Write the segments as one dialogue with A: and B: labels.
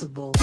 A: invincible.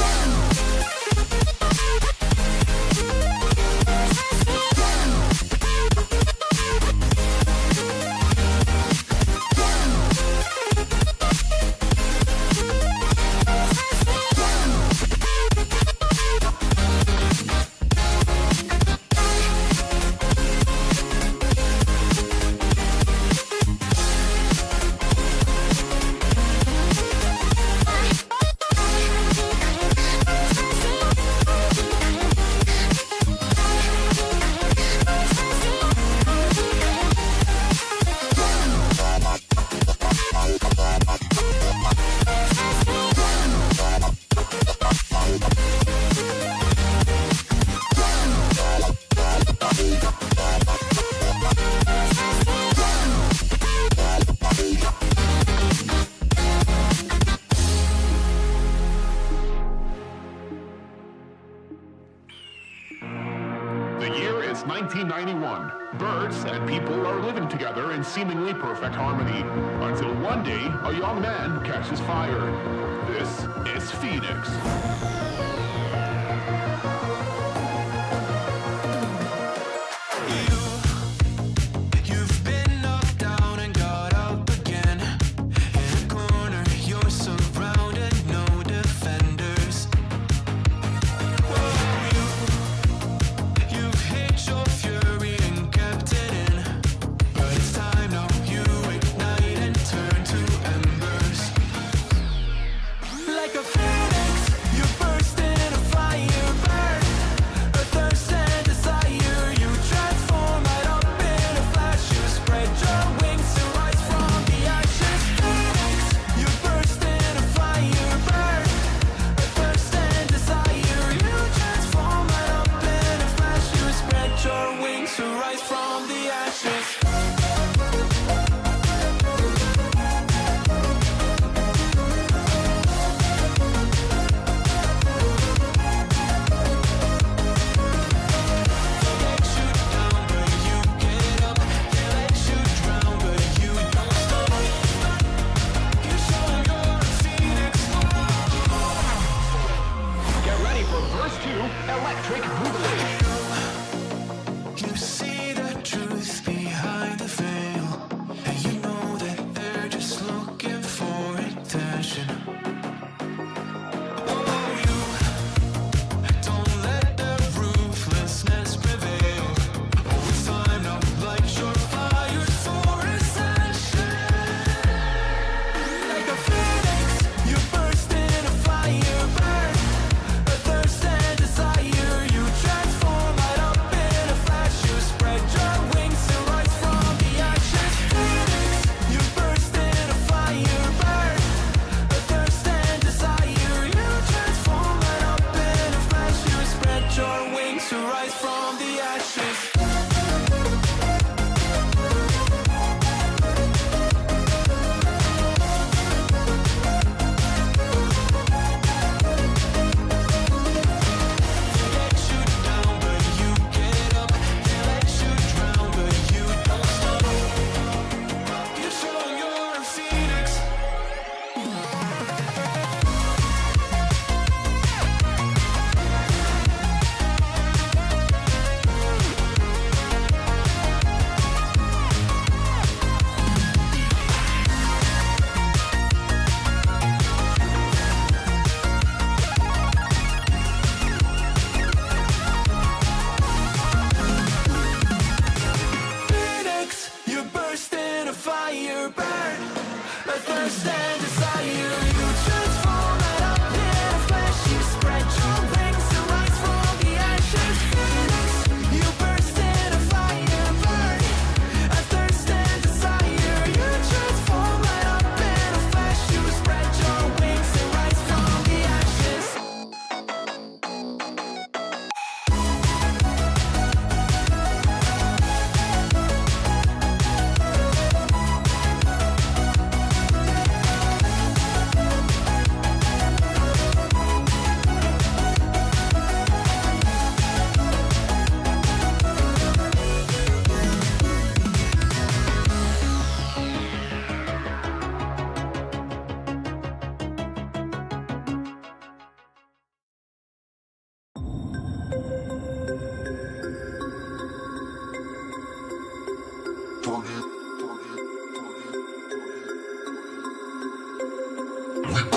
B: The year is 1991. Birds and people are living together in seemingly perfect harmony, until one day a young man catches fire. This is Phoenix.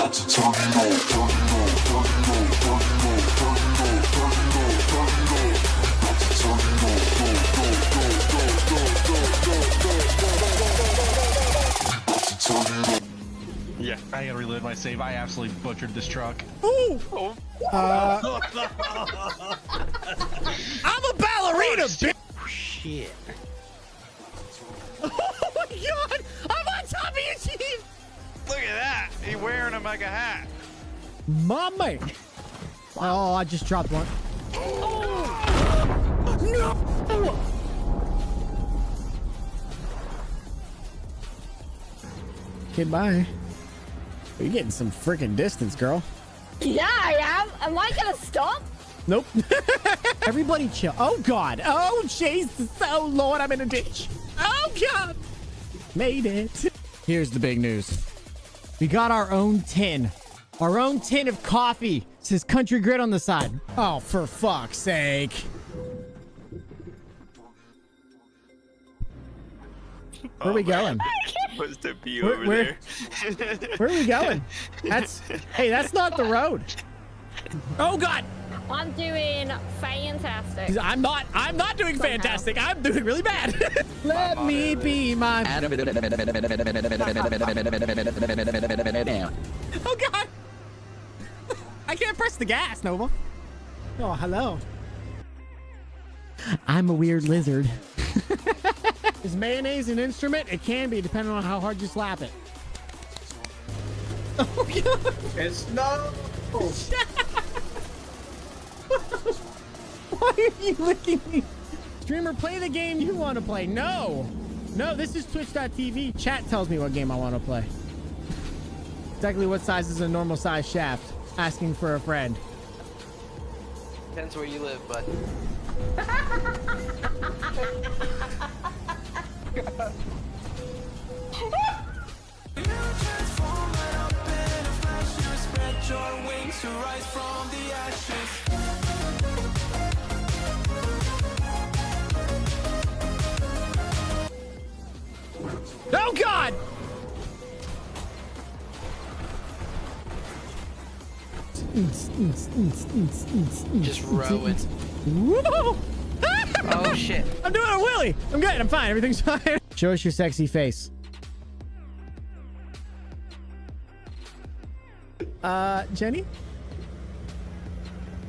A: Yeah, I gotta reload my save. I absolutely butchered this truck.
C: Ooh! I'm a ballerina, bitch!
A: Shit.
C: Oh my god! I'm on top of you, Chief!
D: Look at that. He's wearing him like a hat.
C: My man. Oh, I just dropped one. Oh. No! Okay, bye. You're getting some freaking distance, girl.
E: Yeah, I am. Am I gonna stop?
C: Nope. Everybody chill. Oh, God. Oh, Jesus. Oh, Lord, I'm in a ditch. Oh, God. Made it. Here's the big news. We got our own tin. Our own tin of coffee. It says CountryGrit on the side. Oh, for fuck's sake. Where are we going?
D: What's the view over there?
C: Where are we going? Hey, that's not the road. Oh, God.
E: I'm doing fantastic.
C: I'm not doing fantastic. I'm doing really bad. Let me be my... Oh, God. I can't press the gas, Nova. Oh, hello. I'm a weird lizard. Is mayonnaise an instrument? It can be, depending on how hard you slap it. Oh, God.
F: It's no.
C: Why are you licking me? Streamer, play the game you want to play. No, this is twitch.tv. Chat tells me what game I want to play. Exactly what size is a normal size shaft? Asking for a friend.
F: Depends where you live, bud.
C: Oh, God!
F: Just rowing. Oh shit.
C: I'm doing a wheelie. I'm good. I'm fine. Everything's fine. Show us your sexy face. Jenny?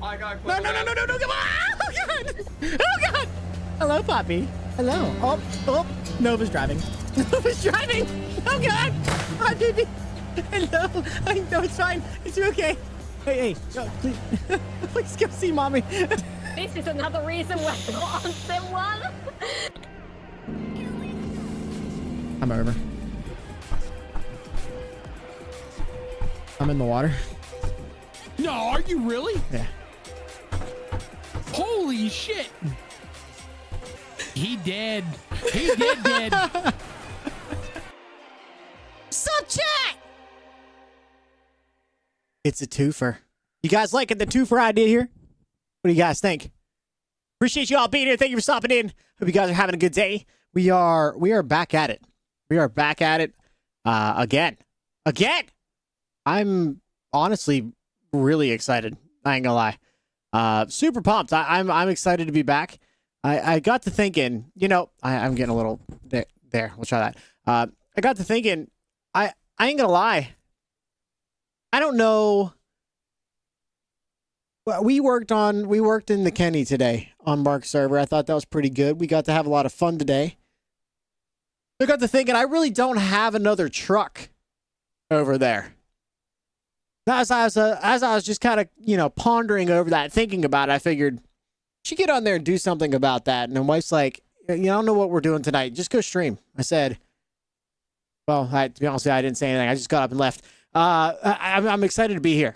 F: I got
C: No, come on! Oh, God! Oh, God! Hello, Poppy. Hello. Oh, Nova's driving. Nova's driving! Oh, God! Hi, baby! Hello! No, it's fine. It's okay. Hey, no, please. Please come see mommy.
E: This is another reason we're not on Sim 1.
C: I'm over. I'm in the water.
G: No, are you really?
C: Yeah.
G: Holy shit. He dead. He dead.
C: Sup, chat? It's a twofer. You guys liking the twofer idea here? What do you guys think? Appreciate you all being here. Thank you for stopping in. Hope you guys are having a good day. We are back at it. We are back at it again. I'm honestly really excited. I ain't gonna lie. Super pumped. I'm excited to be back. I got to thinking, I'm getting a little there. We'll try that. I got to thinking, I ain't gonna lie. I don't know. Well, we worked in the Kenny today on Mark's server. I thought that was pretty good. We got to have a lot of fun today. I got to thinking, I really don't have another truck over there. As I was just kind of, pondering over that, thinking about it, I figured I should get on there and do something about that. And my wife's like, I don't know what we're doing tonight. Just go stream. I said, well, to be honest with you, I didn't say anything. I just got up and left. I'm excited to be here.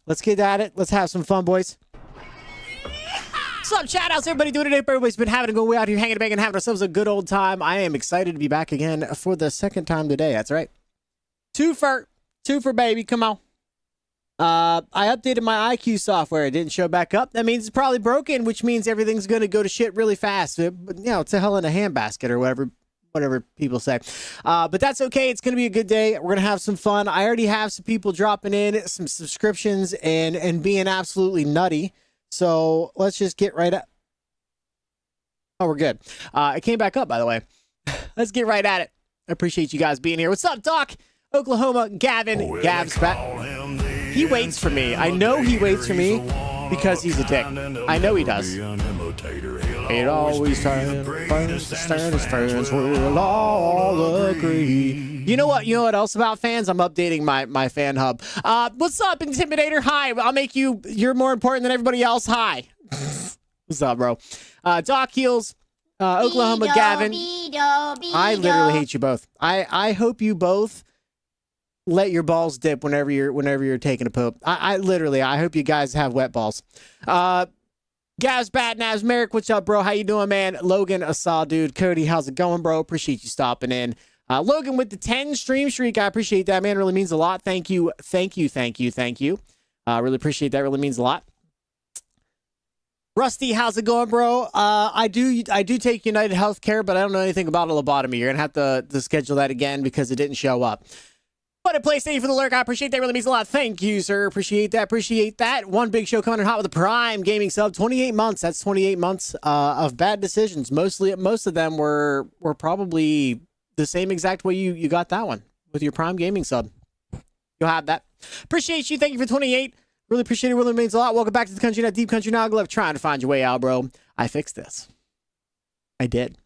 C: Let's get at it. Let's have some fun, boys. What's up, chat? How's everybody doing today? Everybody's been having a go. Way out here hanging, banging, having ourselves a good old time. I am excited to be back again for the second time today. That's right. Twofer, baby. Come on. I updated my IQ software. It didn't show back up. That means it's probably broken, which means everything's going to go to shit really fast. But, it's a hell in a handbasket or whatever whatever people say. But that's okay. It's going to be a good day. We're going to have some fun. I already have some people dropping in, some subscriptions, and being absolutely nutty. So let's just get right at. Oh, we're good. It came back up, by the way. Let's get right at it. I appreciate you guys being here. What's up, Doc? Oklahoma, Gavin. Gav's back. He waits for me. I know he waits for me because he's a dick. I know he does. It always turns friends. We'll all agree. You know what? You know what else about fans? I'm updating my fan hub. What's up, Intimidator? Hi. I'll make you. You're more important than everybody else. Hi. What's up, bro? Doc Heels, Oklahoma, Gavin. I literally hate you both. I hope you both let your balls dip whenever you're taking a poop. I literally hope you guys have wet balls. Gav's Bad Nabs, Merrick, what's up, bro? How you doing, man? Logan, Asad, dude. Cody, how's it going, bro? Appreciate you stopping in. Logan with the 10 stream streak. I appreciate that, man. Really means a lot. Thank you. Really appreciate that. Really means a lot. Rusty, how's it going, bro? I do take United Healthcare, but I don't know anything about a lobotomy. You're gonna have to schedule that again because it didn't show up. But a PlayStation for the lurk. I appreciate that. Really means a lot. Thank you, sir. Appreciate that. One big show coming in hot with a Prime Gaming sub. 28 months. That's 28 months of bad decisions. Most of them were probably the same exact way you got that one with your Prime Gaming sub. You'll have that. Appreciate you. Thank you for 28. Really appreciate it. Really means a lot. Welcome back to the country, not deep country, now glove. Trying to find your way out, bro. I fixed this. I did.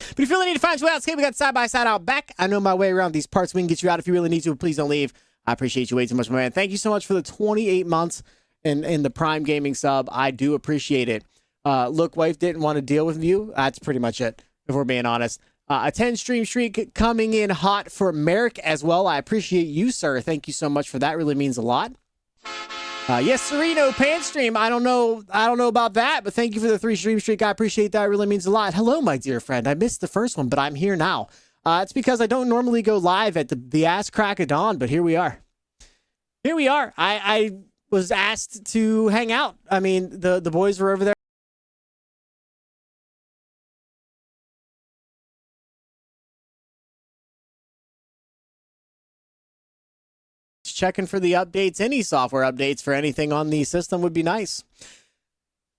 C: But if you really need to find your way out, okay, we got side by side out back. I know my way around these parts. We can get you out if you really need to. Please don't leave. I appreciate you way too much, my man. Thank you so much for the 28 months in the Prime Gaming sub. I do appreciate it. Look, wife didn't want to deal with you. That's pretty much it, if we're being honest. A 10 stream streak coming in hot for Merrick as well. I appreciate you, sir. Thank you so much for that. Really means a lot. Yes, Sereno Pants stream. I don't know about that, but thank you for the 3 stream streak. I appreciate that. It really means a lot. Hello, my dear friend. I missed the first one, but I'm here now. It's because I don't normally go live at the ass crack of dawn, but here we are. I was asked to hang out. I mean, the boys were over there. Checking for the updates. Any software updates for anything on the system would be nice.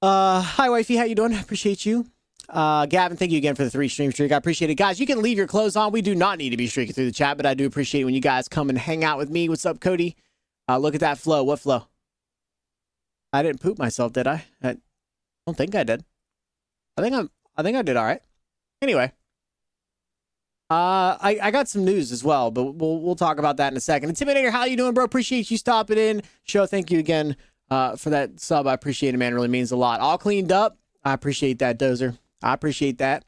C: Hi, wifey. How you doing? Appreciate you. Gavin, thank you again for the 3 stream streak. I appreciate it. Guys, you can leave your clothes on. We do not need to be streaking through the chat, but I do appreciate when you guys come and hang out with me. What's up, Cody? Look at that flow. What flow? I didn't poop myself, did I? I don't think I did. I think I did all right. Anyway. I got some news as well, but we'll talk about that in a second. Intimidator, how you doing, bro? Appreciate you stopping in. Show, thank you again for that sub. I appreciate it, man. It really means a lot. All cleaned up. I appreciate that, Dozer. I appreciate that.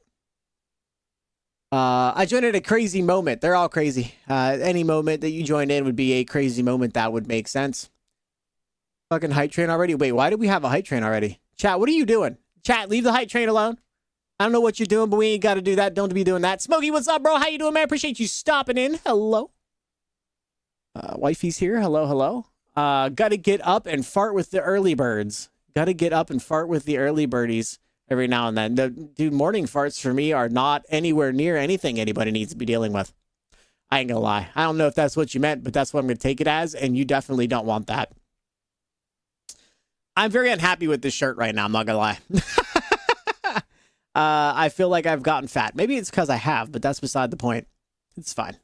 C: I joined at a crazy moment. They're all crazy. Any moment that you join in would be a crazy moment. That would make sense. Fucking hype train already? Wait, why did we have a hype train already? Chat, what are you doing? Chat, leave the hype train alone. I don't know what you're doing, but we ain't got to do that. Don't be doing that. Smokey, what's up, bro? How you doing, man? Appreciate you stopping in. Hello. Wifey's here. Hello. Gotta get up and fart with the early birds. Gotta get up and fart with the early birdies every now and then. Dude, morning farts for me are not anywhere near anything anybody needs to be dealing with. I ain't gonna lie. I don't know if that's what you meant, but that's what I'm gonna take it as, and you definitely don't want that. I'm very unhappy with this shirt right now. I'm not gonna lie. I feel like I've gotten fat. Maybe it's because I have, but that's beside the point. It's fine.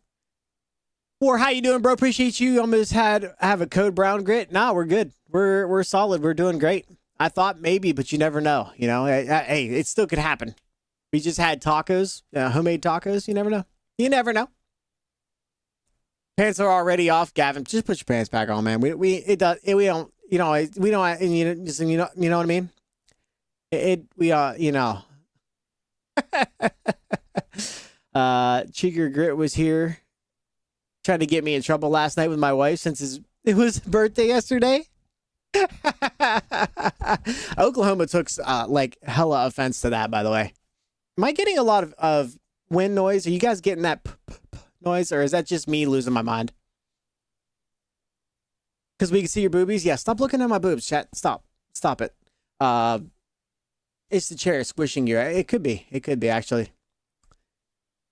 C: Or how you doing, bro? Appreciate you. Almost have a code brown grit. Nah, we're good. We're solid. We're doing great. I thought maybe, but you never know. You know, hey, it still could happen. We just had tacos, homemade tacos. You never know. You never know. Pants are already off, Gavin. Just put your pants back on, man. We don't. You know, we don't. And you know what I mean. You know. Cheeker Grit was here trying to get me in trouble last night with my wife since it was birthday yesterday. Oklahoma took like hella offense to that, by the way. Am I getting a lot of wind noise? Are you guys getting that noise, or is that just me losing my mind? Because we can see your boobies? Yeah, stop looking at my boobs, chat. Stop it. it's the chair squishing you. It could be. It could be, actually.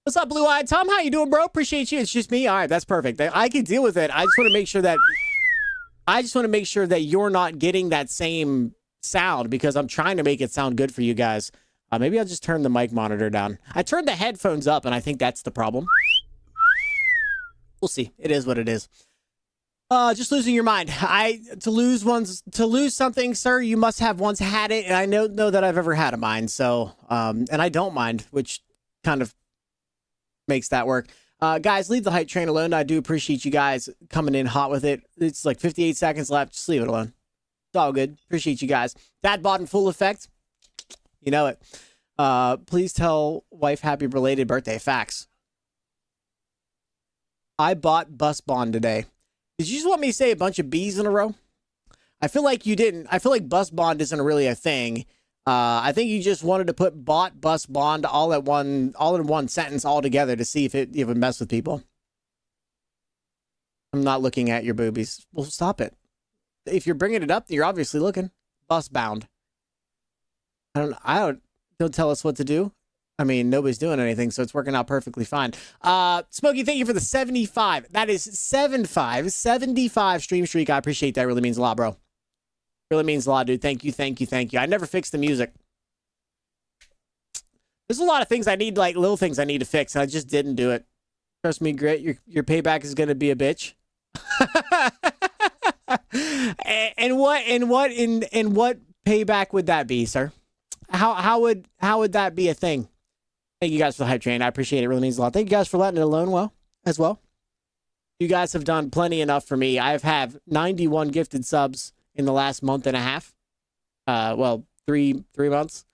C: What's up, Blue Eyed Tom? How you doing, bro? Appreciate you. It's just me. All right, that's perfect. I can deal with it. I just want to make sure that you're not getting that same sound because I'm trying to make it sound good for you guys. Maybe I'll just turn the mic monitor down. I turned the headphones up, and I think that's the problem. We'll see. It is what it is. Just losing your mind. To lose something, sir, you must have once had it, and I know that I've ever had a mind. So, and I don't mind, which kind of makes that work. Guys, leave the hype train alone. I do appreciate you guys coming in hot with it. It's like 58 seconds left. Just leave it alone. It's all good. Appreciate you guys. Dad bod in full effect. You know it. Please tell wife happy belated birthday. Facts. I bought bus bond today. Did you just want me to say a bunch of B's in a row? I feel like you didn't. I feel like bus bond isn't really a thing. I think you just wanted to put bought, bus, bond all in one sentence all together to see if it would mess with people. I'm not looking at your boobies. Well, stop it. If you're bringing it up, you're obviously looking. Bus bound. Don't tell us what to do. I mean, nobody's doing anything, so it's working out perfectly fine. Smokey, thank you for the 75. That is 75 stream streak. I appreciate that. Really means a lot, bro. Really means a lot, dude. Thank you. I never fixed the music. There's a lot of things I need, like little things I need to fix, and I just didn't do it. Trust me, Grit, your payback is gonna be a bitch. and what payback would that be, sir? How would that be a thing? Thank you guys for the hype train. I appreciate it. It really means a lot. Thank you guys for letting it alone as well. You guys have done plenty enough for me. I've had 91 gifted subs in the last month and a half. Well, three months.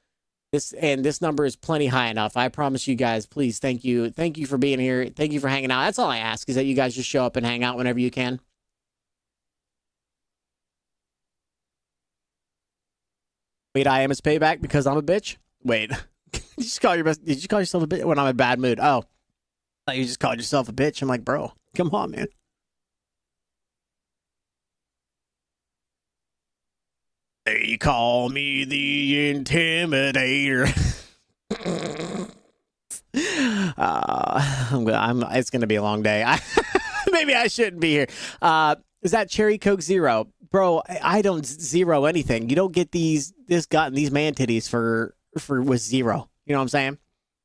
C: This number is plenty high enough. I promise you guys, please, thank you. Thank you for being here. Thank you for hanging out. That's all I ask, is that you guys just show up and hang out whenever you can. Wait, I am his payback because I'm a bitch? Wait. Did you call yourself a bitch when I'm in a bad mood? Oh. I thought you just called yourself a bitch. I'm like, bro, come on, man. They call me the Intimidator. It's gonna be a long day. Maybe I shouldn't be here. Is that Cherry Coke Zero? Bro, I don't zero anything. You don't get these man titties for with zero. You know what I'm saying?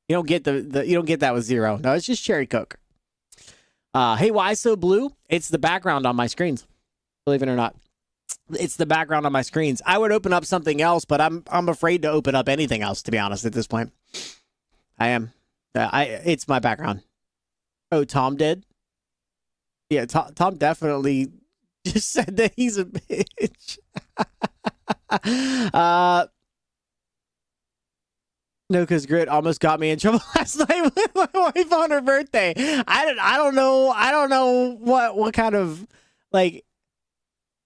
C: You don't get you don't get that with zero. No, it's just cherry Coke. Hey, why so blue? It's the background on my screens. Believe it or not. It's the background on my screens. I would open up something else, but I'm afraid to open up anything else, to be honest, at this point. I am. It's my background. Oh, Tom did? Yeah, Tom definitely just said that he's a bitch. No, because Grit almost got me in trouble last night with my wife on her birthday. I don't know what kind of, like,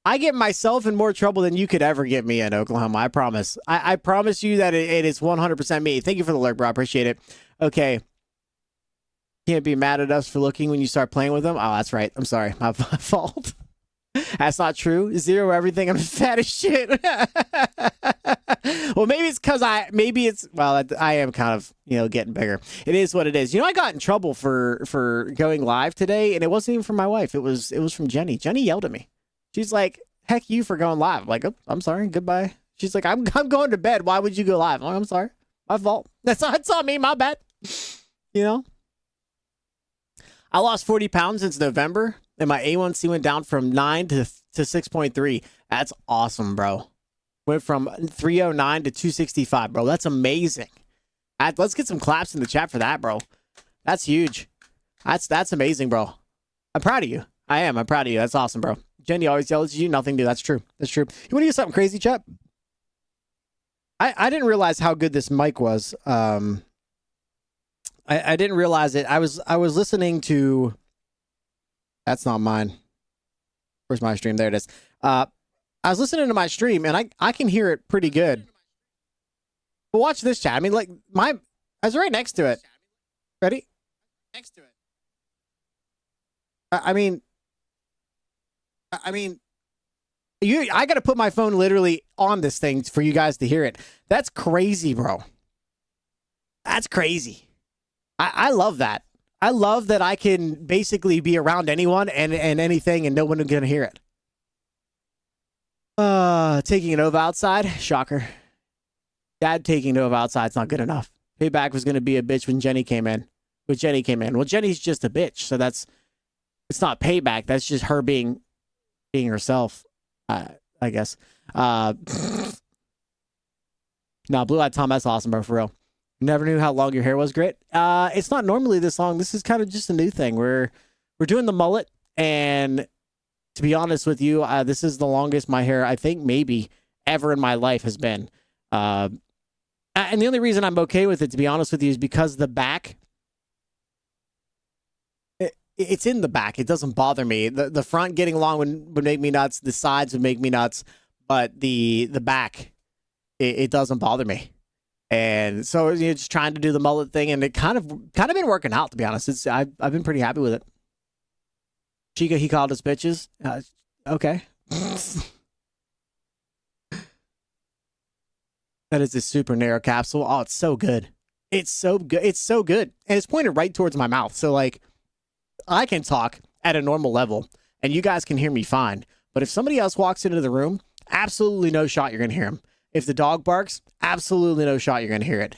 C: I get myself in more trouble than you could ever get me in, Oklahoma. I promise. I promise you that it is 100% me. Thank you for the lurk, bro. I appreciate it. Okay. Can't be mad at us for looking when you start playing with them. Oh, that's right. I'm sorry. My fault. That's not true. Zero everything. I'm fat as shit. Well, maybe it's because I am kind of, getting bigger. It is what it is. I got in trouble for going live today, and it wasn't even from my wife. It was from Jenny. Jenny yelled at me. She's like, heck you for going live. I'm like, oh, I'm sorry. Goodbye. She's like, I'm going to bed. Why would you go live? I'm like, I'm sorry. My fault. That's on me. My bad. I lost 40 pounds since November, and my A1C went down from 9 to 6.3. That's awesome, bro. Went from 309 to 265, bro. That's amazing. Let's get some claps in the chat for that, bro. That's huge. That's amazing, bro. I'm proud of you. I am. I'm proud of you. That's awesome, bro. Jenny always yells at you. Nothing, dude. That's true. That's true. You want to hear something crazy, chat? I didn't realize how good this mic was. I didn't realize it. I was listening to. That's not mine. Where's my stream? There it is. I was listening to my stream, and I can hear it pretty good. But watch this, chat. I mean, like I was right next to it. Ready? Next to it. I mean, I got to put my phone literally on this thing for you guys to hear it. That's crazy, bro. That's crazy. I love that. I love that I can basically be around anyone and anything and no one is going to hear it. Taking an Nova outside. Shocker. Dad taking Nova outside is not good enough. Payback was going to be a bitch when Jenny came in. Well, Jenny's just a bitch. So it's not payback. That's just her being herself, I guess. No, Blue Eyed Tom, that's awesome, bro, for real. Never knew how long your hair was, Grit. It's not normally this long. This is kind of just a new thing. We're doing the mullet, and to be honest with you, this is the longest my hair, I think, maybe ever in my life has been. And the only reason I'm okay with it, to be honest with you, is because the back, it's in the back. It doesn't bother me. The front getting long would make me nuts. The sides would make me nuts, but the back, it doesn't bother me. And so just trying to do the mullet thing, and it kind of been working out, to be honest. I've been pretty happy with it. Chica, he called us bitches. Okay. That is a super narrow capsule. Oh, it's so good. It's so good. It's so good. And it's pointed right towards my mouth. So like I can talk at a normal level and you guys can hear me fine. But if somebody else walks into the room, absolutely no shot you're going to hear them. If the dog barks, absolutely no shot you're going to hear it.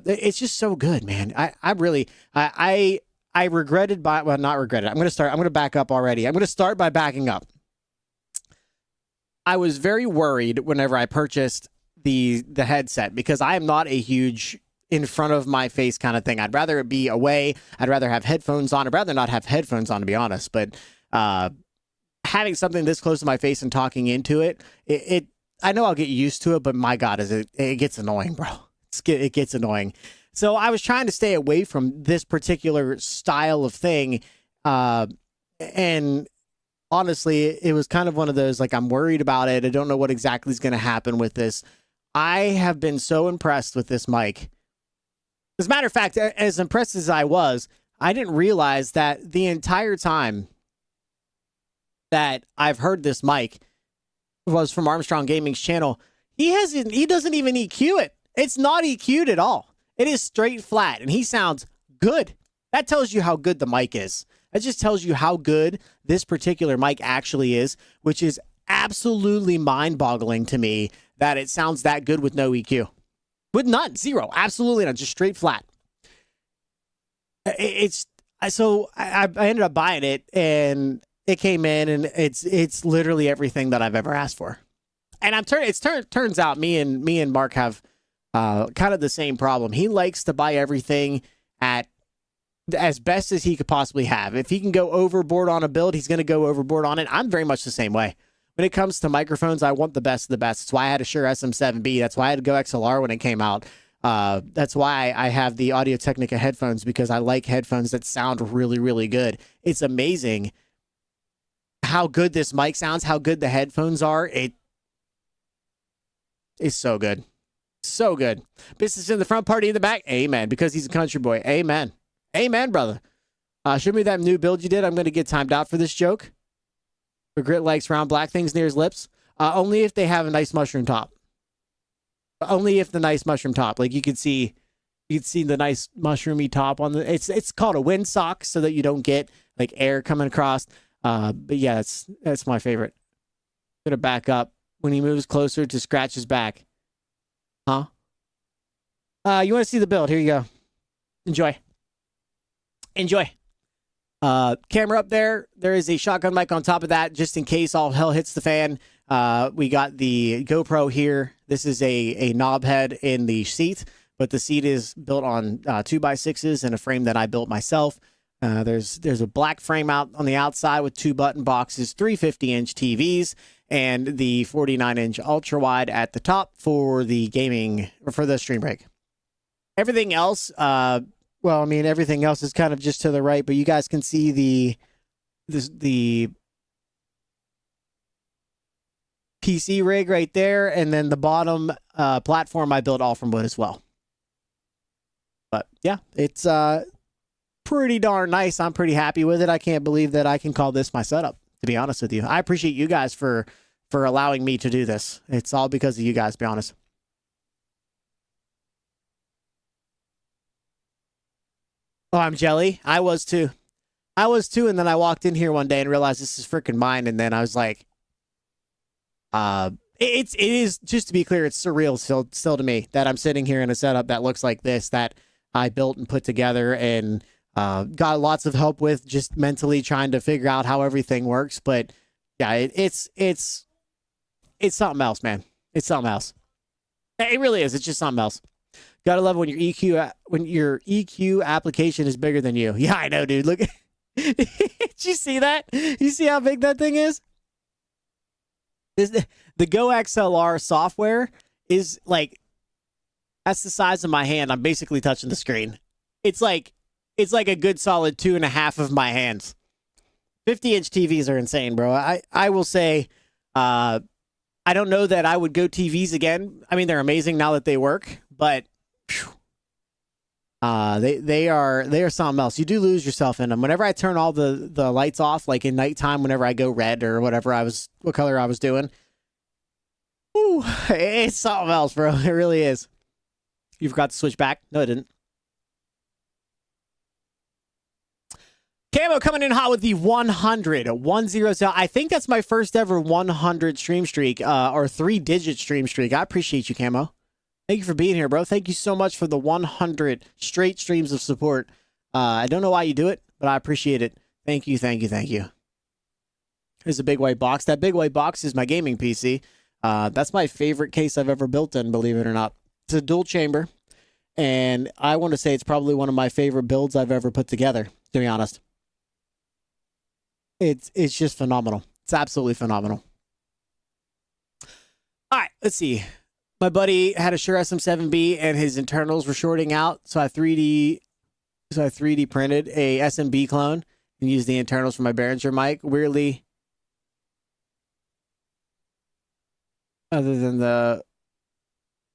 C: It's just so good, man. I regretted not regretted. I'm going to back up already. I'm going to start by backing up. I was very worried whenever I purchased the headset because I am not a huge in front of my face kind of thing. I'd rather it be away. I'd rather have headphones on. I'd rather not have headphones on, to be honest. But having something this close to my face and talking into it, I know I'll get used to it, but my God, it gets annoying, bro. It gets annoying. So I was trying to stay away from this particular style of thing. And honestly, it was kind of one of those, like, I'm worried about it. I don't know what exactly is going to happen with this. I have been so impressed with this mic. As a matter of fact, as impressed as I was, I didn't realize that the entire time that I've heard this mic was from Armstrong Gaming's channel. He doesn't even EQ it. It's not EQ'd at all. It is straight flat, and he sounds good. That tells you how good the mic is. That just tells you how good this particular mic actually is, which is absolutely mind-boggling to me that it sounds that good with no EQ. With none, zero, absolutely not, just straight flat. So I ended up buying it, and it came in, and it's literally everything that I've ever asked for. And turns out me and Mark have kind of the same problem. He likes to buy everything at as best as he could possibly have. If he can go overboard on a build, he's going to go overboard on it. I'm very much the same way. When it comes to microphones, I want the best of the best. That's why I had a Shure SM7B. That's why I had to go XLR when it came out. That's why I have the Audio-Technica headphones, because I like headphones that sound really, really good. It's amazing how good this mic sounds, how good the headphones are. It is so good. So good. Business in the front, party in the back. Amen. Because he's a country boy. Amen. Amen, brother. Show me that new build you did. I'm going to get timed out for this joke. The Grit likes round black things near his lips. Only if they have a nice mushroom top. Only if the nice mushroom top. Like you could see the nice mushroomy top on the. It's called a windsock so that you don't get like air coming across. But yeah, that's my favorite. I'm gonna back up when he moves closer to scratch his back. Huh? You want to see the build? Here you go. Enjoy. Camera up there. There is a shotgun mic on top of that, just in case all hell hits the fan. We got the GoPro here. This is a knob head in the seat, but the seat is built on 2x6s and a frame that I built myself. There's a black frame out on the outside with 2 button boxes, 3 50-inch TVs, and the 49-inch ultra wide at the top for the gaming, or for the stream break. Everything else, everything else is kind of just to the right, but you guys can see the PC rig right there, and then the bottom platform I built all from wood as well. But yeah, it's pretty darn nice. I'm pretty happy with it. I can't believe that I can call this my setup, to be honest with you. I appreciate you guys for for allowing me to do this. It's all because of you guys, to be honest. Oh, I'm jelly. I was too. And then I walked in here one day and realized this is freaking mine. And then I was like, it is, just to be clear, it's surreal still to me that I'm sitting here in a setup that looks like this, that I built and put together and got lots of help with, just mentally trying to figure out how everything works. But yeah, it's something else, man. It's something else. It really is. It's just something else. Gotta love when your EQ application is bigger than you. Yeah, I know, dude. Look, did you see that? You see how big that thing is? The Go XLR software is like, that's the size of my hand. I'm basically touching the screen. It's like a good solid 2.5 of my hands. 50-inch TVs are insane, bro. I will say, I don't know that I would go TVs again. I mean, they're amazing now that they work, but they are something else. You do lose yourself in them. Whenever I turn all the lights off, like in nighttime, whenever I go red or whatever what color I was doing, ooh, it's something else, bro. It really is. You forgot to switch back? No, I didn't. Camo coming in hot with the 100. I think that's my first ever 100 stream streak, or 3-digit stream streak. I appreciate you, Camo. Thank you for being here, bro. Thank you so much for the 100 straight streams of support. I don't know why you do it, but I appreciate it. Thank you, thank you, thank you. Here's a big white box. That big white box is my gaming PC. That's my favorite case I've ever built in, believe it or not. It's a dual chamber, and I want to say it's probably one of my favorite builds I've ever put together, to be honest. It's just phenomenal. It's absolutely phenomenal. All right, let's see. My buddy had a Shure SM7B and his internals were shorting out, so I 3D printed a SMB clone and used the internals for my Behringer mic. Weirdly, other than the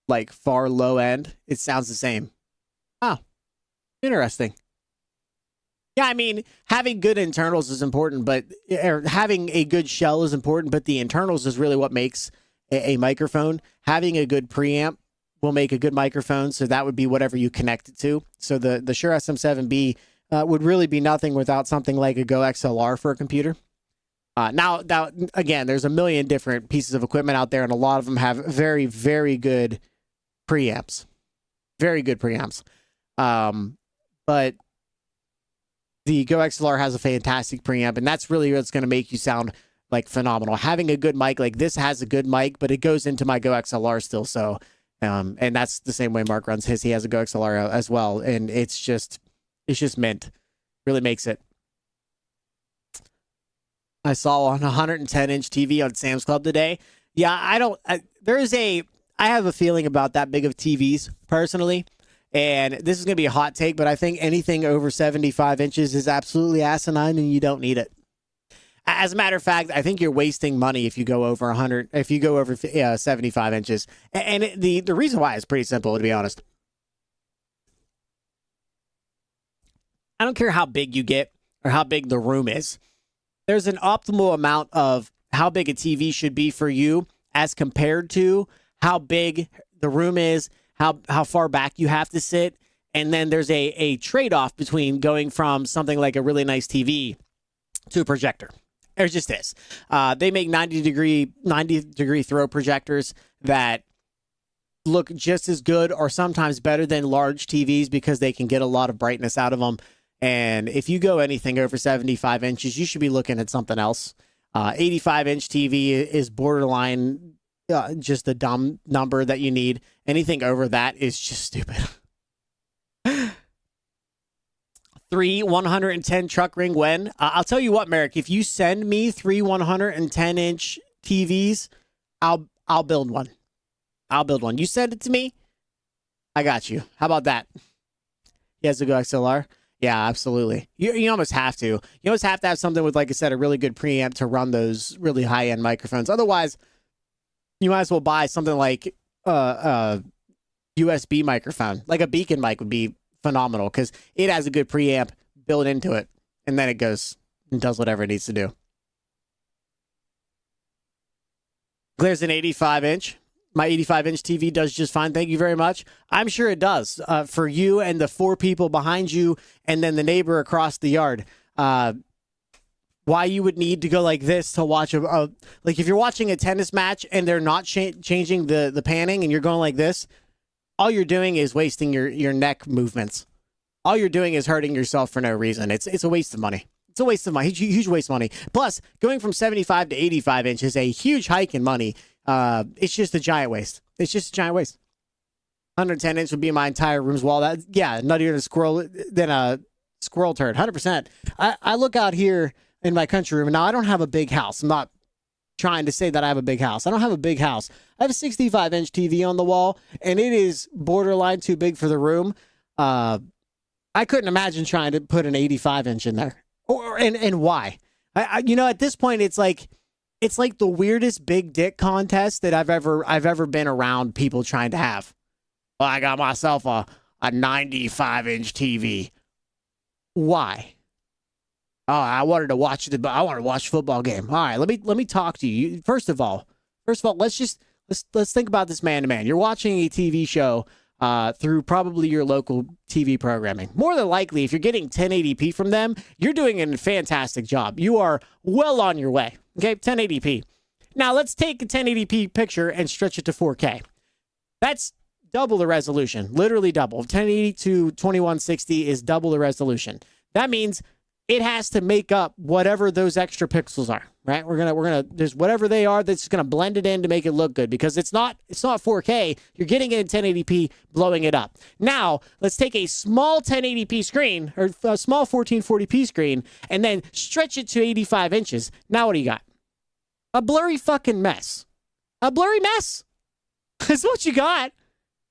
C: like far low end, it sounds the same. Oh, interesting. Yeah, I mean, having good internals is important, but having a good shell is important, but the internals is really what makes a microphone. Having a good preamp will make a good microphone, so that would be whatever you connect it to. So the Shure SM7B would really be nothing without something like a Go XLR for a computer. Now, again, there's a million different pieces of equipment out there, and a lot of them have very, very good preamps. Very good preamps. But the Go XLR has a fantastic preamp, and that's really what's going to make you sound like phenomenal. Having a good mic, like this has a good mic, but it goes into my Go XLR still. So, and that's the same way Mark runs his. He has a Go XLR as well, and it's just mint. Really makes it. I saw on a 110-inch TV on Sam's Club today. Yeah, I have a feeling about that big of TVs personally. And this is going to be a hot take, but I think anything over 75 inches is absolutely asinine and you don't need it. As a matter of fact, I think you're wasting money if you go over 100, if you go over 75 inches. And the reason why is pretty simple, to be honest. I don't care how big you get or how big the room is. There's an optimal amount of how big a TV should be for you as compared to how big the room is, how far back you have to sit, and then there's a trade-off between going from something like a really nice TV to a projector. There just is. They make 90 degree throw projectors that look just as good or sometimes better than large TVs because they can get a lot of brightness out of them. And if you go anything over 75 inches, you should be looking at something else. 85-inch TV is borderline just a dumb number that you need. Anything over that is just stupid. 3 110 truck ring when? I'll tell you what, Merrick, if you send me 3 110-inch TVs, I'll build one. I'll build one. You send it to me, I got you. How about that? He has to go XLR? Yeah, absolutely. You almost have to. You almost have to have something with, like I said, a really good preamp to run those really high-end microphones. Otherwise, you might as well buy something like a USB microphone. Like a beacon mic would be phenomenal because it has a good preamp built into it. And then it goes and does whatever it needs to do. There's an 85-inch. My 85-inch TV does just fine. Thank you very much. I'm sure it does for you and the 4 people behind you and then the neighbor across the yard. Why you would need to go like this to watch like if you're watching a tennis match and they're not changing the panning and you're going like this, all you're doing is wasting your neck movements. All you're doing is hurting yourself for no reason. It's a waste of money. It's a waste of money. Huge waste of money. Plus, going from 75 to 85 inch is a huge hike in money. It's just a giant waste. It's just a giant waste. 110 inch would be my entire room's wall. That nuttier than a squirrel turd. 100%. I look out here in my country room. Now, I don't have a big house. I'm not trying to say that I have a big house. I don't have a big house. I have a 65-inch TV on the wall, and it is borderline too big for the room. I couldn't imagine trying to put an 85-inch in there. And why? At this point, it's like the weirdest big dick contest that I've ever been around people trying to have. Well, I got myself a 95-inch TV. Why? Oh, I wanted to watch a football game. All right, let me talk to you. First of all, let's think about this man to man. You're watching a TV show through probably your local TV programming. More than likely, if you're getting 1080p from them, you're doing a fantastic job. You are well on your way. Okay, 1080p. Now let's take a 1080p picture and stretch it to 4K. That's double the resolution, literally double. 1080 to 2160 is double the resolution. That means it has to make up whatever those extra pixels are, right? We're gonna there's whatever they are that's gonna blend it in to make it look good because it's not 4K. You're getting it in 1080p, blowing it up. Now let's take a small 1080p screen or a small 1440p screen and then stretch it to 85 inches. Now what do you got? A blurry fucking mess. A blurry mess. That's what you got.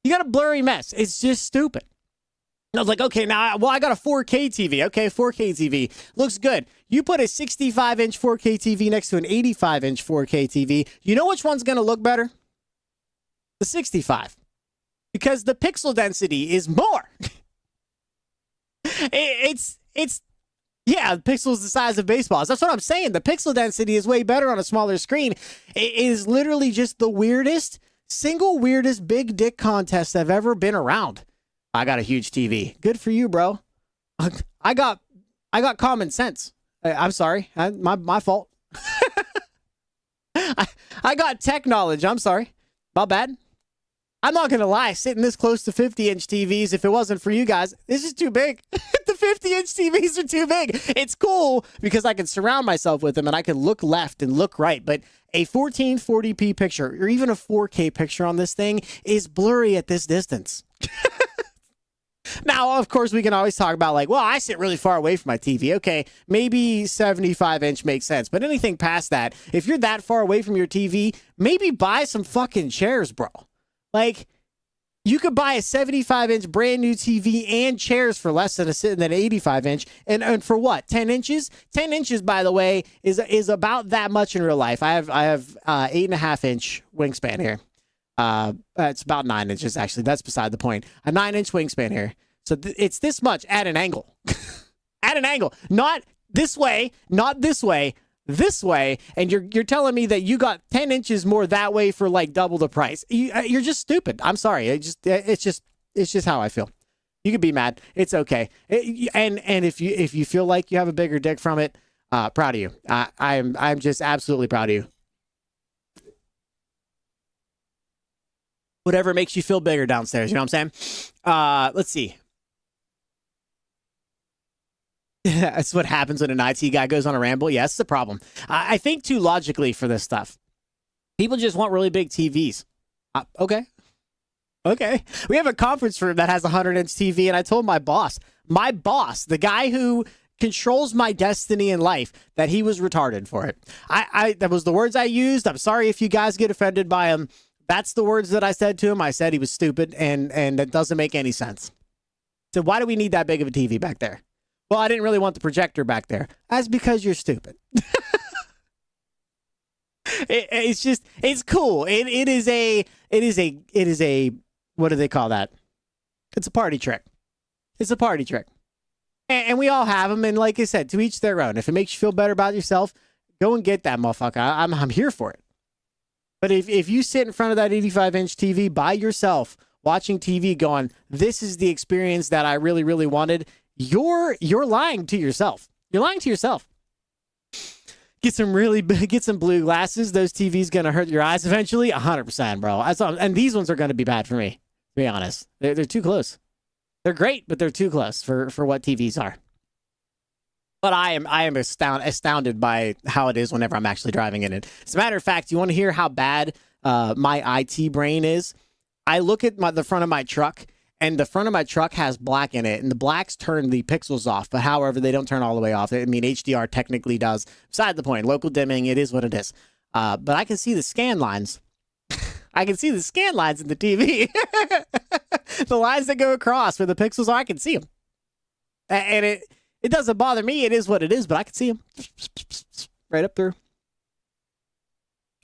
C: You got a blurry mess. It's just stupid. I was like, okay, I got a 4K TV. Okay, 4K TV. Looks good. You put a 65-inch 4K TV next to an 85-inch 4K TV. You know which one's going to look better? The 65. Because the pixel density is more. The pixel's the size of baseballs. That's what I'm saying. The pixel density is way better on a smaller screen. It is literally just the single weirdest big dick contest I've ever been around. I got a huge TV. Good for you, bro. I got common sense. I'm sorry. My fault. I got tech knowledge. I'm sorry. My bad. I'm not going to lie. Sitting this close to 50-inch TVs, if it wasn't for you guys, this is too big. The 50-inch TVs are too big. It's cool because I can surround myself with them and I can look left and look right. But a 1440p picture or even a 4K picture on this thing is blurry at this distance. Now, of course, we can always talk about like, well, I sit really far away from my TV. Okay, maybe 75-inch makes sense. But anything past that, if you're that far away from your TV, maybe buy some fucking chairs, bro. Like, you could buy a 75-inch brand new TV and chairs for less than an 85-inch. And for what? 10 inches? 10 inches, by the way, is about that much in real life. I have 8.5-inch wingspan here. It's about 9 inches, actually. That's beside the point. A 9-inch wingspan here. So it's this much at an angle. At an angle. Not this way, not this way, this way. And you're telling me that you got 10 inches more that way for like double the price. You're just stupid. I'm sorry. It's just how I feel. You can be mad. It's okay. And if you feel like you have a bigger dick from it, proud of you. I'm just absolutely proud of you. Whatever makes you feel bigger downstairs. You know what I'm saying? Let's see. That's what happens when an IT guy goes on a ramble. Yeah, that's the problem. I think too logically for this stuff. People just want really big TVs. Okay. We have a conference room that has a 100-inch TV, and I told my boss, the guy who controls my destiny in life, that he was retarded for it. That was the words I used. I'm sorry if you guys get offended by him. That's the words that I said to him. I said he was stupid, and it doesn't make any sense. So why do we need that big of a TV back there? Well, I didn't really want the projector back there. That's because you're stupid. It's cool. It is a, what do they call that? It's a party trick. It's a party trick. And we all have them. And like I said, to each their own. If it makes you feel better about yourself, go and get that motherfucker. I'm here for it. But if you sit in front of that 85-inch TV by yourself, watching TV going, this is the experience that I really, really wanted, you're lying to yourself. You're lying to yourself. Get some blue glasses. Those TVs going to hurt your eyes eventually. 100%, bro. And these ones are going to be bad for me, to be honest. They're too close. They're great, but they're too close for what TVs are. But I am astounded by how it is whenever I'm actually driving in it. As a matter of fact, you want to hear how bad my IT brain is? I look at the front of my truck, and the front of my truck has black in it, and the blacks turn the pixels off. But however, they don't turn all the way off. I mean, HDR technically does. Beside the point, local dimming, it is what it is. But I can see the scan lines. I can see the scan lines in the TV. The lines that go across where the pixels are, I can see them. And it doesn't bother me. It is what it is, but I can see them right up through.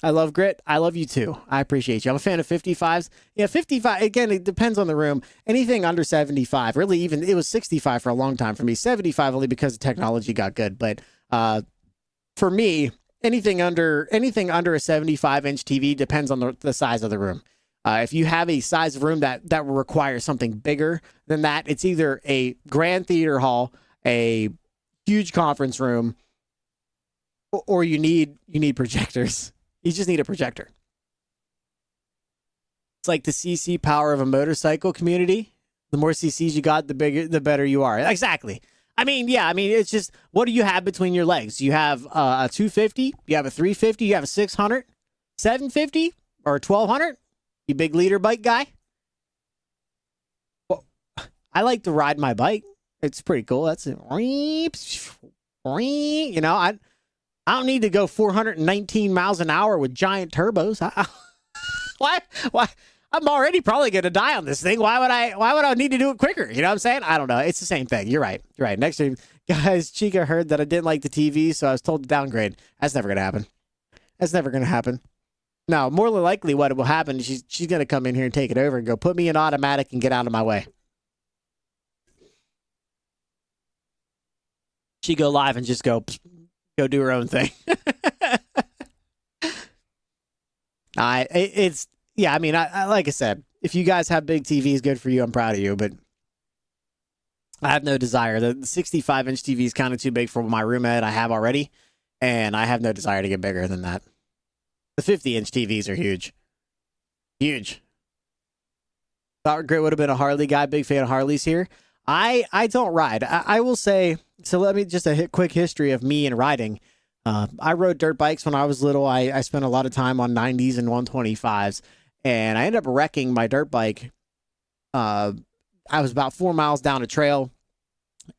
C: I love Grit. I love you too. I appreciate you. I'm a fan of 55s. Yeah, 55, again, it depends on the room. Anything under 75, really even, it was 65 for a long time for me. 75 only because the technology got good. But for me, anything under a 75-inch TV depends on the size of the room. If you have a size of room that will require something bigger than that, it's either a grand theater hall, a huge conference room, or you need projectors. You just need a projector. It's like the CC power of a motorcycle community. The more CCs you got, the better you are. Exactly. I mean, it's just, what do you have between your legs? You have a 250, you have a 350, you have a 600, 750, or a 1200? You big leader bike guy? Well, I like to ride my bike. It's pretty cool. That's it. You know, I don't need to go 419 miles an hour with giant turbos. Why? I'm already probably going to die on this thing. Why would I need to do it quicker? You know what I'm saying? I don't know. It's the same thing. You're right. Next time, guys, Chica heard that I didn't like the TV, so I was told to downgrade. That's never going to happen. No, more than likely what will happen is she's going to come in here and take it over and go, put me in automatic and get out of my way. She go live and just go do her own thing. I like I said, if you guys have big TVs, good for you. I'm proud of you, but I have no desire. The 65-inch TV is kind of too big for my room that I have already, and I have no desire to get bigger than that. The 50-inch TVs are huge. Huge. Thought Grit would have been a Harley guy. Big fan of Harleys here. I don't ride. I will say, so let me just a quick history of me and riding. I rode dirt bikes when I was little. I spent a lot of time on 90s and 125s, and I ended up wrecking my dirt bike. I was about 4 miles down a trail,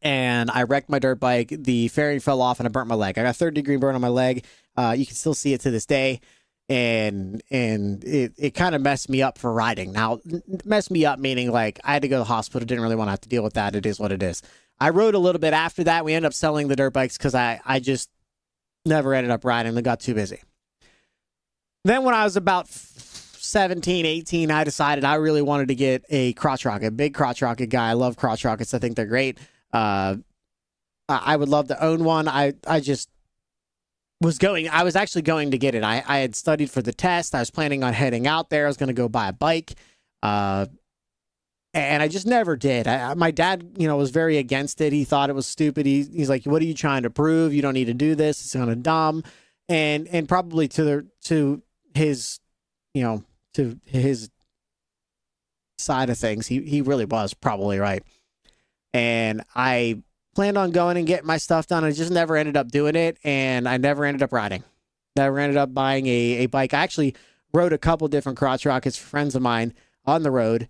C: and I wrecked my dirt bike. The fairing fell off, and I burnt my leg. I got a third-degree burn on my leg. You can still see it to this day, and it kind of messed me up for riding. Now, messed me up meaning like I had to go to the hospital. Didn't really want to have to deal with that. It is what it is. I rode a little bit after that. We ended up selling the dirt bikes because I just never ended up riding. They got too busy. Then when I was about 17, 18, I decided I really wanted to get a crotch rocket. Big crotch rocket guy. I love crotch rockets. I think they're great. I would love to own one. I was actually going to get it. I had studied for the test. I was planning on heading out there. I was going to go buy a bike. And I just never did. My dad, was very against it. He thought it was stupid. He's like, what are you trying to prove? You don't need to do this. It's kind of dumb. And probably to his side of things, he really was probably right. And I planned on going and getting my stuff done. I just never ended up doing it. And I never ended up riding. Never ended up buying a bike. I actually rode a couple different crotch rockets for friends of mine on the road.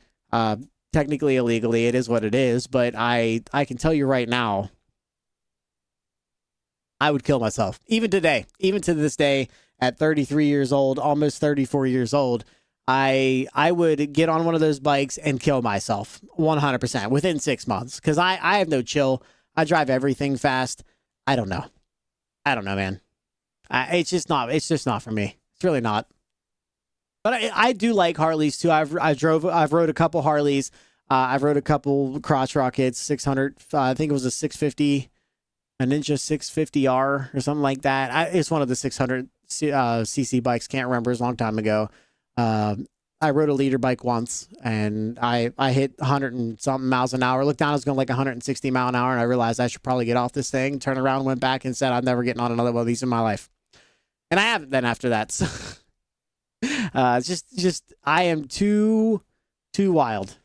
C: Technically illegally, it is what it is, but I can tell you right now, I would kill myself. Even today, even to this day, at 33 years old, almost 34 years old, I would get on one of those bikes and kill myself 100% within 6 months because I have no chill. I drive everything fast. I don't know, man. It's just not for me. It's really not. But I do like Harleys too. I've rode a couple Harleys. I've rode a couple crotch rockets, 600. I think it was a 650, a Ninja 650R or something like that. It's one of the 600 CC bikes. Can't remember. It was a long time ago. I rode a leader bike once, and I hit 100 and something miles an hour. Looked down, I was going like 160 mile an hour, and I realized I should probably get off this thing. Turned around, went back, and said I'm never getting on another one of these in my life. And I haven't then after that. So, just I am too wild.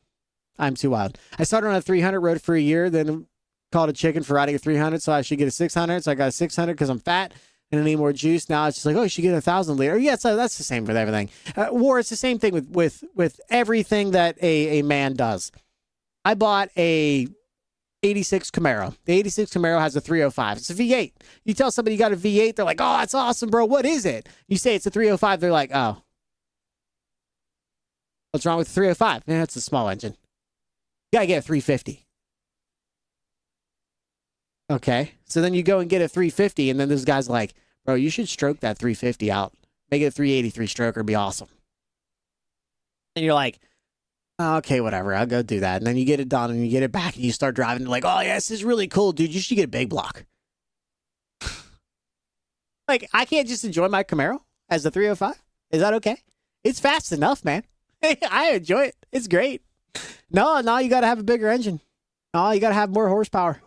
C: I'm too wild. I started on a 300, rode it for a year, then called a chicken for riding a 300, so I should get a 600. So I got a 600 because I'm fat and I need more juice. Now it's just like, oh, you should get a 1,000 liter. Yeah, so that's the same with everything. War, it's the same thing with everything that a man does. I bought a 86 Camaro. The 86 Camaro has a 305. It's a V8. You tell somebody you got a V8, they're like, oh, that's awesome, bro. What is it? You say it's a 305, they're like, oh. What's wrong with the 305? Yeah, it's a small engine. You gotta get a 350. Okay. So then you go and get a 350, and then this guy's like, bro, you should stroke that 350 out. Make it a 383 stroker, be awesome. And you're like, oh, okay, whatever. I'll go do that. And then you get it done, and you get it back, and you start driving. You're like, oh, yeah, this is really cool, dude. You should get a big block. Like, I can't just enjoy my Camaro as a 305? Is that okay? It's fast enough, man. I enjoy it. It's great. No, you got to have a bigger engine. No, you got to have more horsepower.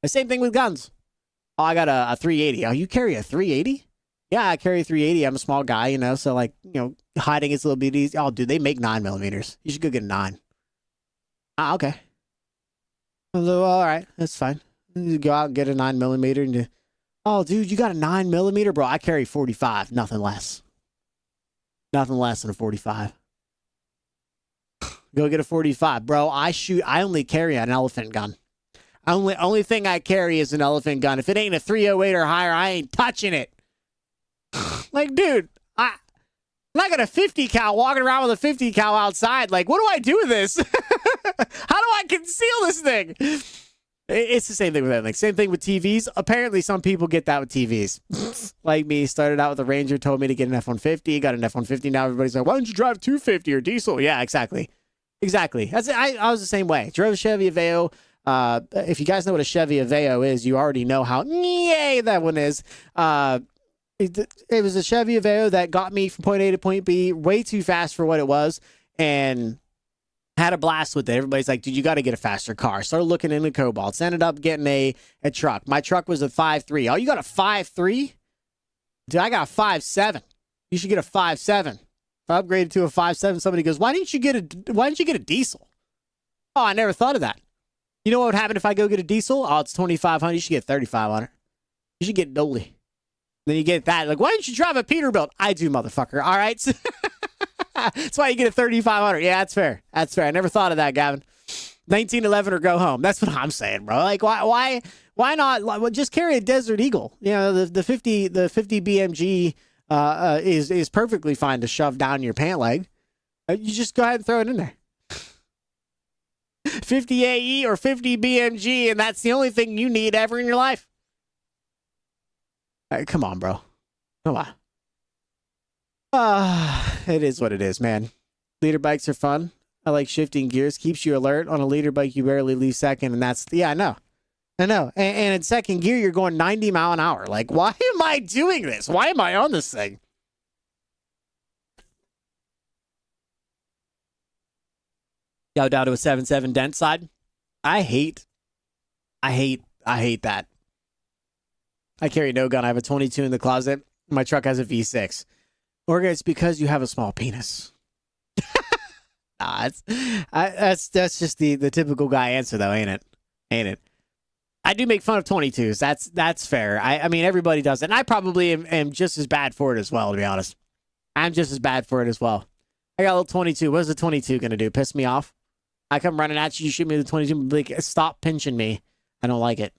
C: The same thing with guns. Oh, I got a 380. Oh, you carry a 380? Yeah, I carry a 380. I'm a small guy, you know, so like, you know, hiding is a little bit easy. Oh, dude, they make 9mm. You should go get a 9. Ah, okay. All right, that's fine. You go out and get a 9mm. And oh, dude, you got a 9mm? Bro, I carry 45. Nothing less. Nothing less than a 45. Go get a 45. Bro, I only carry an elephant gun. Only thing I carry is an elephant gun. If it ain't a 308 or higher, I ain't touching it. Like, dude, I'm not got a 50 cal walking around with a 50 cal outside. Like, what do I do with this? How do I conceal this thing? It's the same thing with everything. Same thing with TVs. Apparently, some people get that with TVs. Like me, started out with a Ranger, told me to get an F-150, got an F-150. Now everybody's like, why don't you drive 250 or diesel? Yeah, exactly. Exactly. I was the same way. Drove a Chevy Aveo. If you guys know what a Chevy Aveo is, you already know how yay that one is. It was a Chevy Aveo that got me from point A to point B way too fast for what it was, and had a blast with it. Everybody's like, dude, you got to get a faster car. Started looking into Cobalts. Ended up getting a truck. My truck was a 5.3. Oh, you got a 5.3? Dude, I got a 5.7. You should get a 5.7. If I upgraded to a 5.7, somebody goes, why didn't you get a diesel? Oh, I never thought of that. You know what would happen if I go get a diesel? Oh, it's $2,500. You should get $3,500. You should get Dolly. Then you get that. Like, why didn't you drive a Peterbilt? I do, motherfucker. All right. That's why you get a $3,500. Yeah, that's fair. That's fair. I never thought of that, Gavin. 1911 or go home. That's what I'm saying, bro. Like, why not? Just carry a Desert Eagle. You know, the 50 BMG is perfectly fine to shove down your pant leg. You just go ahead and throw it in there. 50 AE or 50 BMG, and that's the only thing you need ever in your life. Come on, bro. Come on. It is what it is, man. Leader bikes are fun. I like shifting gears. Keeps you alert. On a leader bike, you barely leave second, and that's... Yeah, I know. And in second gear, you're going 90 mile an hour. Like, why am I doing this? Why am I on this thing? Go down to a 7.7 dent side. I hate that. I carry no gun. I have a 22 in the closet. My truck has a V6. Or it's because you have a small penis. That's just the typical guy answer, though, ain't it? Ain't it? I do make fun of 22s. That's fair. I mean, everybody does it. And I probably am just as bad for it as well, to be honest. I'm just as bad for it as well. I got a little 22. What is the 22 going to do? Piss me off? I come running at you, you shoot me with the 22, like, stop pinching me. I don't like it.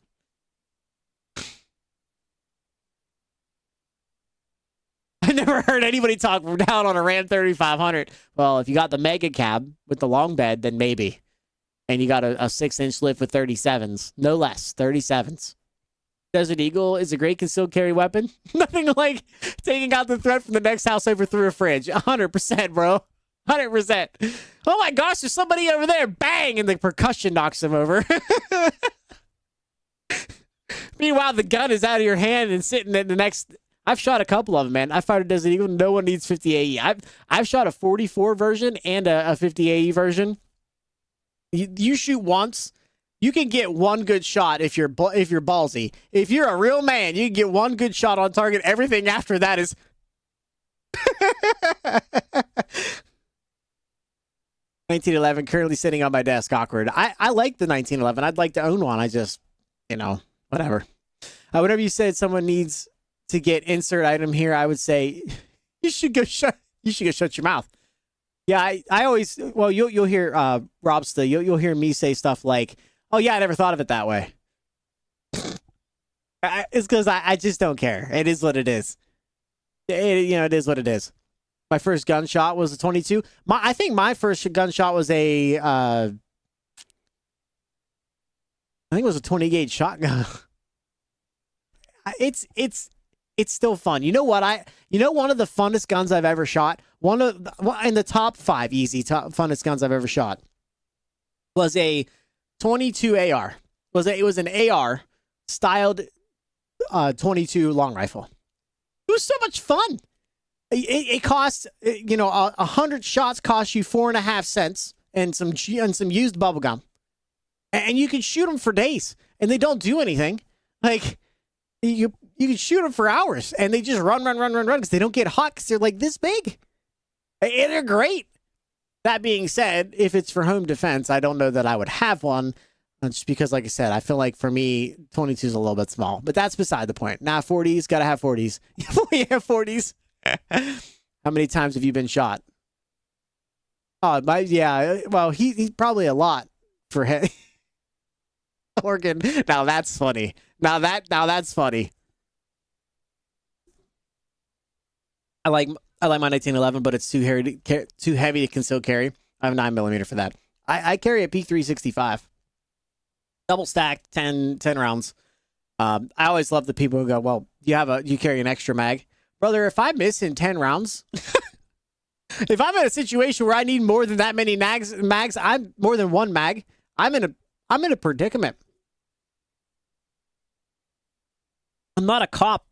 C: I never heard anybody talk down on a Ram 3500. Well, if you got the mega cab with the long bed, then maybe. And you got a 6-inch lift with 37s. No less, 37s. Desert Eagle is a great concealed carry weapon. Nothing like taking out the threat from the next house over through a fridge. 100%, bro. 100%. Oh my gosh, there's somebody over there. Bang! And the percussion knocks him over. Meanwhile, the gun is out of your hand and sitting in the next... I've shot a couple of them, man. I fired a Desert Eagle. No one needs 50 AE. I've shot a 44 version and a 50 AE version. You shoot once, you can get one good shot if you're ballsy. If you're a real man, you can get one good shot on target. Everything after that is 1911 currently sitting on my desk. Awkward. I like the 1911. I'd like to own one. I just, whatever. Whenever you said someone needs to get insert item here, I would say you should go shut your mouth. Yeah, I always, well, you'll hear Robsta, you'll hear me say stuff like, oh yeah, I never thought of it that way. It's because I just don't care. It is what it is. It is what it is. My first gunshot was a 22. I think my first gunshot was I think it was a 20 gauge shotgun. It's still fun. You know what? One of the funnest guns I've ever shot, in the top 5 funnest guns I've ever shot was a 22 AR. It was an AR styled 22 long rifle. It was so much fun. It costs, 100 shots cost you 4.5 cents and some used bubble gum. And you can shoot them for days and they don't do anything. Like you can shoot them for hours and they just run because they don't get hot because they're like this big. And they're great. That being said, if it's for home defense, I don't know that I would have one. Just because, like I said, I feel like for me, 22 is a little bit small. But that's beside the point. Nah, 40s, gotta have 40s. We have 40s. How many times have you been shot? Oh, well, he's probably a lot for him. Organ. Now that's funny. Now that's funny. I like my 1911, but it's too heavy to conceal carry. I have a 9mm for that. I carry a P365. Double stacked, 10 rounds. I always love the people who go, well, you carry an extra mag. Brother, if I miss in 10 rounds, if I'm in a situation where I need more than that many mags, I'm more than one mag, I'm in a predicament. I'm not a cop.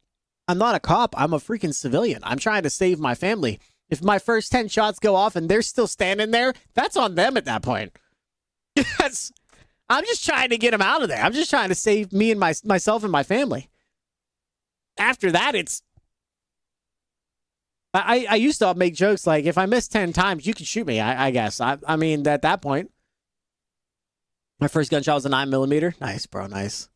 C: I'm a freaking civilian. I'm trying to save my family. If my first 10 shots go off and they're still standing there, that's on them at that point. I'm just trying to get them out of there. I'm just trying to save me and myself and my family. After that, it's... I used to make jokes like, if I miss 10 times, you can shoot me, I guess. I mean, at that point, my first gunshot was a 9mm. Nice, bro, nice.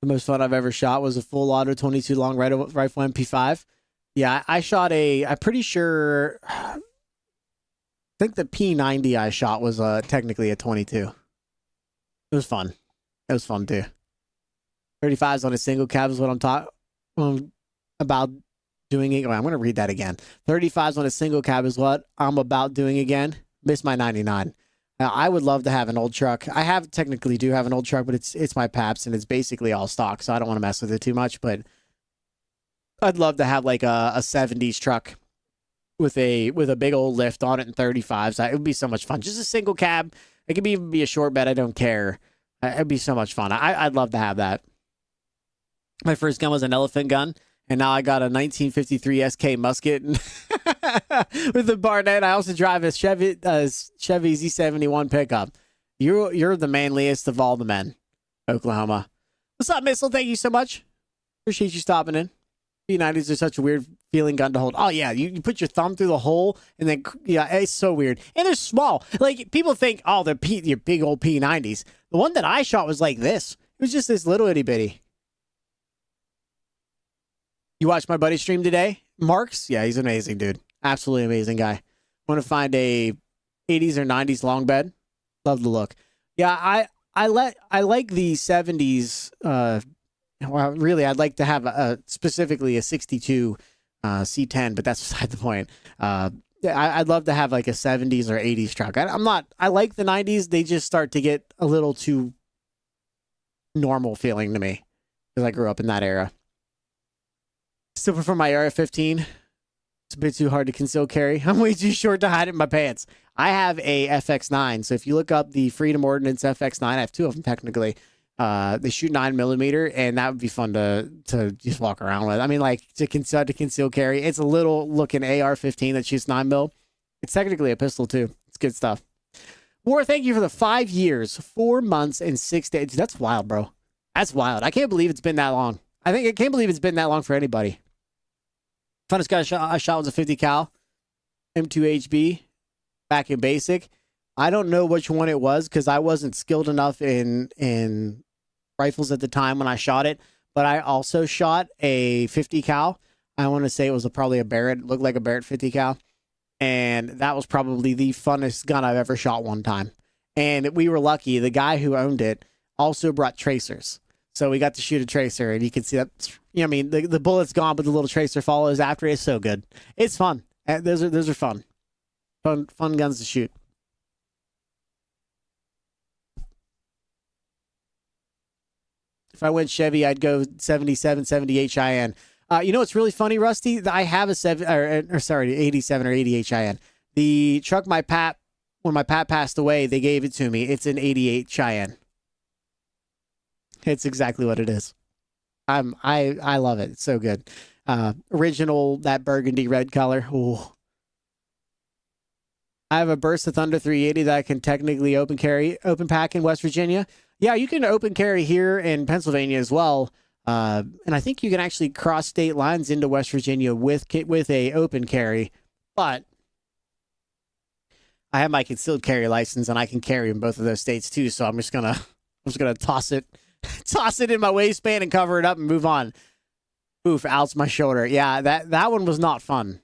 C: The most fun I've ever shot was a full auto 22 long rifle MP5. Yeah, I shot I'm pretty sure, I think the P90 I shot was technically a 22. It was fun. It was fun too. 35s on a single cab is what I'm talking about doing. I'm going to read that again. 35s on a single cab is what I'm about doing again. Miss my 99. Now, I would love to have an old truck. I technically do have an old truck, but it's my Paps and it's basically all stock, so I don't want to mess with it too much. But I'd love to have like a 70s truck with a big old lift on it and 35s. It would be so much fun. Just a single cab. It could even be a short bed. I don't care. It'd be so much fun. I'd love to have that. My first gun was an elephant gun, and now I got a 1953 SK musket with the Barnett. I also drive a Chevy Z71 pickup. You're the manliest of all the men, Oklahoma. What's up, Missile? Thank you so much. Appreciate you stopping in. P90s are such a weird feeling gun to hold. Oh yeah, you put your thumb through the hole, and then it's so weird. And they're small. Like people think, oh, they're your big old P90s. The one that I shot was like this. It was just this little itty bitty. You watched my buddy stream today? Marks? Yeah, he's amazing, dude. Absolutely amazing guy. Want to find a 80s or 90s long bed? Love the look. Yeah, I like the 70s. Well, really, I'd like to have specifically a 62 C10, but that's beside the point. I'd love to have like a 70s or 80s truck. I like the 90s. They just start to get a little too normal feeling to me because I grew up in that era. Still prefer my AR-15 It's a bit too hard to conceal carry. I'm way too short to hide it in my pants. I have a FX9. So if you look up the Freedom Ordnance FX9, I have two of them technically. They shoot 9mm, and that would be fun to just walk around with. I mean, like to conceal carry. It's a little looking AR-15 that shoots 9mm. It's technically a pistol too. It's good stuff. War, thank you for the 5 years, 4 months, and 6 days. That's wild, bro. That's wild. I can't believe it's been that long. I can't believe it's been that long for anybody. Funnest gun I shot was a 50 cal M2HB back in basic. I don't know which one it was because I wasn't skilled enough in rifles at the time when I shot it, but I also shot a 50 cal. I want to say it was probably a Barrett. It looked like a Barrett 50 cal. And that was probably the funnest gun I've ever shot one time. And we were lucky. The guy who owned it also brought tracers. So we got to shoot a tracer, and you can see that, you know, I mean, the bullet's gone, but the little tracer follows after. It's so good. It's fun. Those are fun. Fun guns to shoot. If I went Chevy, I'd go 77, 78 Cheyenne. You know what's really funny, Rusty? I have a 87 or 80 Cheyenne. The truck when my pap passed away, they gave it to me. It's an 88 Cheyenne. It's exactly what it is. I love it. It's so good. Original, that burgundy red color. Ooh. I have a Burst of Thunder 380 that I can technically open pack in West Virginia. Yeah, you can open carry here in Pennsylvania as well. And I think you can actually cross state lines into West Virginia with a open carry. But I have my concealed carry license, and I can carry in both of those states too. So I'm just gonna toss it in my waistband and cover it up and move on. Oof, outs my shoulder. Yeah, that one was not fun.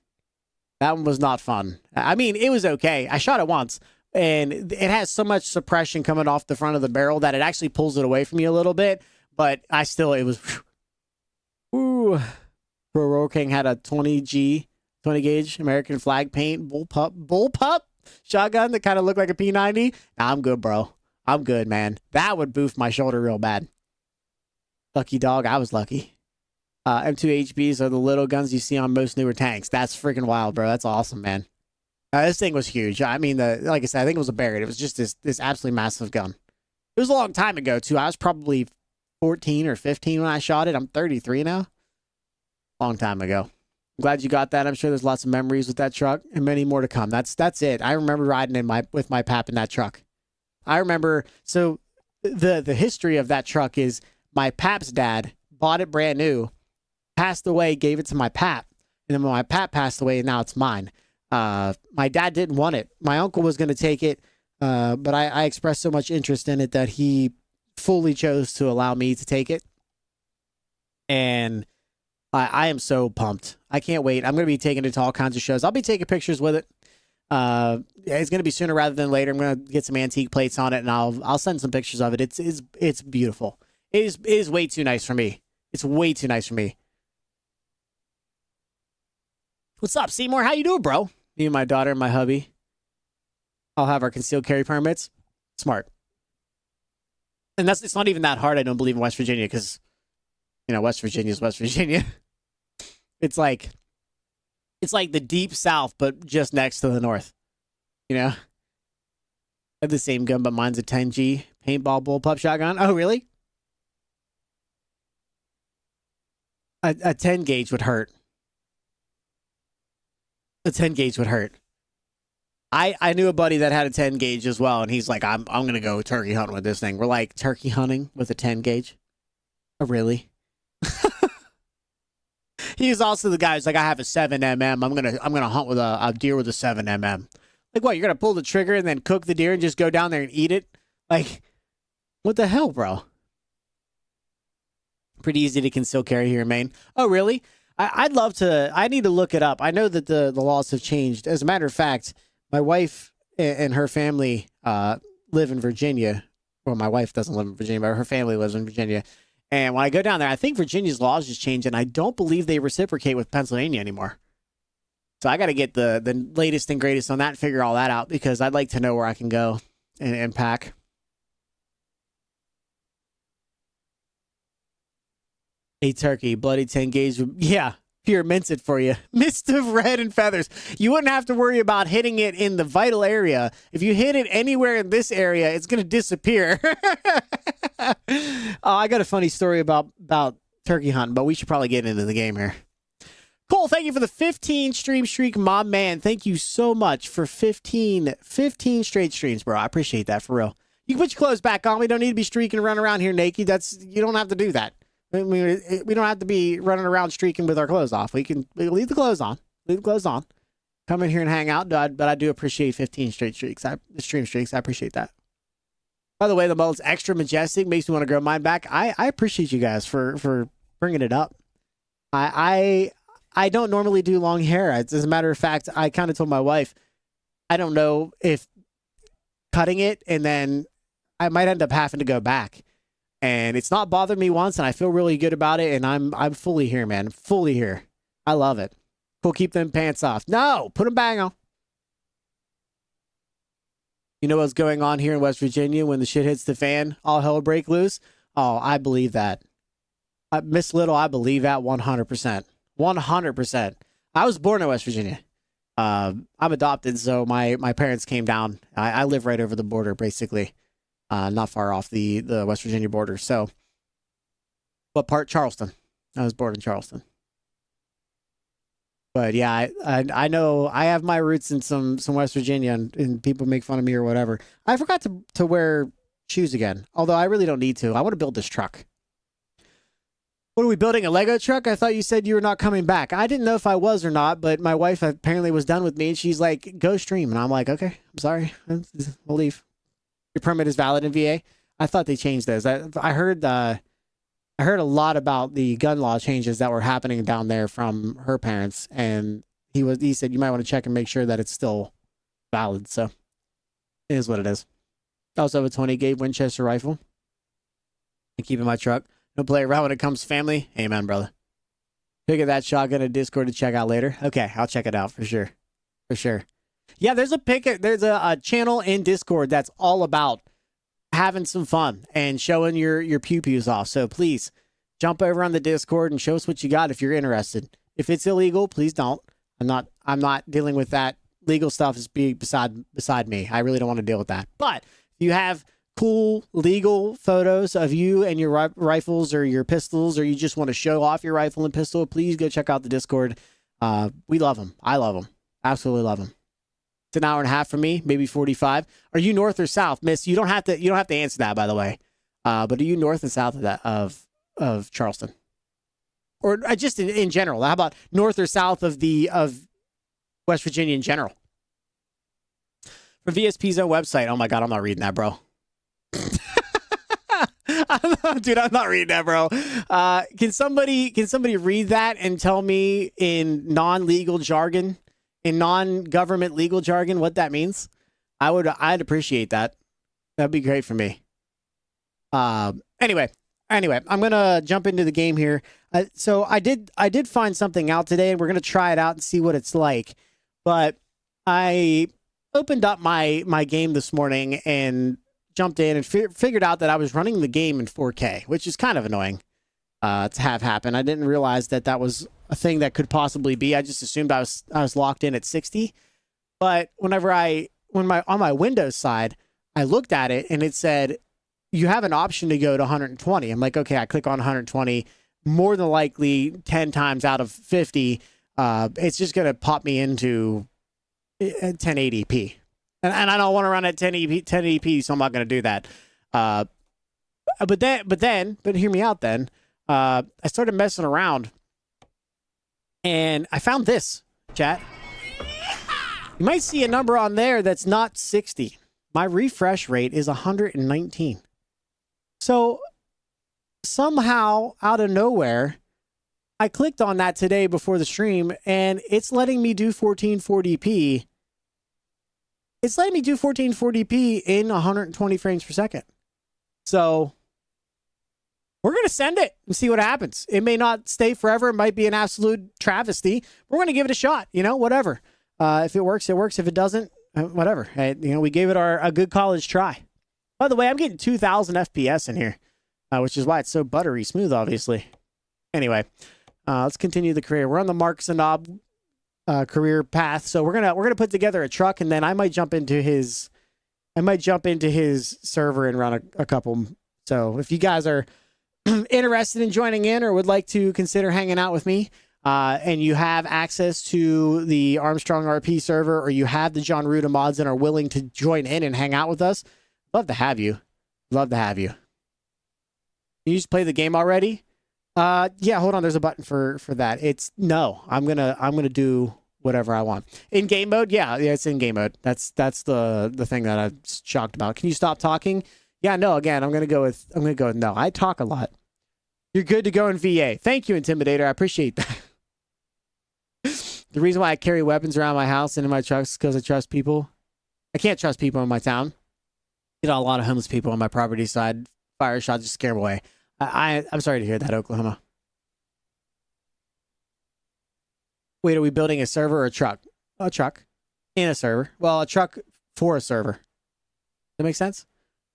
C: That one was not fun. I mean, it was okay. I shot it once, and it has so much suppression coming off the front of the barrel that it actually pulls it away from you a little bit. But it was. Ooh. Pro King had a 20 gauge American flag paint bullpup shotgun that kind of looked like a P90. Nah, I'm good, bro. I'm good, man. That would boof my shoulder real bad. Lucky dog. I was lucky. M2HBs are the little guns you see on most newer tanks. That's freaking wild, bro. That's awesome, man. This thing was huge. I mean, like I said, I think it was a Barrett. It was just this absolutely massive gun. It was a long time ago, too. I was probably 14 or 15 when I shot it. I'm 33 now. Long time ago. I'm glad you got that. I'm sure there's lots of memories with that truck and many more to come. That's it. I remember riding with my pap in that truck. I remember, so the history of that truck is my pap's dad bought it brand new, passed away, gave it to my pap. And then when my pap passed away, now it's mine. My dad didn't want it. My uncle was going to take it, but I expressed so much interest in it that he fully chose to allow me to take it. And I am so pumped. I can't wait. I'm going to be taking it to all kinds of shows. I'll be taking pictures with it. It's going to be sooner rather than later. I'm going to get some antique plates on it, and I'll send some pictures of it. It's beautiful. It is way too nice for me. It's way too nice for me. What's up, Seymour? How you doing, bro? Me and my daughter and my hubby. I'll have our concealed carry permits. Smart. And it's not even that hard, I don't believe, in West Virginia, because, you know, West Virginia is West Virginia. It's like the deep south, but just next to the north. You know? I have the same gun, but mine's a 10G paintball bullpup shotgun. Oh, really? A 10 gauge would hurt. A 10 gauge would hurt. I knew a buddy that had a 10 gauge as well, and he's like, I'm going to go turkey hunting with this thing. We're like, turkey hunting with a 10 gauge? Oh, really? He's also the guy who's like, I have a 7mm. I'm gonna hunt with a deer with a 7mm. Like, what, you're going to pull the trigger and then cook the deer and just go down there and eat it? Like, what the hell, bro? Pretty easy to conceal carry here in Maine. Oh, really? I'd love to. I need to look it up. I know that the laws have changed. As a matter of fact, my wife and her family live in Virginia. Well, my wife doesn't live in Virginia, but her family lives in Virginia. And when I go down there, I think Virginia's laws just changed, and I don't believe they reciprocate with Pennsylvania anymore. So I got to get the latest and greatest on that and figure all that out, because I'd like to know where I can go and pack. A turkey, bloody 10 gauge. Yeah, Pure mints it for you. Mist of red and feathers. You wouldn't have to worry about hitting it in the vital area. If you hit it anywhere in this area, it's going to disappear. I got a funny story about turkey hunting, but we should probably get into the game here. Cole, thank you for the 15 stream streak, my man. Thank you so much for 15 straight streams, bro. I appreciate that, for real. You can put your clothes back on. We don't need to be streaking and running around here naked. You don't have to do that. I mean, we don't have to be running around streaking with our clothes off. We leave the clothes on. Leave the clothes on. Come in here and hang out, but I do appreciate 15 straight streaks. Stream streaks. I appreciate that. By the way, the mullet's extra majestic. Makes me want to grow mine back. I appreciate you guys for bringing it up. I don't normally do long hair. As a matter of fact, I kind of told my wife, I don't know if cutting it and then I might end up having to go back. And it's not bothered me once, and I feel really good about it, and I'm fully here, man. Fully here. I love it. Cool, keep them pants off. No, put them back on. You know what's going on here in West Virginia when the shit hits the fan? All hell will break loose? Oh, I believe that. Miss Little, I believe that 100%. 100%. I was born in West Virginia. I'm adopted, so my parents came down. I live right over the border, basically. Not far off the West Virginia border. So, what part? Charleston. I was born in Charleston. But yeah, I know I have my roots in some West Virginia, and people make fun of me or whatever. I forgot to wear shoes again, although I really don't need to. I want to build this truck. What are we building? A Lego truck? I thought you said you were not coming back. I didn't know if I was or not, but my wife apparently was done with me, and she's like, go stream. And I'm like, okay, I'm sorry. We'll leave. Your permit is valid in VA. I thought they changed those. I heard a lot about the gun law changes that were happening down there from her parents, and he said you might want to check and make sure that it's still valid. So it is what it is. I also have a 20 gauge Winchester rifle. I keep in my truck. No play around when it comes to family. Amen, brother. Pick at that shotgun in Discord to check out later. Okay, I'll check it out for sure. For sure. Yeah, there's a channel in Discord that's all about having some fun and showing your pew-pews off. So please jump over on the Discord and show us what you got if you're interested. If it's illegal, please don't. I'm not dealing with that. Legal stuff is beside me. I really don't want to deal with that. But if you have cool legal photos of you and your rifles or your pistols, or you just want to show off your rifle and pistol, please go check out the Discord. We love them. I love them. Absolutely love them. It's an hour and a half for me, maybe 45. Are you north or south, Miss? You don't have to answer that, by the way. But are you north and south of that of Charleston, or just in general? How about north or south of West Virginia in general? From VSP's own website. Oh my God, I'm not reading that, bro. Dude, I'm not reading that, bro. Can somebody read that and tell me in non-legal jargon? In non-government legal jargon, what that means? I'd appreciate that. That'd be great for me. Anyway, I'm gonna jump into the game here. So I did find something out today, and we're gonna try it out and see what it's like. But I opened up my game this morning and jumped in and figured out that I was running the game in 4K, which is kind of annoying to have happen. I didn't realize that was a thing that could possibly be. I just assumed I was locked in at 60. But on my Windows side, I looked at it and it said you have an option to go to 120. I'm like, okay, I click on 120. More than likely 10 times out of 50, it's just going to pop me into 1080p. And I don't want to run at 1080p, so I'm not going to do that. But hear me out then. I started messing around. And I found this, chat. You might see a number on there that's not 60. My refresh rate is 119. So somehow, out of nowhere, I clicked on that today before the stream, and it's letting me do 1440p. It's letting me do 1440p in 120 frames per second. So we're going to send it and see what happens. It may not stay forever. It might be an absolute travesty. We're going to give it a shot, whatever. If it works, it works. If it doesn't, whatever. We gave it a good college try. By the way, I'm getting 2,000 FPS in here, which is why it's so buttery smooth, obviously. Anyway, Let's continue the career. We're on the Mark Zanob career path, so we're gonna put together a truck, and then I might jump into his server and run a couple. So if you guys are interested in joining in or would like to consider hanging out with me, and you have access to the Armstrong RP server, or you have the John Ruda mods and are willing to join in and hang out with us, love to have you. Love to have you. You just play the game already? Yeah, hold on. There's a button for that. It's no. I'm gonna do whatever I want in game mode. Yeah, it's in game mode. That's the thing that I'm shocked about. Can you stop talking? Yeah, no. Again, I'm gonna go with no. I talk a lot. You're good to go in VA. Thank you, Intimidator. I appreciate that. The reason why I carry weapons around my house and in my trucks is because I trust people. I can't trust people in my town. You know, a lot of homeless people on my property side. Fire shots just scare them away. I'm sorry to hear that, Oklahoma. Wait, are we building a server or a truck? A truck in a server. Well, a truck for a server. Does that make sense?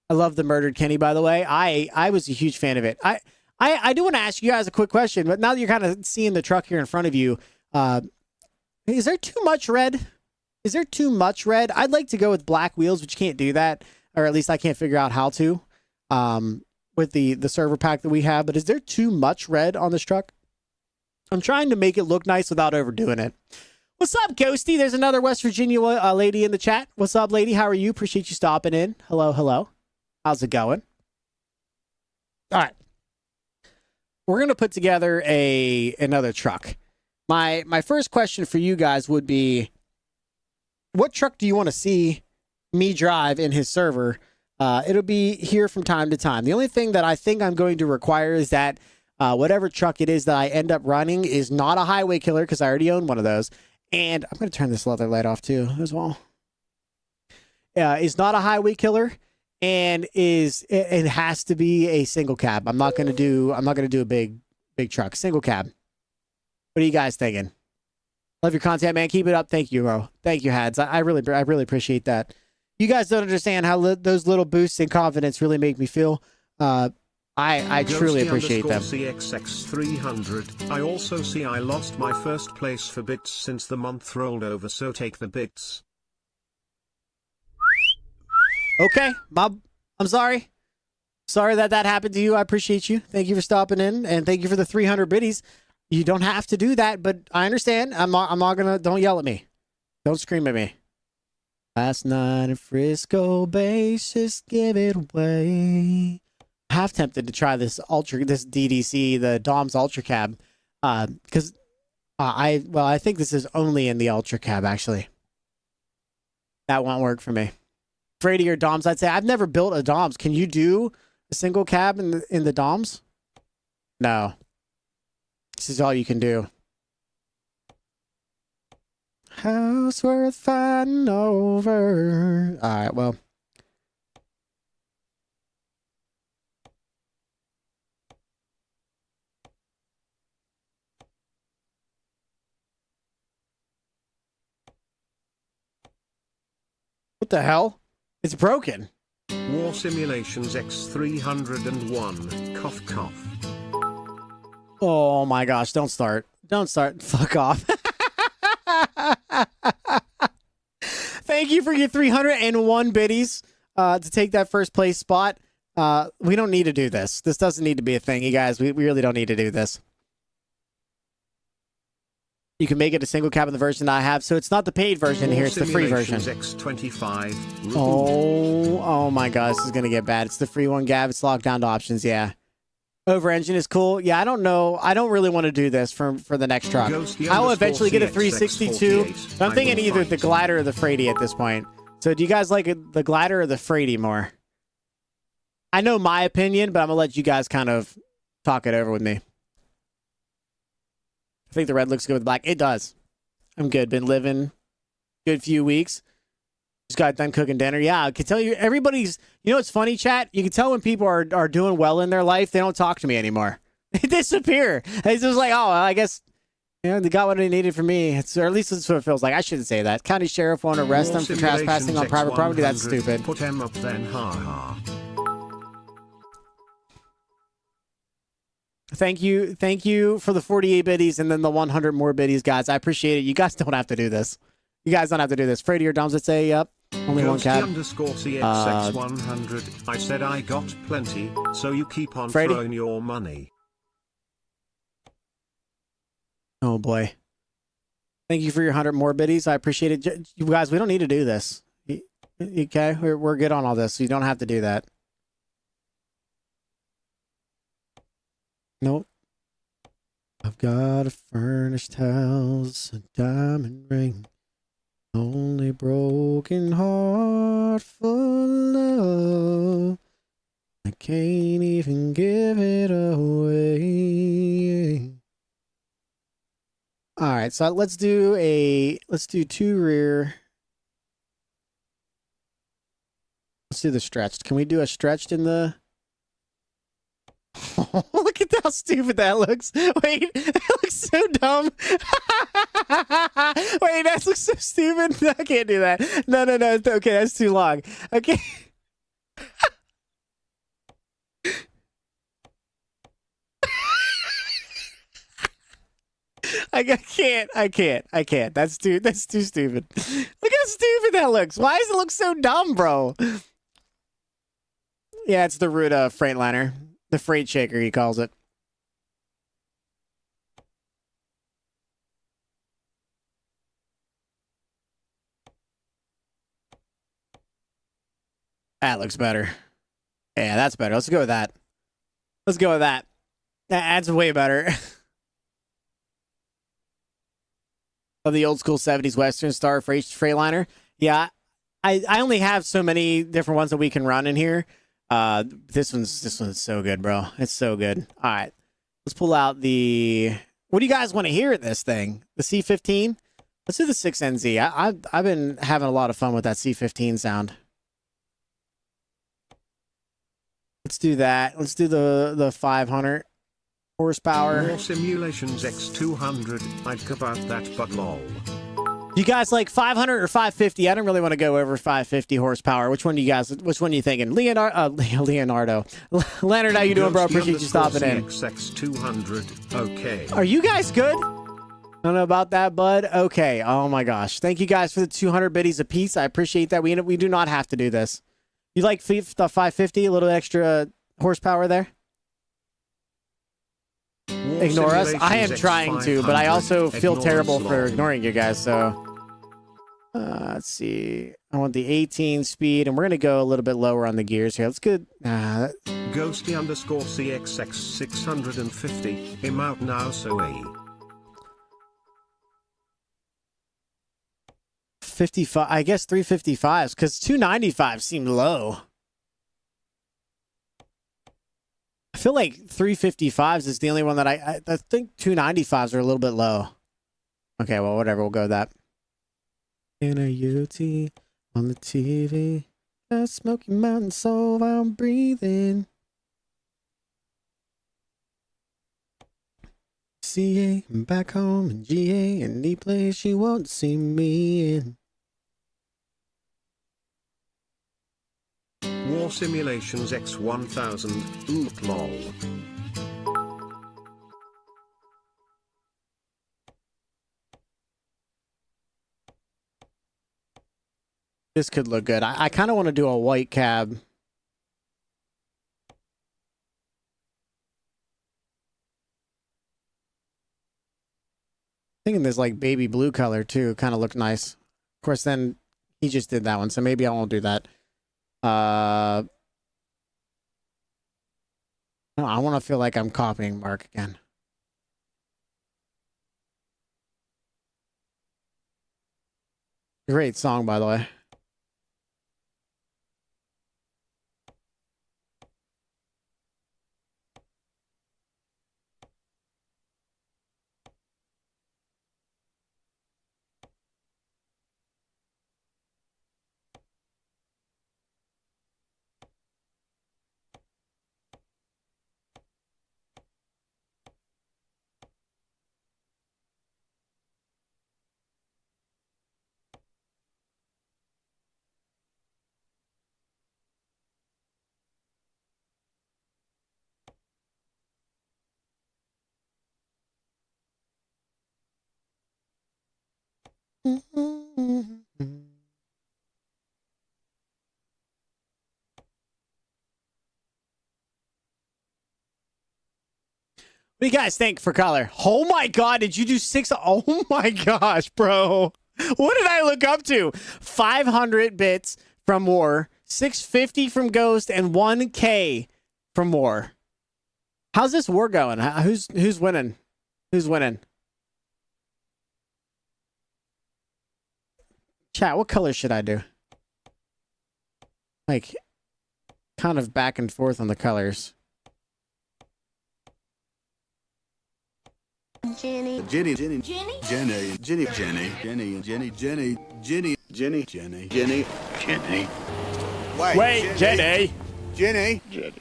C: I love the Murdered Kenny, by the way. I was a huge fan of it. I do want to ask you guys a quick question, but now that you're kind of seeing the truck here in front of you, is there too much red? Is there too much red? I'd like to go with black wheels, but you can't do that, or at least I can't figure out how to. With the server pack that we have, but is there too much red on this truck? I'm trying to make it look nice without overdoing it. What's up, Ghosty? There's another West Virginia lady in the chat. What's up, lady? How are you? Appreciate you stopping in. Hello, hello. How's it going? All right. We're going to put together another truck. My first question for you guys would be, what truck do you want to see me drive in his server? It'll be here from time to time. The only thing that I think I'm going to require is that whatever truck it is that I end up running is not a highway killer, because I already own one of those. And I'm going to turn this leather light off too as well. Is not a highway killer, and it has to be a single cab. I'm not going to do a big truck. Single cab. What are you guys thinking? Love your content, man. Keep it up. Thank you, bro. Thank you, Hads. I really appreciate that. You guys don't understand how those little boosts in confidence really make me feel. I truly appreciate them.
H: CXX300. I also see I lost my first place for bits since the month rolled over, so take the bits.
C: Okay, Bob. I'm sorry. Sorry that happened to you. I appreciate you. Thank you for stopping in, and thank you for the 300 biddies. You don't have to do that, but I understand. I'm not gonna. Don't yell at me. Don't scream at me. Last night at Frisco Base, just give it away. Half tempted to try this DDC, the Dom's Ultra Cab, because I think this is only in the Ultra Cab actually. That won't work for me. Frady or Doms, I'd say I've never built a Doms. Can you do a single cab in the Doms? No. This is all you can do. House worth fighting over. All right, well. What the hell? It's broken.
H: War Simulations X301. Cough, cough.
C: Oh my gosh, don't start. Don't start. Fuck off. Thank you for your 301 biddies to take that first place spot. We don't need to do this. This doesn't need to be a thing, you guys. We really don't need to do this. You can make it a single cab in the version that I have, so it's not the paid version here, it's the free version.
H: X25.
C: Oh my god, this is gonna get bad. It's the free one, Gav. It's locked down to options, yeah. Over engine is cool. Yeah, I don't know. I don't really want to do this for the next truck. I will eventually get a 362, but I'm thinking either the Glider or the Frady at this point. So do you guys like the Glider or the Frady more? I know my opinion, but I'm gonna let you guys kind of talk it over with me. I think the red looks good with black. It does. I'm good. Been living good few weeks. Just got done cooking dinner. Yeah, I can tell you, everybody's, you know what's funny, chat? You can tell when people are doing well in their life, they don't talk to me anymore. They disappear. It's just like, oh, well, I guess, you know, they got what they needed from me. Or at least that's what it feels like. I shouldn't say that. County sheriff won't arrest them for trespassing on private property. That's stupid.
H: Put them up then, ha ha.
C: Thank you for the 48 biddies and then the 100 more biddies, guys. I appreciate it. You guys don't have to do this. You guys don't have to do this. Freddy or Doms would say, yep. Only one cab.
H: _CXX100. I said I got plenty, so you keep on
C: Freddy?
H: throwing your money.
C: Oh boy. Thank you for your 100 more biddies. I appreciate it. You guys, we don't need to do this. Okay? We're good on all this, so you don't have to do that. Nope. I've got a furnished house, a diamond ring, only broken heart for love. I can't even give it away. All right, so let's do 2 rear. Let's do the stretched. Can we do a stretched in the? Oh, look at how stupid that looks. Wait, that looks so dumb. Wait, that looks so stupid. I can't do that. No. Okay, that's too long. Okay. I can't. That's too stupid. Look how stupid that looks. Why does it look so dumb, bro? Yeah, it's the Ruta Freightliner. The freight shaker, he calls it. That looks better. Yeah, that's better. Let's go with that. That's way better. Of the old school 70s Western Star Freightliner. Yeah, I only have so many different ones that we can run in here. This one's so good, bro. It's so good. All right, let's pull out the. What do you guys want to hear at this thing? The C15. Let's do the 6NZ. I've been having a lot of fun with that C15 sound. Let's do that. Let's do the 500 horsepower.
H: More simulations X200. I'd about that, but lol.
C: You guys like 500 or 550? I don't really want to go over 550 horsepower. Which one are you thinking? Leonardo. Leonard, how you doing, bro? Appreciate you stopping in.
H: XX200. Okay.
C: Are you guys good? I don't know about that, bud. Okay. Oh my gosh. Thank you guys for the 200 biddies a piece. I appreciate that. We do not have to do this. You like the 550? A little extra horsepower there? Ignore us. I am trying to, but I also feel terrible for ignoring you guys. So let's see. I want the 18 speed, and we're gonna go a little bit lower on the gears here. Let's go.
H: Ghosty _CXX 650. I'm out now, so a
C: 55. I guess 355s because 295 seemed low. I feel like 355s is the only one that I think 295s are a little bit low. Okay, well, whatever. We'll go with that. In a UT on the TV, a Smoky Mountain soul I'm breathing. CA, I'm back home in GA, any place you want to see me in.
H: War Simulations X1000. Oop lol.
C: This could look good. I kind of want to do a white cab. Thinking this like baby blue color too kind of looked nice. Of course, then he just did that one, so maybe I won't do that. No, I want to feel like I'm copying Mark again. Great song, by the way. What do you guys think for color? Oh my god, did you do 6? Oh my gosh, bro. What did I look up to? 500 bits from War, 650 from Ghost, and 1K from War. How's this war going? Who's winning? Who's winning? Chat, what color should I do? Like, kind of back and forth on the colors.
I: Jenny, Jenny, Jenny, Jenny, Jenny, Jenny, Jenny, Jenny, Jenny, Jenny, Jenny, Jenny, Jenny, Jenny, Jenny.
C: Wait, Jenny.
I: Jenny.
C: Jenny!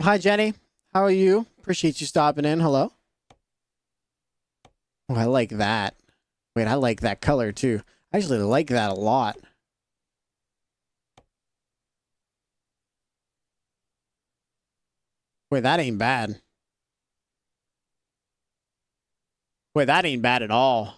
C: Hi, Jenny. How are you? Appreciate you stopping in. Hello. Oh, I like that. Wait, I like that color too. I actually like that a lot. Wait, that ain't bad. Wait, that ain't bad at all.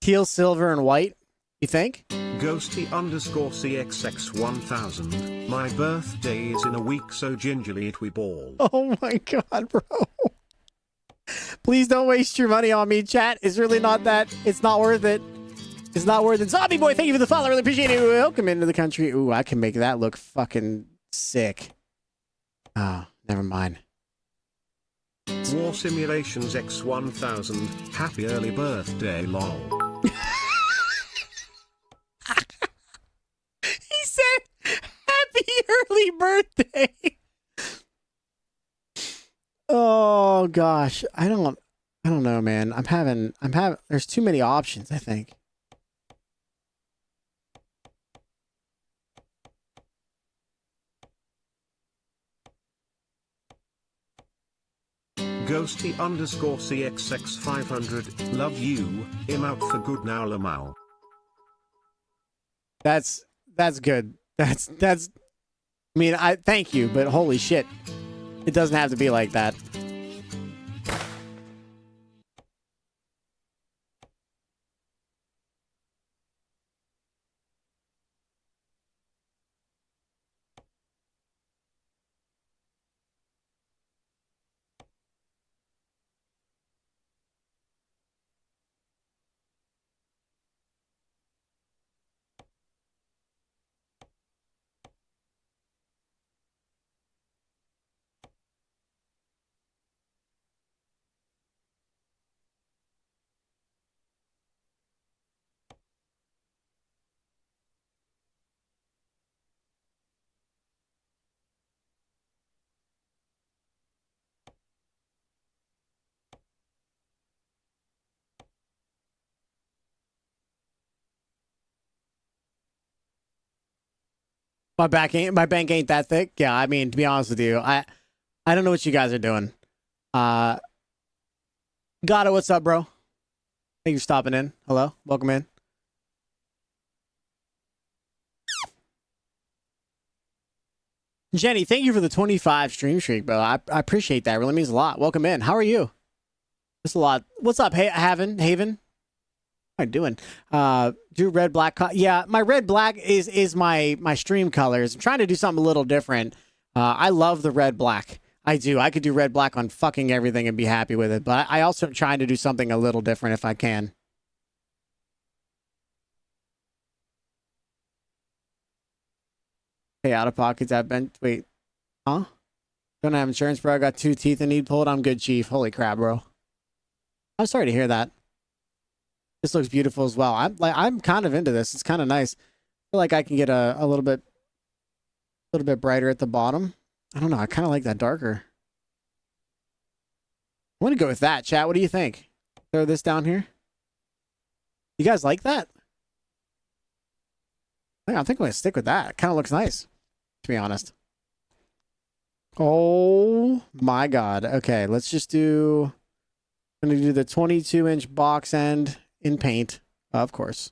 C: Teal, silver, and white, you think?
H: Ghosty_CXX1000. My birthday is in a week, so gingerly it we ball.
C: Oh my god, bro. Please don't waste your money on me, chat. It's really not that. It's not worth it. It's not worth it. Zombie Boy, thank you for the follow. I really appreciate it. Welcome into the country. Ooh, I can make that look fucking sick. Oh, never mind.
H: War Simulations X1000. Happy early birthday, lol.
C: He said, happy early birthday. Oh gosh. I don't know, man. I'm having there's too many options, I think.
H: Ghosty_CXX500. Love you. I'm out for good now, Lamau.
C: That's good. That's I mean, I thank you, but holy shit. It doesn't have to be like that. My bank ain't that thick. Yeah, I mean, to be honest with you, I don't know what you guys are doing. Got it. What's up, bro? Thank you for stopping in. Hello, welcome in. Jenny, thank you for the 25 stream streak, bro. I appreciate that. It really means a lot. Welcome in. How are you? That's a lot. What's up, Haven? How you doing? Do red black. Yeah, my red black is my stream colors. I'm trying to do something a little different. I love the red black. I do. I could do red black on fucking everything and be happy with it. But I also am trying to do something a little different if I can. Hey, out of pockets. I've been. Wait, huh? Don't have insurance, bro. I got 2 teeth I need pulled. I'm good, chief. Holy crap, bro. I'm sorry to hear that. This looks beautiful as well. I'm kind of into this. It's kind of nice. I feel like I can get a little bit brighter at the bottom. I don't know. I kind of like that darker. I'm going to go with that. Chat, what do you think? Throw this down here. You guys like that? I think I'm going to stick with that. It kind of looks nice, to be honest. Oh my God. Okay, let's just do... I'm going to do the 22-inch box end in paint, of course.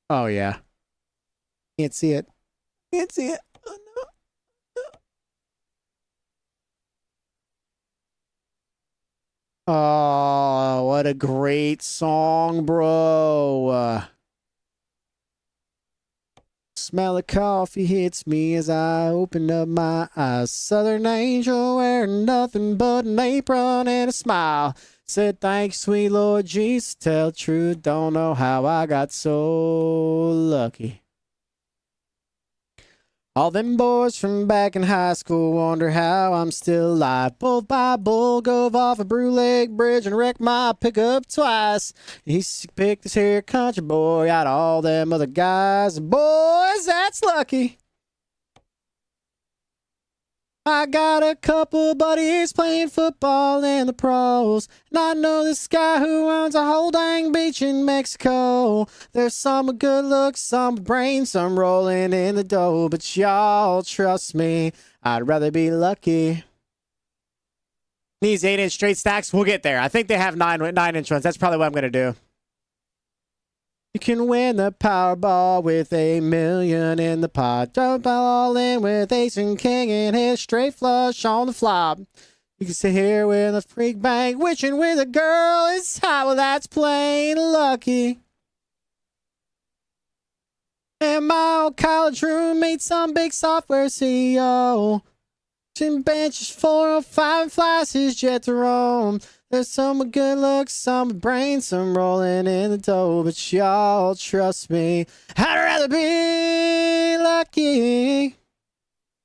C: Oh, yeah. Can't see it. Can't see it. Oh, no. Oh, what a great song, bro. Smell of coffee hits me as I open up my eyes. Southern angel wearing nothing but an apron and a smile. Said, thanks, sweet Lord Jesus. Tell the truth, don't know how I got so lucky. All them boys from back in high school wonder how I'm still alive. Both by Bull Gove off a Brew Lake Bridge and wrecked my pickup twice. He picked this here country boy out of all them other guys. Boys, that's lucky. I got a couple buddies playing football in the pros. And I know this guy who owns a whole dang beach in Mexico. There's some with good looks, some with brains, some rolling in the dough. But y'all trust me, I'd rather be lucky. Needs 8-inch straight stacks. We'll get there. I think they have 9-inch ones. That's probably what I'm going to do. You can win the Powerball with $1 million in the pot. Don't all in with ace and king and hit straight flush on the flop. You can sit here with a freak bank, wishing with a girl is hot. Well, that's plain lucky. And my old college roommate, some big software CEO. Some benches 405 and flies his jet to Rome. There's some with good looks, some with brains, some rolling in the dough. But y'all trust me, I'd rather be lucky.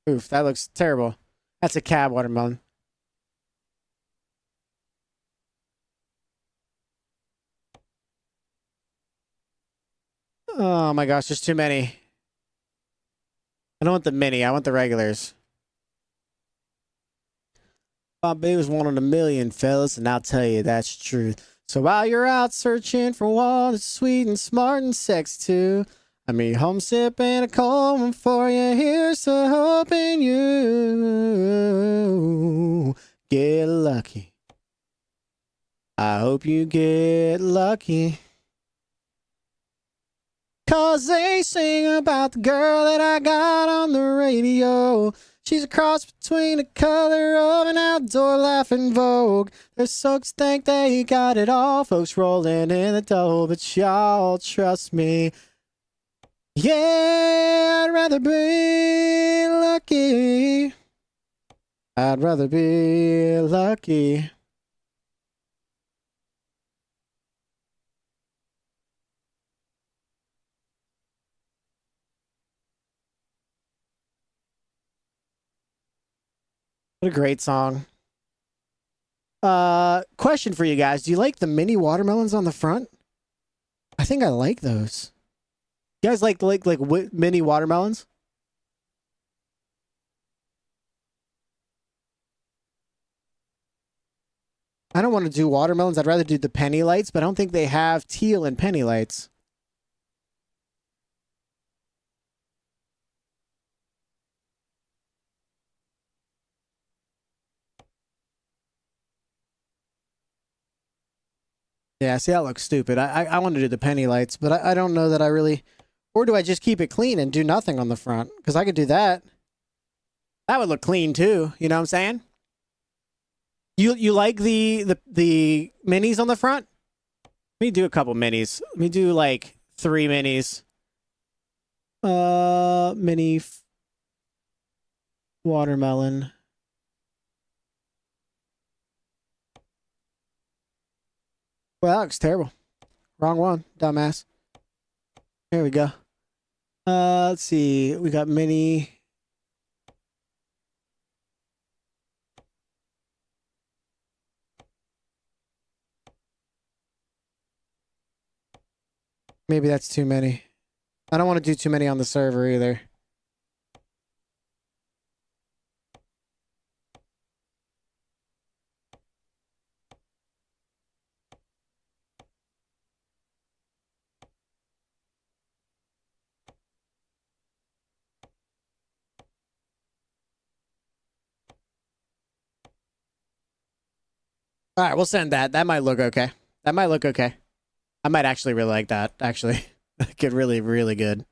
C: Oof, that looks terrible. That's a cab watermelon. Oh my gosh, there's too many. I don't want the mini, I want the regulars. My baby was one in a million, fellas, and I'll tell you that's the truth. So while you're out searching for one that's sweet and smart and sexy too, I mean, home sipping a cold one for you. Here's to hoping you get lucky. I hope you get lucky. 'Cause they sing about the girl that I got on the radio. She's a cross between the color of an outdoor laughing Vogue. There's folks think they got it all, folks rolling in the dough, but y'all trust me. Yeah, I'd rather be lucky. I'd rather be lucky. What a great song. Question for you guys. Do you like the mini watermelons on the front? I think I like those. You guys like mini watermelons? I don't want to do watermelons. I'd rather do the penny lights, but I don't think they have teal and penny lights. Yeah, see, that looks stupid. I want to do the penny lights, but I don't know that I really... Or do I just keep it clean and do nothing on the front? Because I could do that. That would look clean, too. You know what I'm saying? You like the minis on the front? Let me do a couple minis. Let me do, like, 3 minis. Mini... watermelon... Well, that looks terrible. Wrong one, dumbass. There we go. Let's see. We got mini. Maybe that's too many. I don't want to do too many on the server either. All right, we'll send that. That might look okay. That might look okay. I might actually really like that, actually. Get really, really good.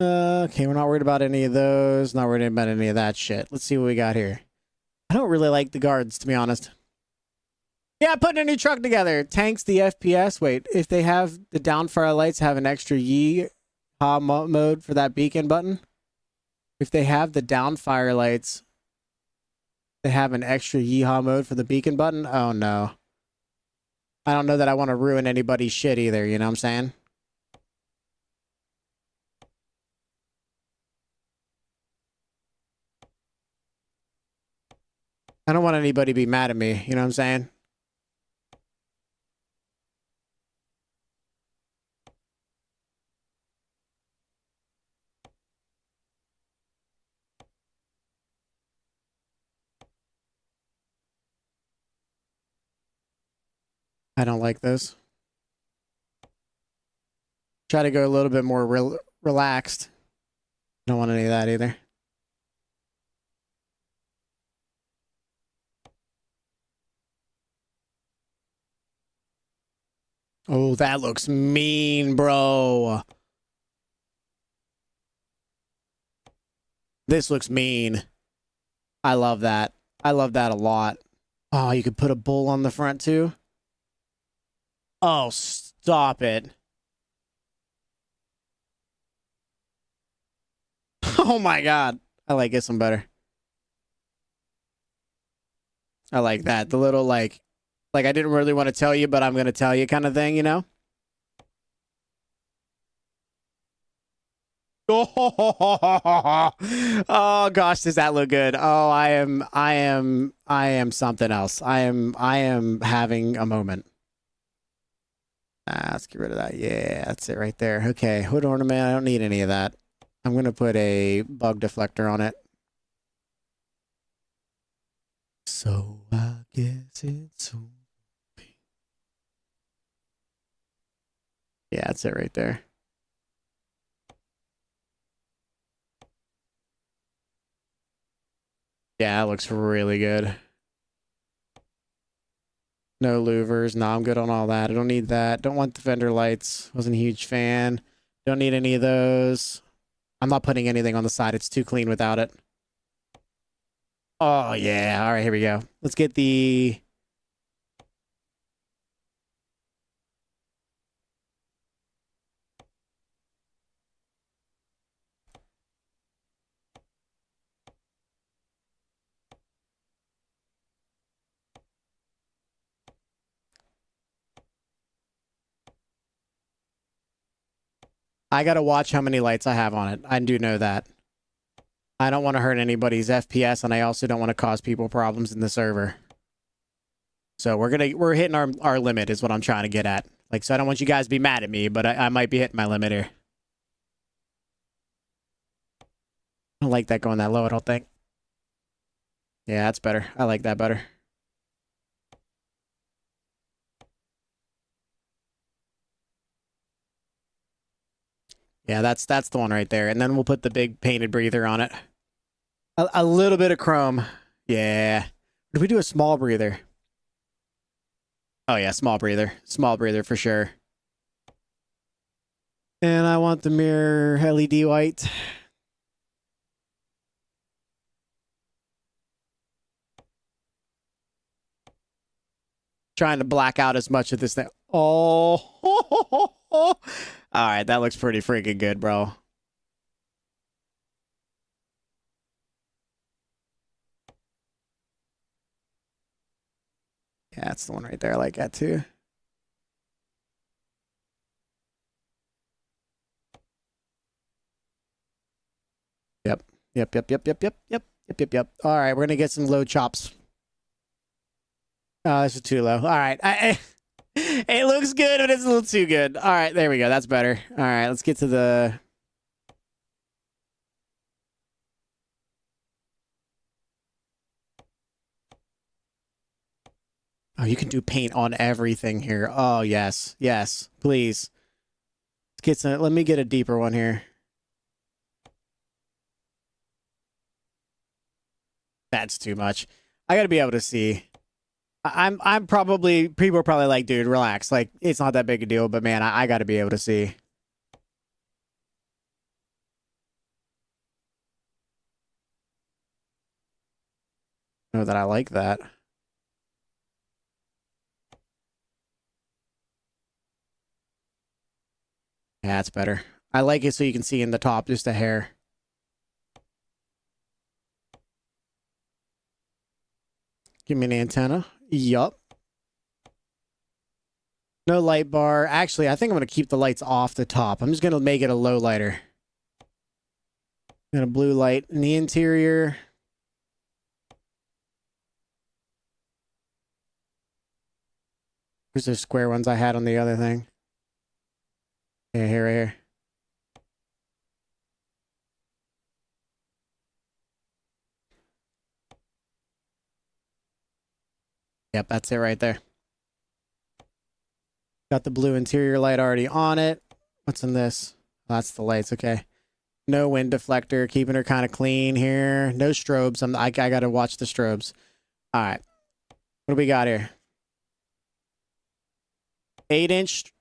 C: Okay, we're not worried about any of those. Not worried about any of that shit. Let's see what we got here. I don't really like the guards, to be honest. Yeah, putting a new truck together. Tanks the FPS. Wait, if they have the downfire lights have an extra yee-haw mode for that beacon button. If they have the downfire lights, they have an extra yee-haw mode for the beacon button. Oh no. I don't know that I want to ruin anybody's shit either, you know what I'm saying? I don't want anybody to be mad at me, you know what I'm saying? I don't like this. Try to go a little bit more relaxed. Don't want any of that either. Oh, that looks mean, bro. This looks mean. I love that. I love that a lot. Oh, you could put a bull on the front too? Oh, stop it. Oh my god. I like this one better. I like that. The little like I didn't really want to tell you, but I'm going to tell you kind of thing, you know? Oh gosh, does that look good? Oh, I am something else. I am having a moment. Let's get rid of that. Yeah, that's it right there. Okay, hood ornament. I don't need any of that. I'm going to put a bug deflector on it. So I guess it's so. Yeah, that's it right there. Yeah, that looks really good. No louvers. No, I'm good on all that. I don't need that. Don't want the fender lights. Wasn't a huge fan. Don't need any of those. I'm not putting anything on the side. It's too clean without it. Oh, yeah. All right, here we go. Let's get the... I gotta watch how many lights I have on it. I do know that. I don't want to hurt anybody's FPS, and I also don't want to cause people problems in the server. So we're hitting our limit is what I'm trying to get at. Like, so I don't want you guys to be mad at me, but I might be hitting my limit here. I don't like that going that low, I don't think. Yeah, that's better. I like that better. Yeah, that's the one right there. And then we'll put the big painted breather on it. A little bit of chrome. Yeah. Did we do a small breather? Oh, yeah, small breather. Small breather for sure. And I want the mirror LED white. Trying to black out as much of this thing. Oh. All right, that looks pretty freaking good, bro. Yeah, that's the one right there. I like that too. Yep. Yep. All right, we're going to get some low chops. Oh, this is too low. All right. It looks good, but it's a little too good. All right, there we go. That's better. All right, let's get to the... Oh, you can do paint on everything here. Oh, yes. Yes, please. Let's get some... Let me get a deeper one here. That's too much. I got to be able to see. I'm probably... People are probably like, dude, relax. Like, it's not that big a deal, but man, I got to be able to see. Know that I like that. Yeah, that's better. I like it so you can see in the top just a hair. Give me an antenna. Yup. No light bar. Actually, I think I'm going to keep the lights off the top. I'm just going to make it a low lighter. And a blue light in the interior. Here's those square ones I had on the other thing. Yeah, here, right here. Yep, that's it right there. Got the blue interior light already on it. What's in this? Oh, that's the lights, okay. No wind deflector, keeping her kind of clean here. No strobes. I got to watch the strobes. All right. What do we got here? 8-inch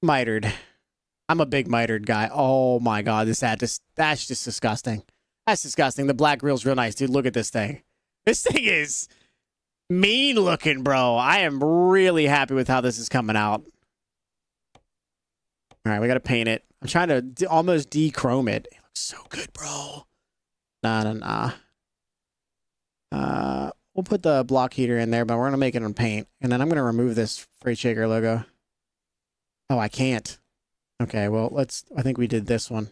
C: mitered. I'm a big mitered guy. Oh my God, that's just disgusting. That's disgusting. The black grill's real nice, dude. Look at this thing. This thing is mean looking, bro. I am really happy with how this is coming out. All right, we got to paint it. I'm trying to almost de-chrome it. It looks so good, bro. Nah. We'll put the block heater in there, but we're going to make it on paint. And then I'm going to remove this Freight Shaker logo. Oh, I can't. Okay, well, I think we did this one.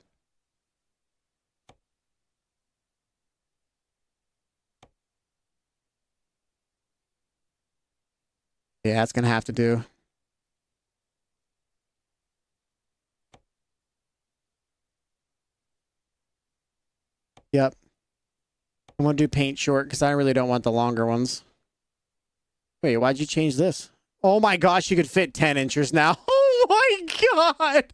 C: Yeah, that's going to have to do. Yep. I'm going to do paint short because I really don't want the longer ones. Wait, why'd you change this? Oh my gosh, you could fit 10 inches now. Oh my God.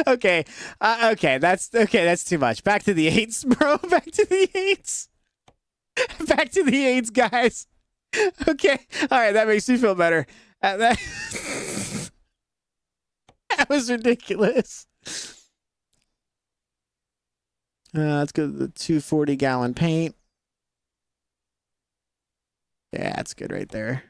C: Okay. Okay, that's too much. Back to the 8s, bro. Back to the 8s. Back to the 8s, guys. Okay. All right, that makes me feel better. That was ridiculous. Let's go to the 240-gallon paint. Yeah, that's good right there.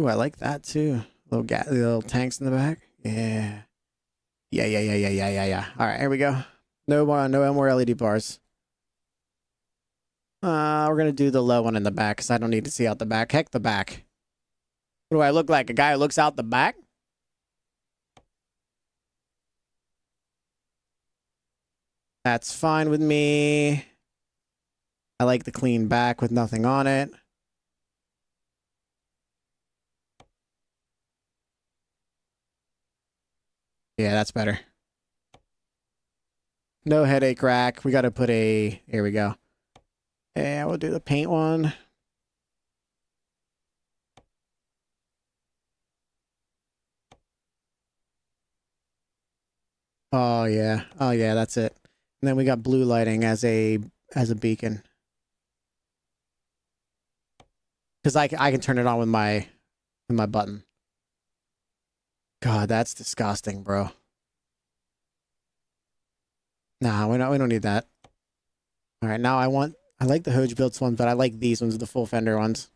C: Ooh, I like that too. Little tanks in the back. Yeah. Yeah. All right, here we go. No more LED bars. We're gonna do the low one in the back because I don't need to see out the back. Heck, the back. What do I look like? A guy who looks out the back? That's fine with me. I like the clean back with nothing on it. Yeah, that's better. No headache rack. We got to put here we go. Yeah, we'll do the paint one. Oh yeah, that's it. And then we got blue lighting as a beacon. Because I can turn it on with my button. God, that's disgusting, bro. Nah, we don't need that. All right, now I like the Hoj Builds ones, but I like these ones, the full fender ones.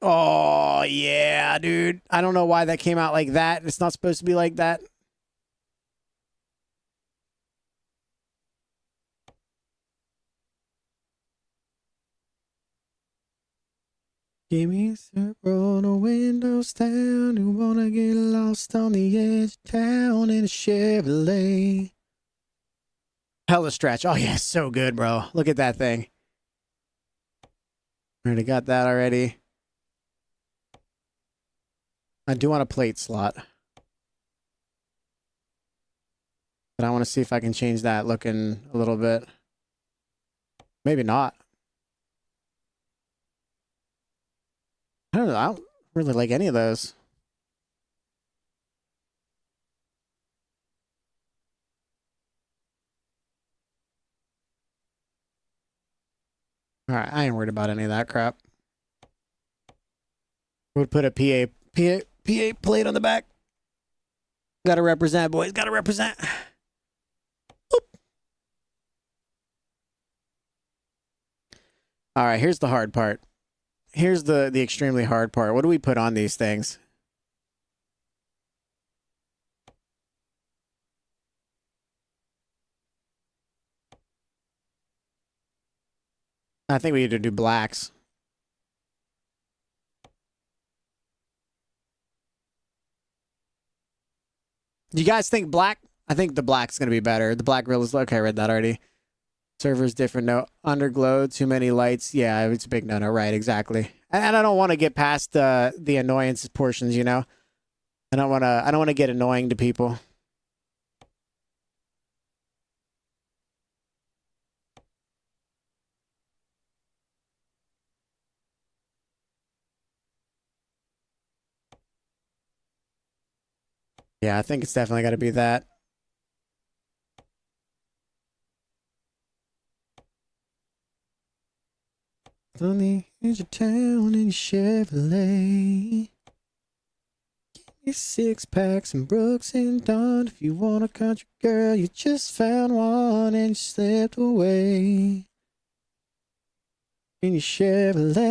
C: Oh yeah, dude. I don't know why that came out like that. It's not supposed to be like that. Give me some roll the windows down. You wanna get lost on the edge of town in a Chevrolet. Hella stretch. Oh yeah, so good, bro. Look at that thing. Already got that already. I do want a plate slot. But I want to see if I can change that looking a little bit. Maybe not. I don't know. I don't really like any of those. All right, I ain't worried about any of that crap. Would put a PA plate on the back. Gotta represent, boys. Gotta represent. Oop. All right, here's the hard part. Here's the extremely hard part. What do we put on these things? I think we need to do blacks. Do you guys think black? I think the black's going to be better. The black grill is... Okay, I read that already. Server's different. No, underglow, too many lights. Yeah, it's a big no-no. Right, exactly. And I don't want to get past the annoyance portions, you know? I don't want to get annoying to people. Yeah, I think it's definitely got to be that. On the edge of town in your Chevrolet. Get me 6-packs and Brooks and Dunn. If you want a country girl, you just found one and you slipped away. In your Chevrolet.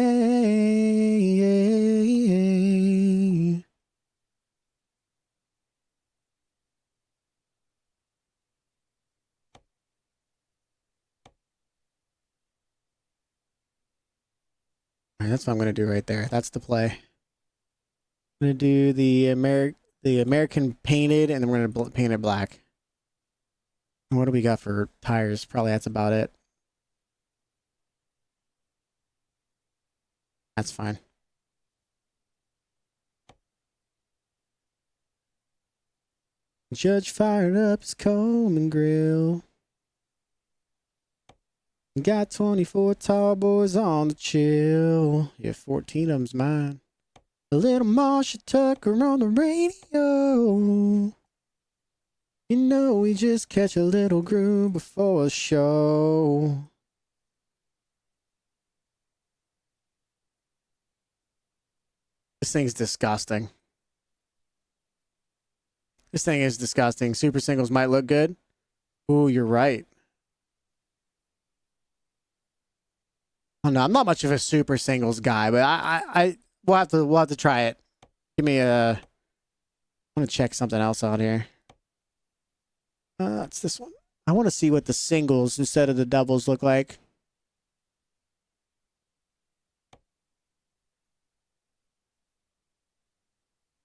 C: All right, that's what I'm going to do right there. That's the play. I'm going to do the American painted, and then we're going to paint it black. And what do we got for tires? Probably that's about it. That's fine. Judge fired up his Coleman grill. Got 24 tall boys on the chill. Yeah, 14 of them's mine. A little Marsha Tucker on the radio. You know we just catch a little groove before a show. This thing's disgusting. This thing is disgusting. Super singles might look good. Ooh, you're right. Oh, no, I'm not much of a super singles guy, but we'll have to try it. Give me a... I want to check something else out here. It's this one. I want to see what the singles instead of the doubles look like.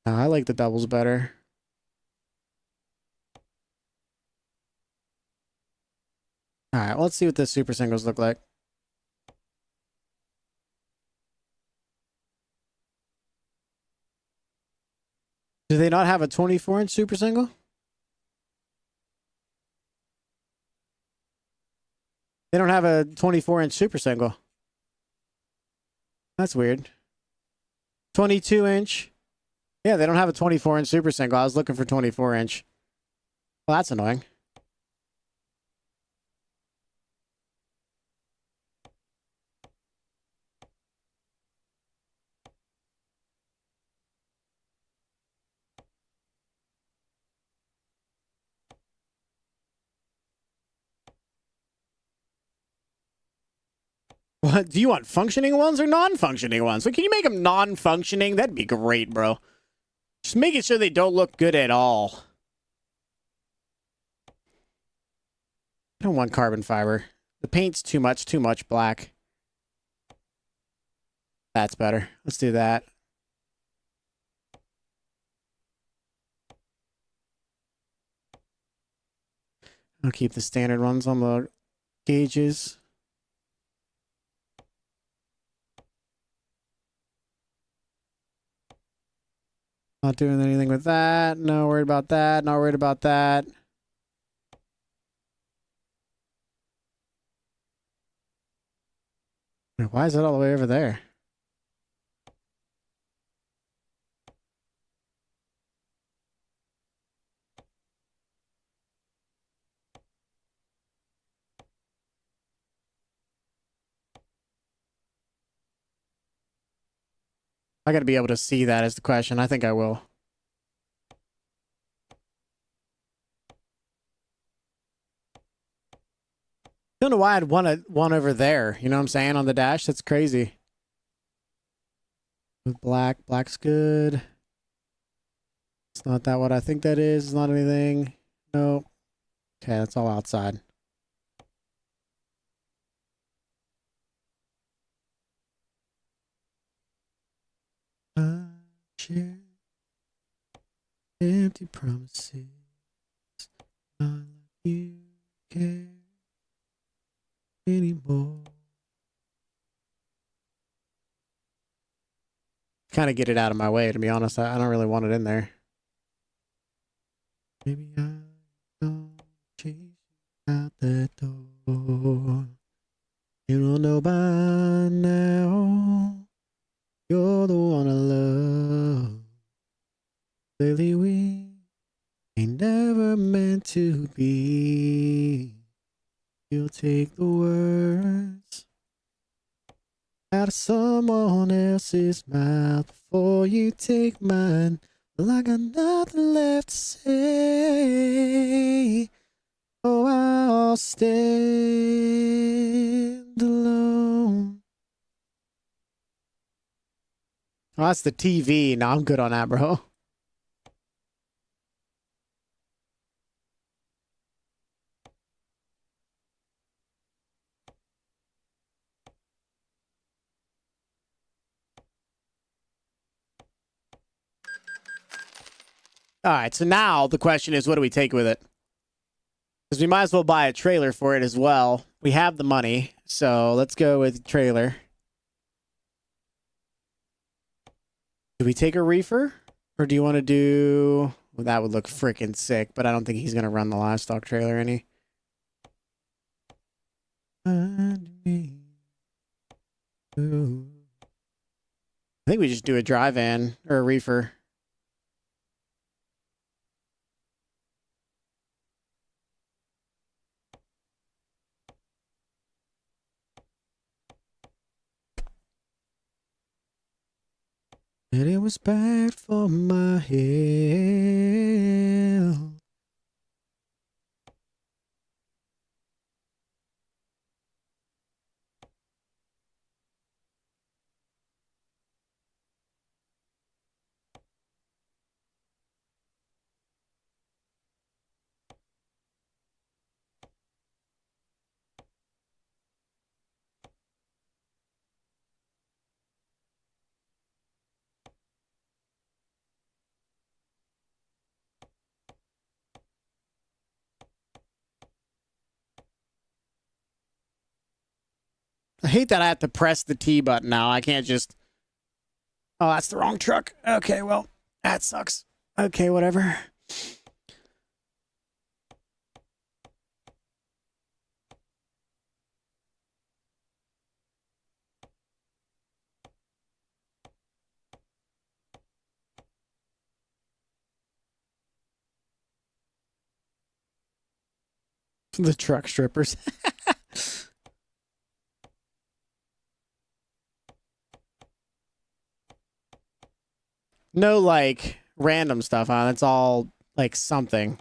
C: I like the doubles better. All right, let's see what the super singles look like. Do they not have a 24-inch super single? They don't have a 24-inch super single. That's weird. 22-inch. Yeah, they don't have a 24-inch super single. I was looking for 24-inch. Well, that's annoying. What? Do you want functioning ones or non-functioning ones? Can you make them non-functioning? That'd be great, bro. Just making sure they don't look good at all. I don't want carbon fiber. The paint's too much black. That's better. Let's do that. I'll keep the standard ones on the gauges. Not doing anything with that. Not worried about that. Not worried about that. Why is it all the way over there? I gotta be able to see that as the question. I think I will. Don't know why I'd want one over there. You know what I'm saying? On the dash. That's crazy. With black. Black's good. It's not that what I think that is. It's not anything. No. Okay, that's all outside. I share empty promises. Not like you care anymore. Kind of get it out of my way, to be honest. I don't really want it in there. Maybe I don't chase you out that door. You don't know by now. You're the one I love. Lately we ain't never meant to be. You'll take the words out of someone else's mouth before you take mine. Well, I got nothing left to say. Oh, I'll stand alone. Oh, that's the TV. No, I'm good on that, bro. All right, so now the question is, what do we take with it? Because we might as well buy a trailer for it as well. We have the money, so let's go with trailer. Do we take a reefer? Or do you want to do... Well, that would look freaking sick, but I don't think he's going to run the livestock trailer any. I think we just do a dry van or a reefer. And it was bad for my health. I hate that I have to press the T button now. I can't just... Oh, that's the wrong truck. Okay, well, that sucks. Okay, whatever. The truck strippers. No, like, random stuff, huh? That's all, like, something.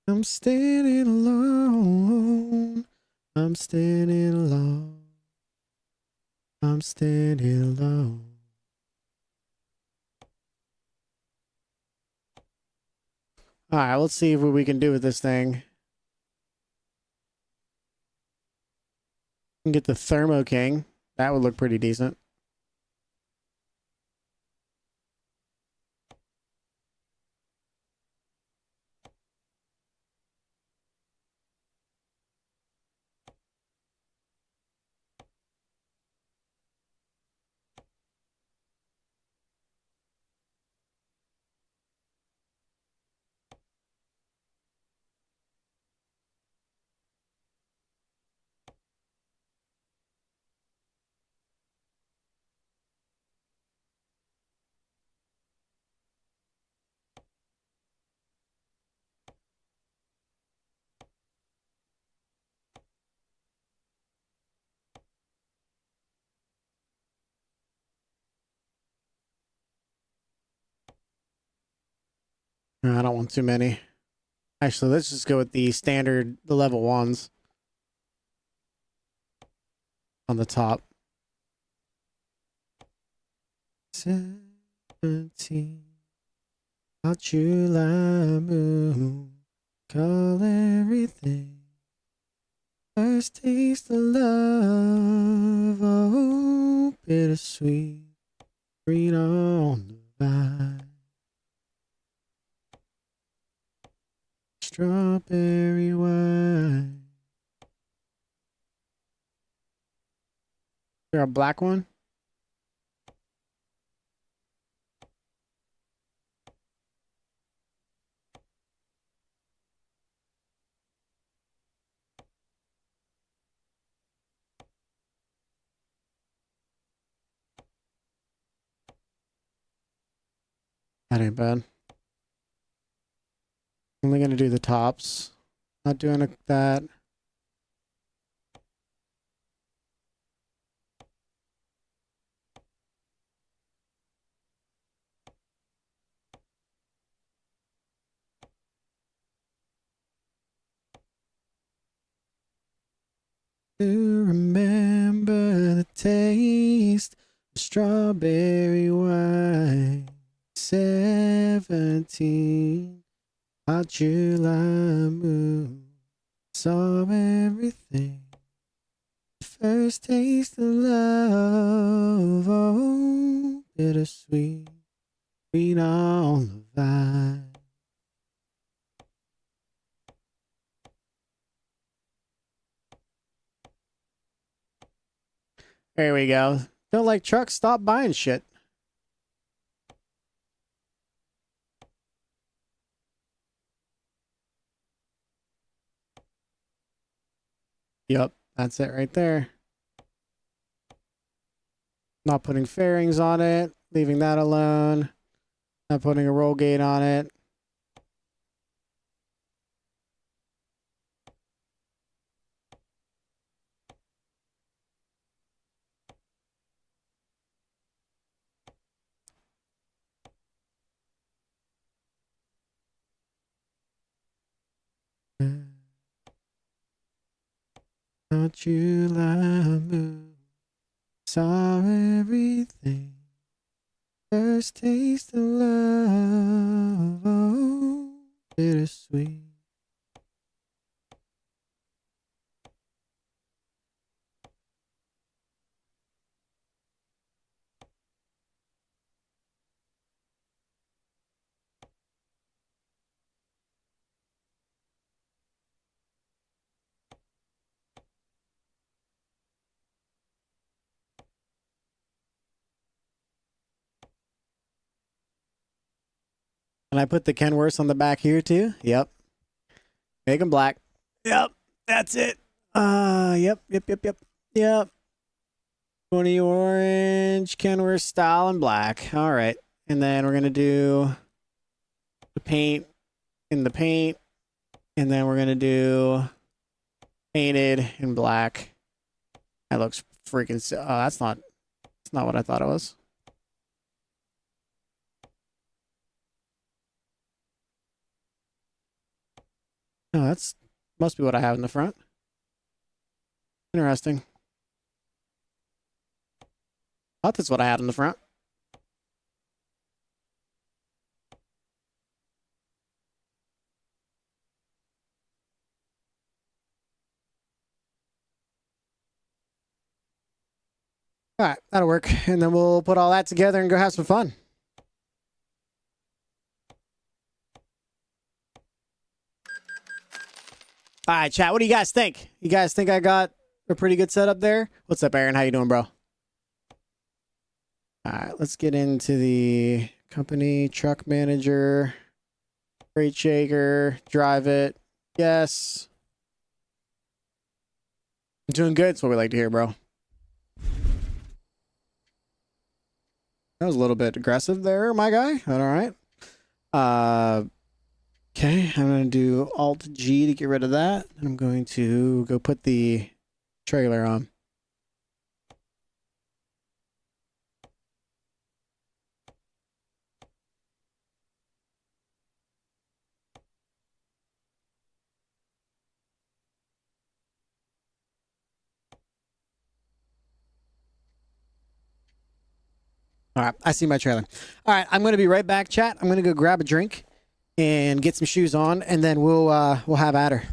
C: I'm standing alone. I'm standing alone. I'm standing alone. All right, let's see what we can do with this thing. We can get the Thermo King. That would look pretty decent. No, I don't want too many. Actually, let's just go with the standard, the level ones on the top. 17, hot July moon, call everything. First taste of love, oh, bittersweet, green on the vine. Strawberry wine. Is there a black one? That ain't bad. Only gonna do the tops. Not doing that. To remember the taste of strawberry wine. 17, hot July moon, saw everything. First taste of love, oh, bittersweet, green on the vine. There we go. Don't like trucks? Stop buying shit. Yep, that's it right there. Not putting fairings on it, leaving that alone. Not putting a roll gate on it. Not you moon, saw everything. First taste of love, oh, bittersweet. And I put the Kenworth on the back here too. Yep. Make them black. Yep. That's it. Yep. Yep. 20 orange, Kenworth style and black. All right. And then we're going to do the paint in the paint. And then we're going to do painted in black. That looks freaking... that's not what I thought it was. Oh, that's... must be what I have in the front. Interesting. I thought that's what I had in the front. All right, that'll work. And then we'll put all that together and go have some fun. All right, chat. What do you guys think? You guys think I got a pretty good setup there? What's up, Aaron? How you doing, bro? All right, let's get into the company truck manager, freight shaker, drive it. Yes. I'm doing good. That's what we like to hear, bro. That was a little bit aggressive there, my guy. All right. Okay, I'm going to do Alt-G to get rid of that. And I'm going to go put the trailer on. All right, I see my trailer. All right, I'm going to be right back, chat. I'm going to go grab a drink and get some shoes on, and then we'll have at her.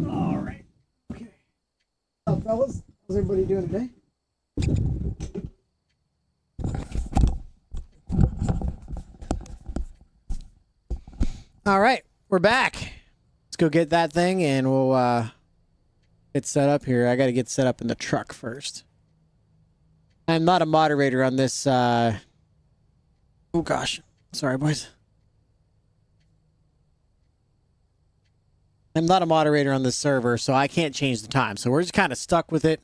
C: All right. Okay. What's up, fellas? How's everybody doing today? All right, we're back. Let's go get that thing, and we'll get set up here. I got to get set up in the truck first. I'm not a moderator on this. Oh gosh, sorry, boys. I'm not a moderator on this server, so I can't change the time. So we're just kind of stuck with it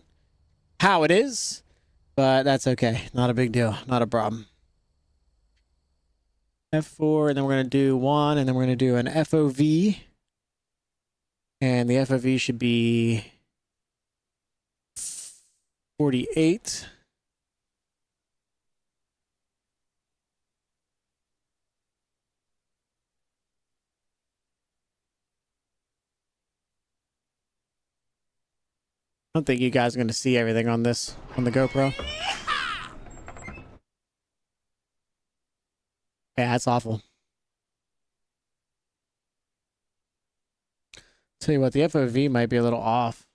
C: how it is, but that's okay. Not a big deal. Not a problem. F4, and then we're going to do 1, and then we're going to do an FOV. And the FOV should be 48. I don't think you guys are going to see everything on this, on the GoPro. Yeah, that's awful. Tell you what, the FOV might be a little off.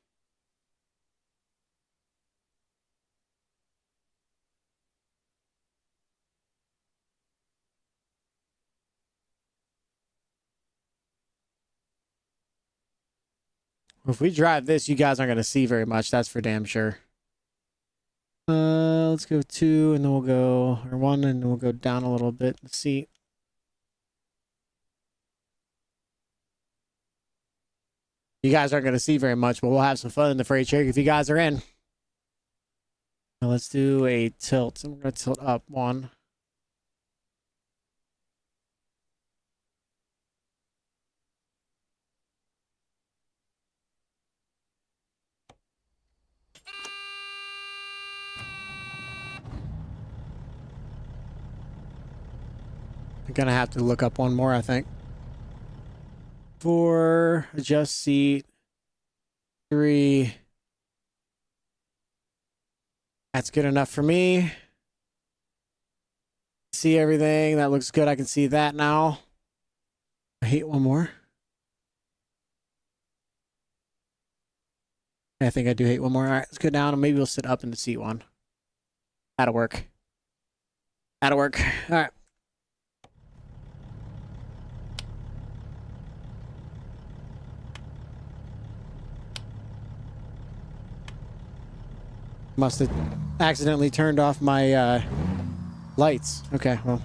C: If we drive this, you guys aren't going to see very much. That's for damn sure. Let's go 2, and then we'll go, or 1, and then we'll go down a little bit. Let's see. You guys aren't going to see very much, but we'll have some fun in the freight train if you guys are in. Now let's do a tilt. I'm going to tilt up one. I'm going to have to look up one more, I think. 4, adjust seat. 3. That's good enough for me. See everything. That looks good. I can see that now. I hate one more. I think I do hate one more. All right, let's go down and maybe we'll sit up in the seat one. That'll work. That'll work. All right. Must have accidentally turned off my lights. Okay, well.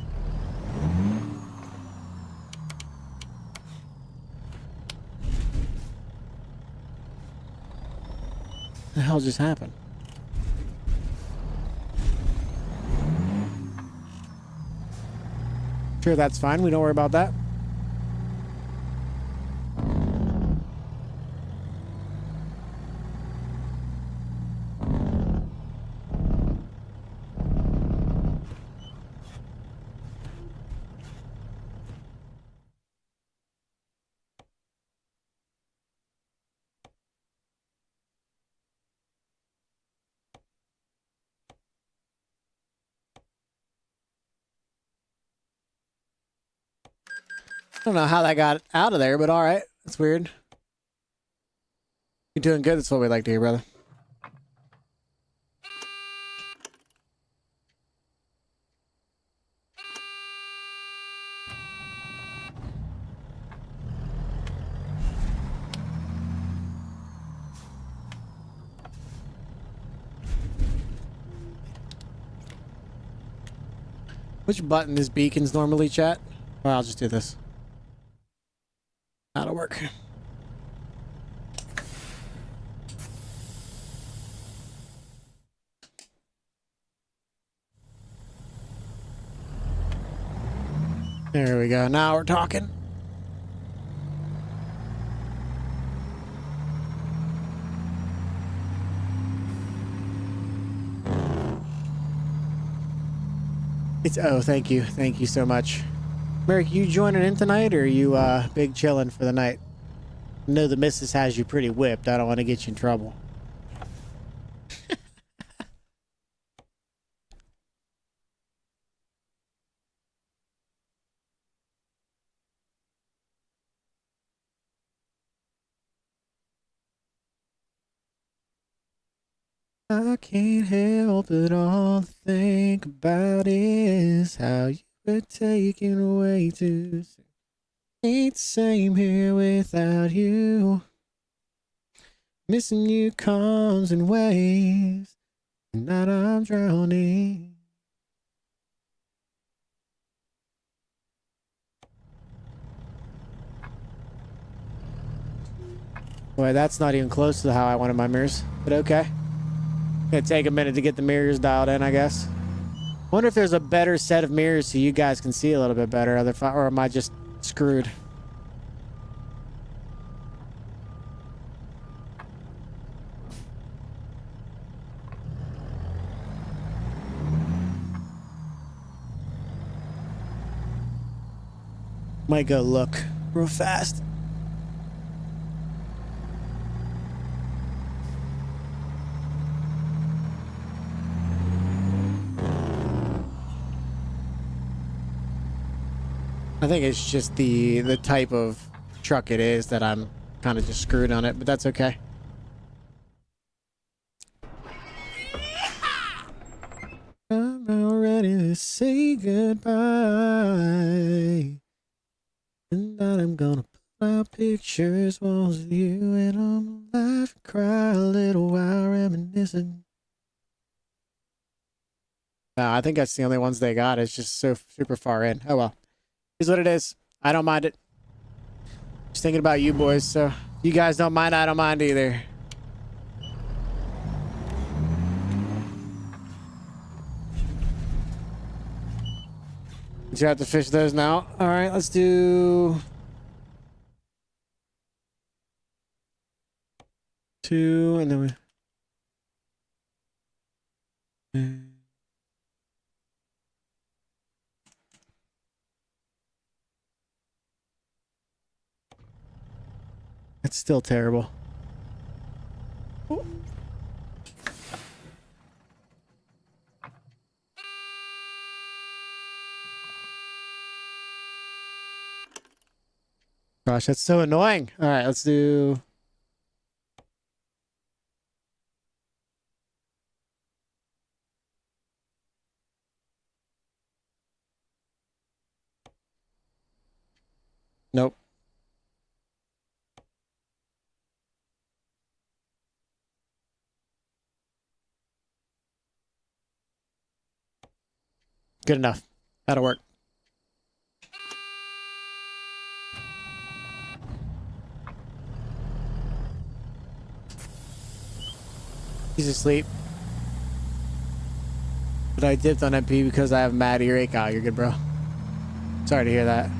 C: What the hell just happened? Sure, that's fine. We don't worry about that. I don't know how that got out of there, but all right. That's weird. You're doing good. That's what we like to hear, brother. Which button is beacons normally, chat? Or I'll just do this. That'll work. There we go. Now we're talking. Oh, thank you. Thank you so much. Merrick, you joining in tonight, or are you big chilling for the night? I know the missus has you pretty whipped. I don't want to get you in trouble. I can't help it. All I think about is how you were taken away too soon. Ain't the same here without you. Missing you comes in waves. Tonight I'm drowning. Boy, that's not even close to how I wanted my mirrors, but okay. Gonna take a minute to get the mirrors dialed in, I guess. Wonder if there's a better set of mirrors so you guys can see a little bit better, or am I just screwed? Might go look real fast. I think it's just the type of truck it is that I'm kind of just screwed on it, but that's okay. I'm now ready to say goodbye. And that I'm gonna put out pictures, walls of you, and I'm gonna laugh and cry a little while reminiscing. No, I think that's the only ones they got. It's just so super far in. Oh well. Is what it is. I don't mind it. Just thinking about you boys, so You guys don't mind, I don't mind either. You have to fish those now. All right, let's do 2 and then we. That's still terrible. Ooh. Gosh, that's so annoying. All right, let's do. Nope. Good enough. That'll work. He's asleep. But I dipped on MP because I have mad earache. Oh, you're good, bro. Sorry to hear that.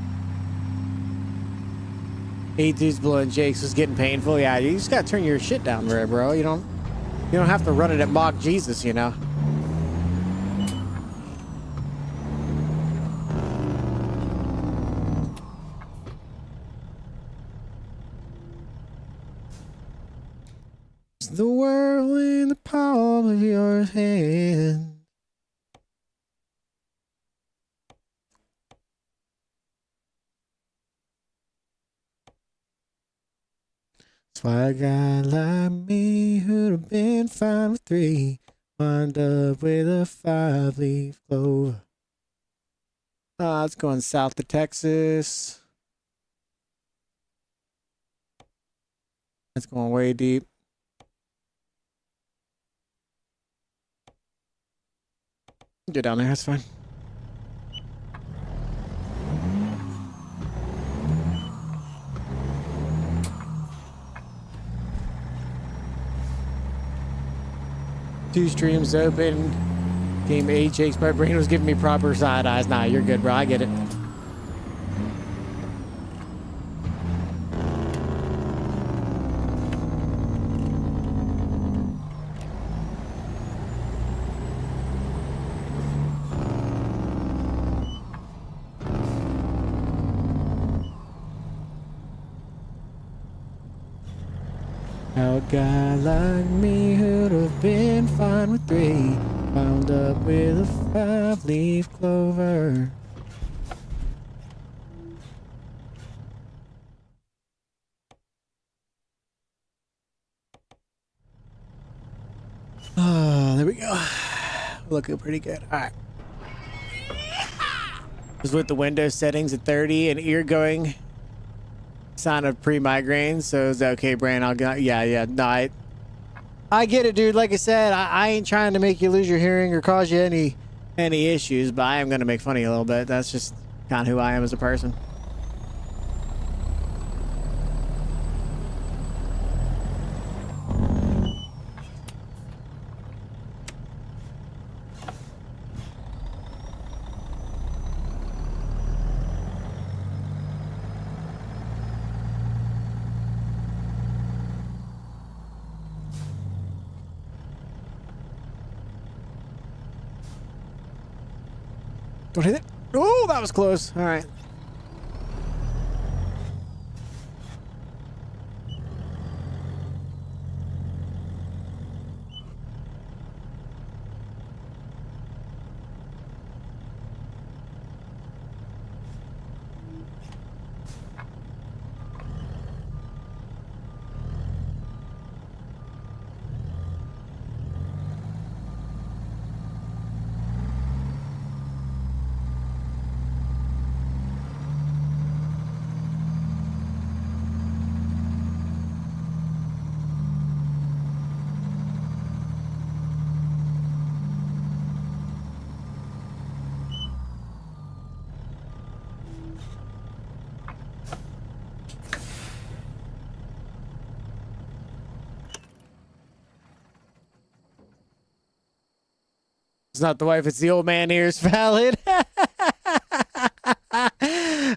C: 8 dudes blowing Jake's was getting painful. Yeah, you just gotta turn your shit down there, bro. You don't have to run it at mock Jesus, you know. It's the world in the palm of your hand. That's why a guy like me who'd have been fine with 3 wind up with a 5-leaf clover. It's going south to Texas. That's going way deep. Get down there, that's fine. Two streams open. Game 8 Jake's. My brain was giving me proper side eyes. Nah, you're good, bro. I get it. A guy like me who'd have been fine with 3 wound up with a 5-leaf clover. Oh, there we go. Looking pretty good. All right. Was with the Windows settings at 30 and ear going. Sign of pre-migraine, so is that okay, Brand? I'll go. Yeah. No, I get it, dude. Like I said, I ain't trying to make you lose your hearing or cause you any issues, but I am gonna make fun of you a little bit. That's just kind of who I am as a person. Don't hit it. Oh, that was close. All right. It's not the wife, it's the old man here is valid. No,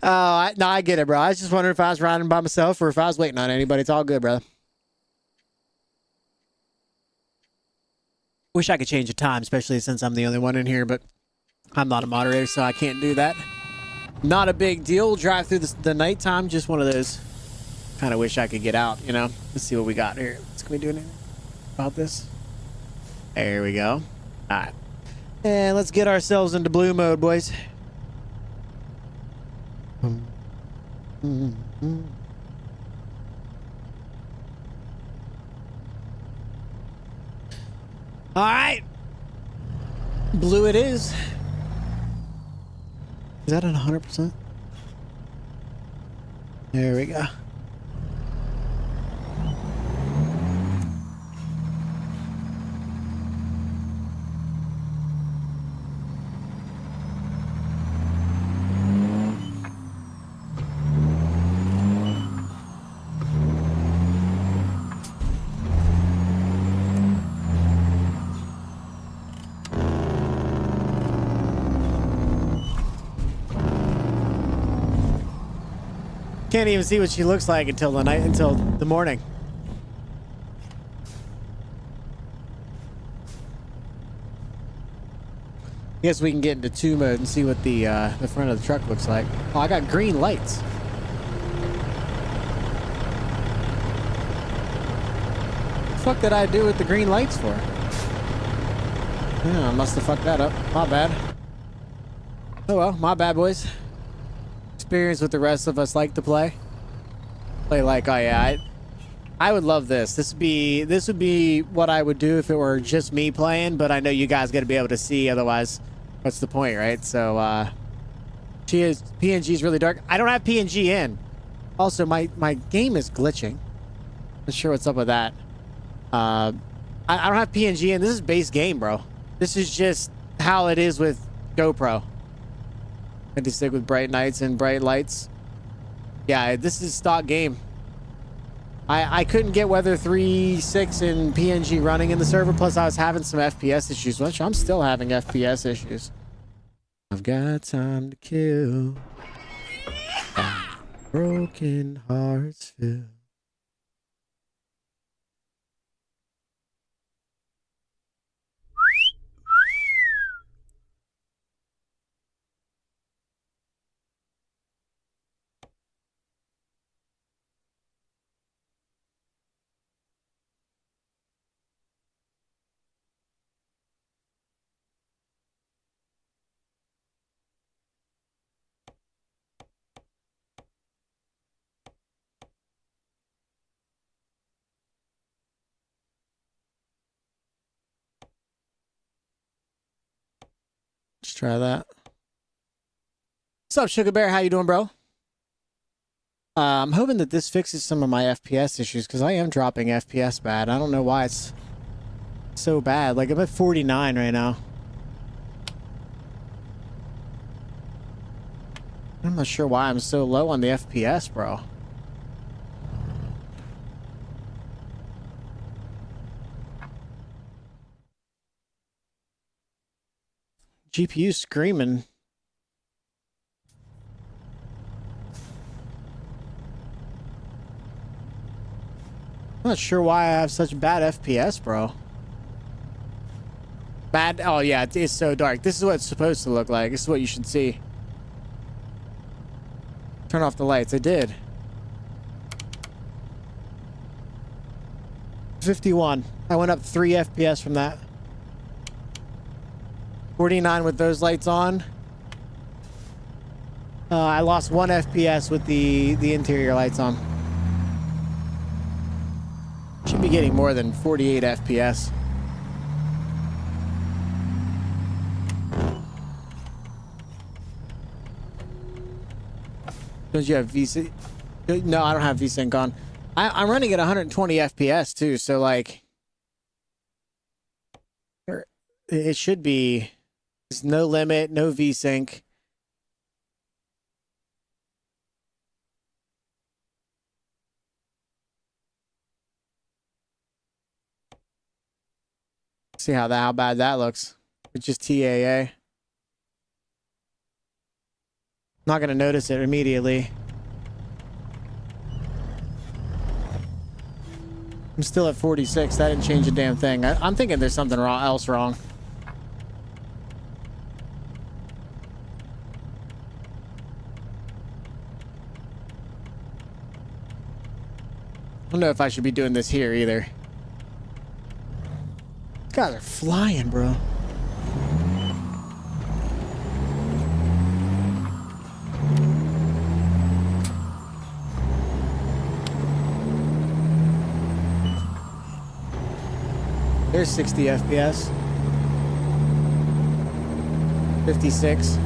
C: I get it, bro. I was just wondering if I was riding by myself or if I was waiting on anybody. It's all good, brother. Wish I could change the time, especially since I'm the only one in here, but I'm not a moderator, so I can't do that. Not a big deal. Drive through the nighttime, just one of those. Kind of wish I could get out, you know? Let's see what we got here. Can we do anything about this? There we go. All right. And let's get ourselves into blue mode, boys. All right. Blue it is. Is that at 100%? There we go. Can't even see what she looks like until the morning. Guess we can get into 2 mode and see what the front of the truck looks like. Oh, I got green lights. What the fuck did I do with the green lights for? Yeah, I must have fucked that up. My bad. Oh well, my bad, boys. Experience what the rest of us like to play. Play like, oh yeah, I would love this. This would be what I would do if it were just me playing, but I know you guys gotta be able to see, otherwise what's the point, right? So PNG is really dark. I don't have PNG in. Also, my game is glitching. Not sure what's up with that. I don't have PNG in. This is base game, bro. This is just how it is with GoPro. I had to stick with bright nights and bright lights. Yeah, this is stock game. I couldn't get Weather 3.6 and PNG running in the server, plus I was having some FPS issues, which I'm still having FPS issues. I've got time to kill. Broken hearts fill. Let's try that. What's up, Sugar Bear? How you doing, bro? I'm hoping that this fixes some of my FPS issues, because I am dropping FPS bad. I don't know why it's so bad. Like, I'm at 49 right now. I'm not sure why I'm so low on the FPS, bro. GPU screaming. I'm not sure why I have such bad FPS, bro. Bad? Oh, yeah, it's so dark. This is what it's supposed to look like. This is what you should see. Turn off the lights. I did. 51. I went up 3 FPS from that. 49 with those lights on. I lost 1 FPS with the interior lights on. Should be getting more than 48 FPS. Don't you have VSync? No, I don't have VSync on. I'm running at 120 FPS too, so like it should be. There's no limit, no VSync. See how bad that looks. It's just TAA. Not going to notice it immediately. I'm still at 46. That didn't change a damn thing. I'm thinking there's something else wrong. I don't know if I should be doing this here either. These guys are flying, bro. There's 60 FPS. 56.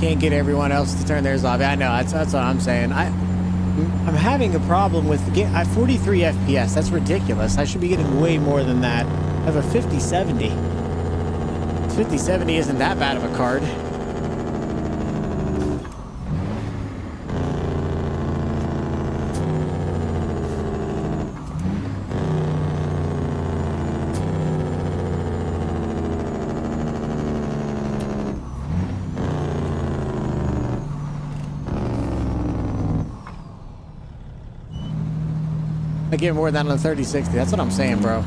C: Can't get everyone else to turn theirs off. I know, that's what I'm saying. I'm having a problem with I have 43 FPS. That's ridiculous. I should be getting way more than that. I have a 5070. 5070 isn't that bad of a card. I get more than on the 3060. That's what I'm saying, bro.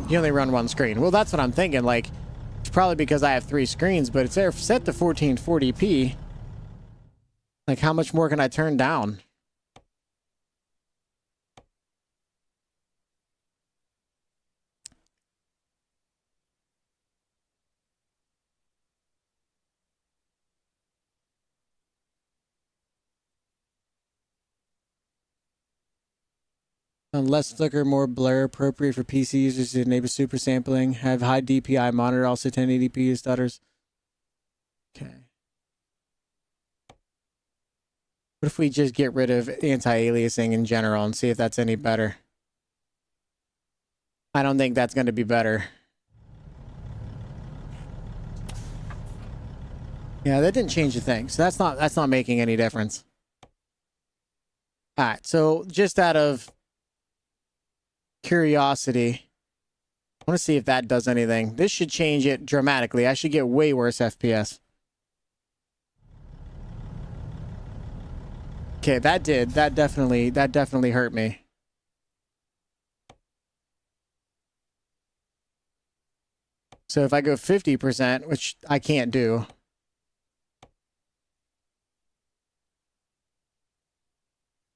C: You only run one screen. Well, that's what I'm thinking. Like, it's probably because I have 3 screens, but it's there set to 1440p. Like, how much more can I turn down? Less flicker, more blur, appropriate for PC users to enable super sampling. Have high DPI monitor, also 1080p stutters. Okay. What if we just get rid of anti-aliasing in general and see if that's any better? I don't think that's going to be better. Yeah, that didn't change a thing. So that's not making any difference. All right, so just out of curiosity, I want to see if that does anything. This should change it dramatically. I should get way worse FPS. Okay, that did. That definitely hurt me. So if I go 50%, which I can't do.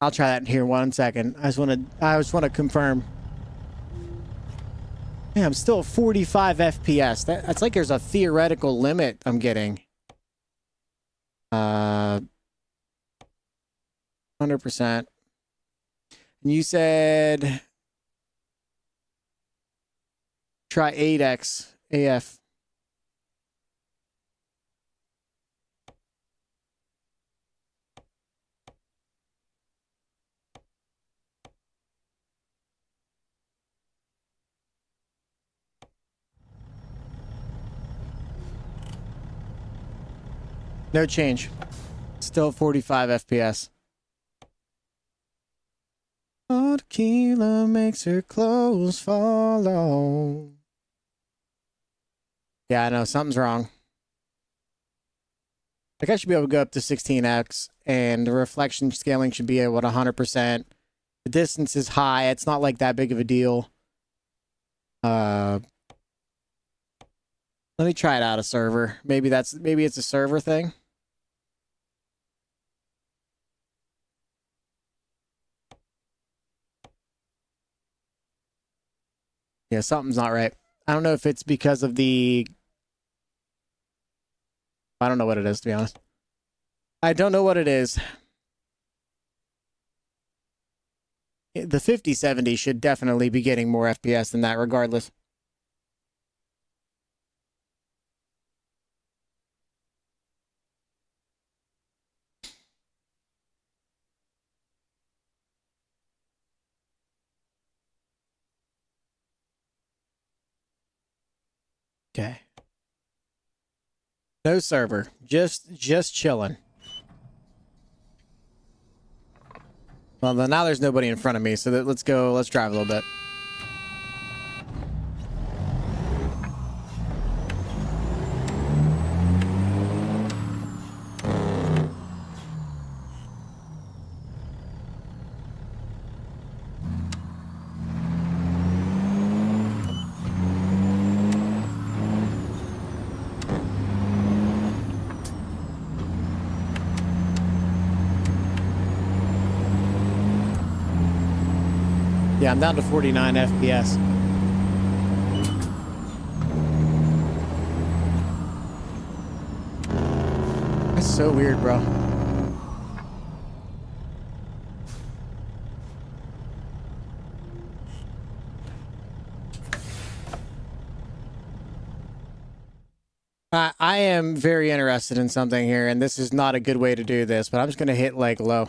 C: I'll try that in here 1 second. I just want to confirm. Yeah, I'm still at 45 FPS. That's like there's a theoretical limit I'm getting. 100%. And you said try 8x AF. No change. Still 45 FPS. Oh, tequila makes her clothes fall off. Yeah, I know. Something's wrong. Like, I should be able to go up to 16x, and the reflection scaling should be at, what, 100%. The distance is high. It's not like that big of a deal. Let me try it out a server. Maybe it's a server thing. Yeah, something's not right. I don't know if it's because of the... I don't know what it is, to be honest. I don't know what it is. The 5070 should definitely be getting more FPS than that, regardless. Okay. No server. Just chilling. Well, then now there's nobody in front of me, so let's go. Let's drive a little bit. Yeah, I'm down to 49 FPS. That's so weird, bro. I am very interested in something here, and this is not a good way to do this, but I'm just going to hit like low.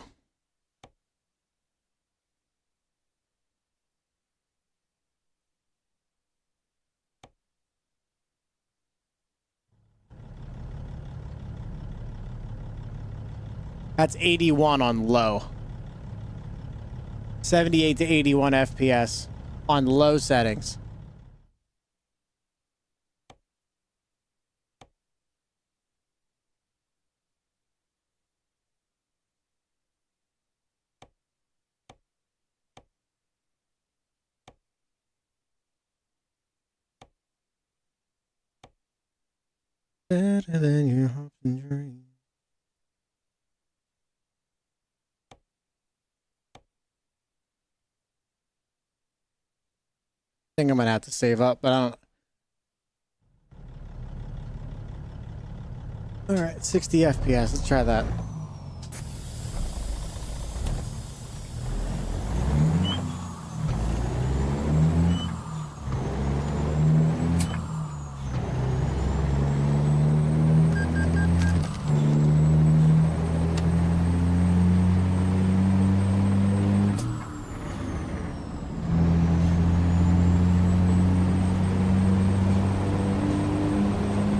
C: That's 81 on low. 78 to 81 FPS on low settings. Better than your hopes and dreams. I think I'm gonna have to save up, but I don't. All right, 60 FPS. Let's try that.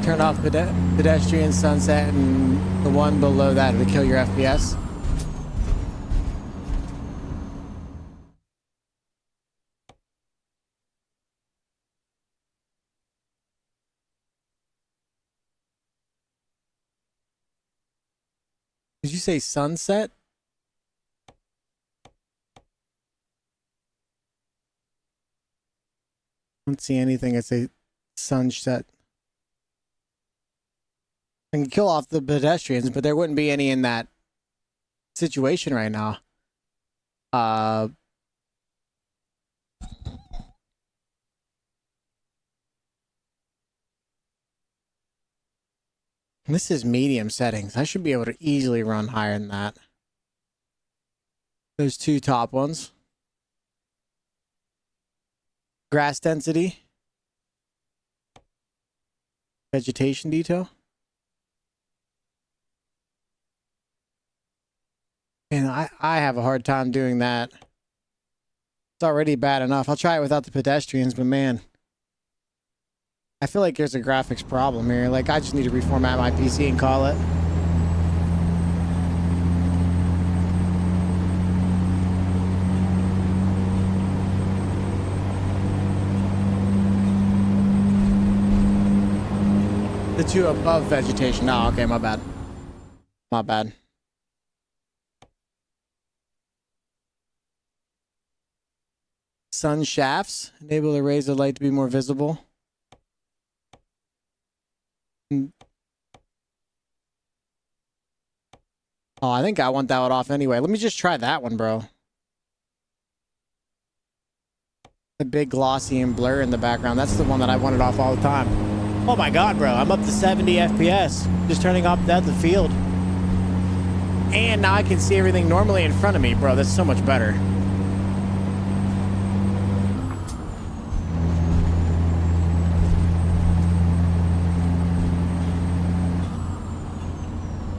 C: Turn off pedestrian sunset and the one below that to kill your FPS. Did you say sunset? I don't see anything that say sunset. I can kill off the pedestrians, but there wouldn't be any in that situation right now. This is medium settings. I should be able to easily run higher than that. Those two top ones. Grass density. Vegetation detail. And I have a hard time doing that. It's already bad enough. I'll try it without the pedestrians, but man, I feel like there's a graphics problem here. Like, I just need to reformat my PC and call it. The two above vegetation. Oh, okay, my bad. My bad. Sun shafts. Enable the rays of light to be more visible. Oh, I think I want that one off anyway. Let me just try that one, bro. The big glossy and blur in the background. That's the one that I wanted off all the time. Oh my god, bro. I'm up to 70 FPS. Just turning off the field. And now I can see everything normally in front of me, bro. That's so much better.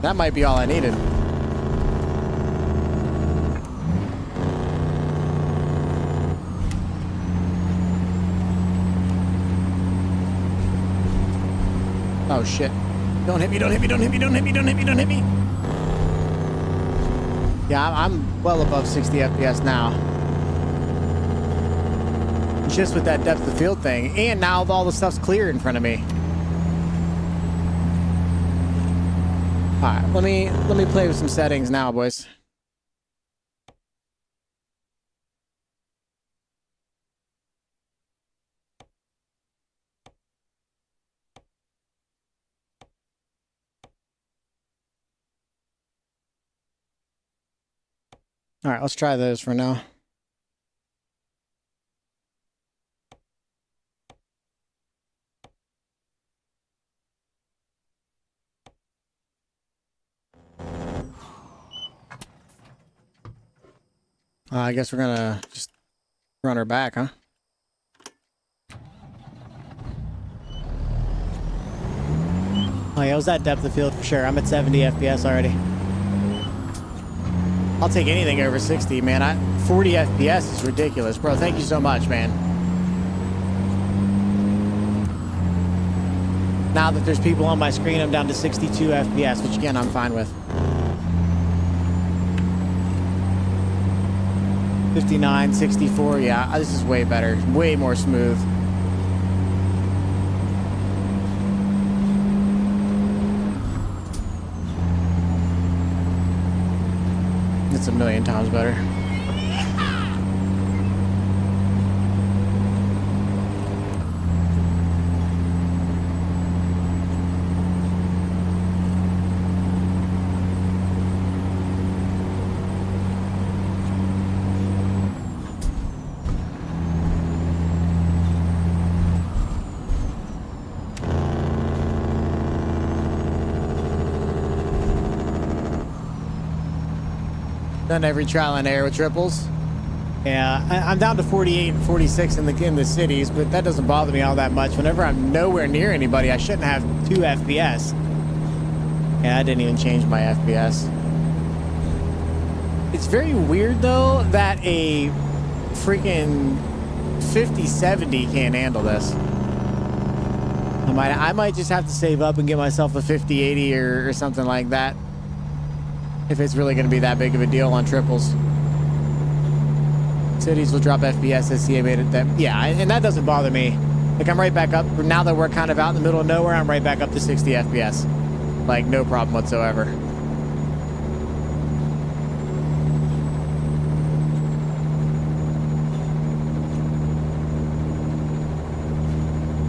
C: That might be all I needed. Oh shit. Don't hit me, don't hit me, don't hit me, don't hit me, don't hit me, don't hit me. Yeah, I'm well above 60 FPS now. Just with that depth of field thing. And now all the stuff's clear in front of me. Alright, let me play with some settings now, boys. All right, let's try those for now. I guess we're gonna just run her back, huh? Oh yeah, it was that depth of field for sure. I'm at 70 FPS already. I'll take anything over 60, man. 40 FPS is ridiculous, bro. Thank you so much, man. Now that there's people on my screen, I'm down to 62 FPS, which again, I'm fine with. 59, 64, yeah, this is way better. Way more smooth. It's a million times better. Done every trial and error with triples. Yeah, I'm down to 48 and 46 in the cities, but that doesn't bother me all that much. Whenever I'm nowhere near anybody, I shouldn't have 2 FPS. Yeah, I didn't even change my FPS. It's very weird though that a freaking 5070 can't handle this. I might just have to save up and get myself a 5080 or something like that. If it's really going to be that big of a deal on triples. Cities will drop FPS as CA made it that. Yeah, and that doesn't bother me. Like, I'm right back up. Now that we're kind of out in the middle of nowhere, I'm right back up to 60 FPS. Like, no problem whatsoever.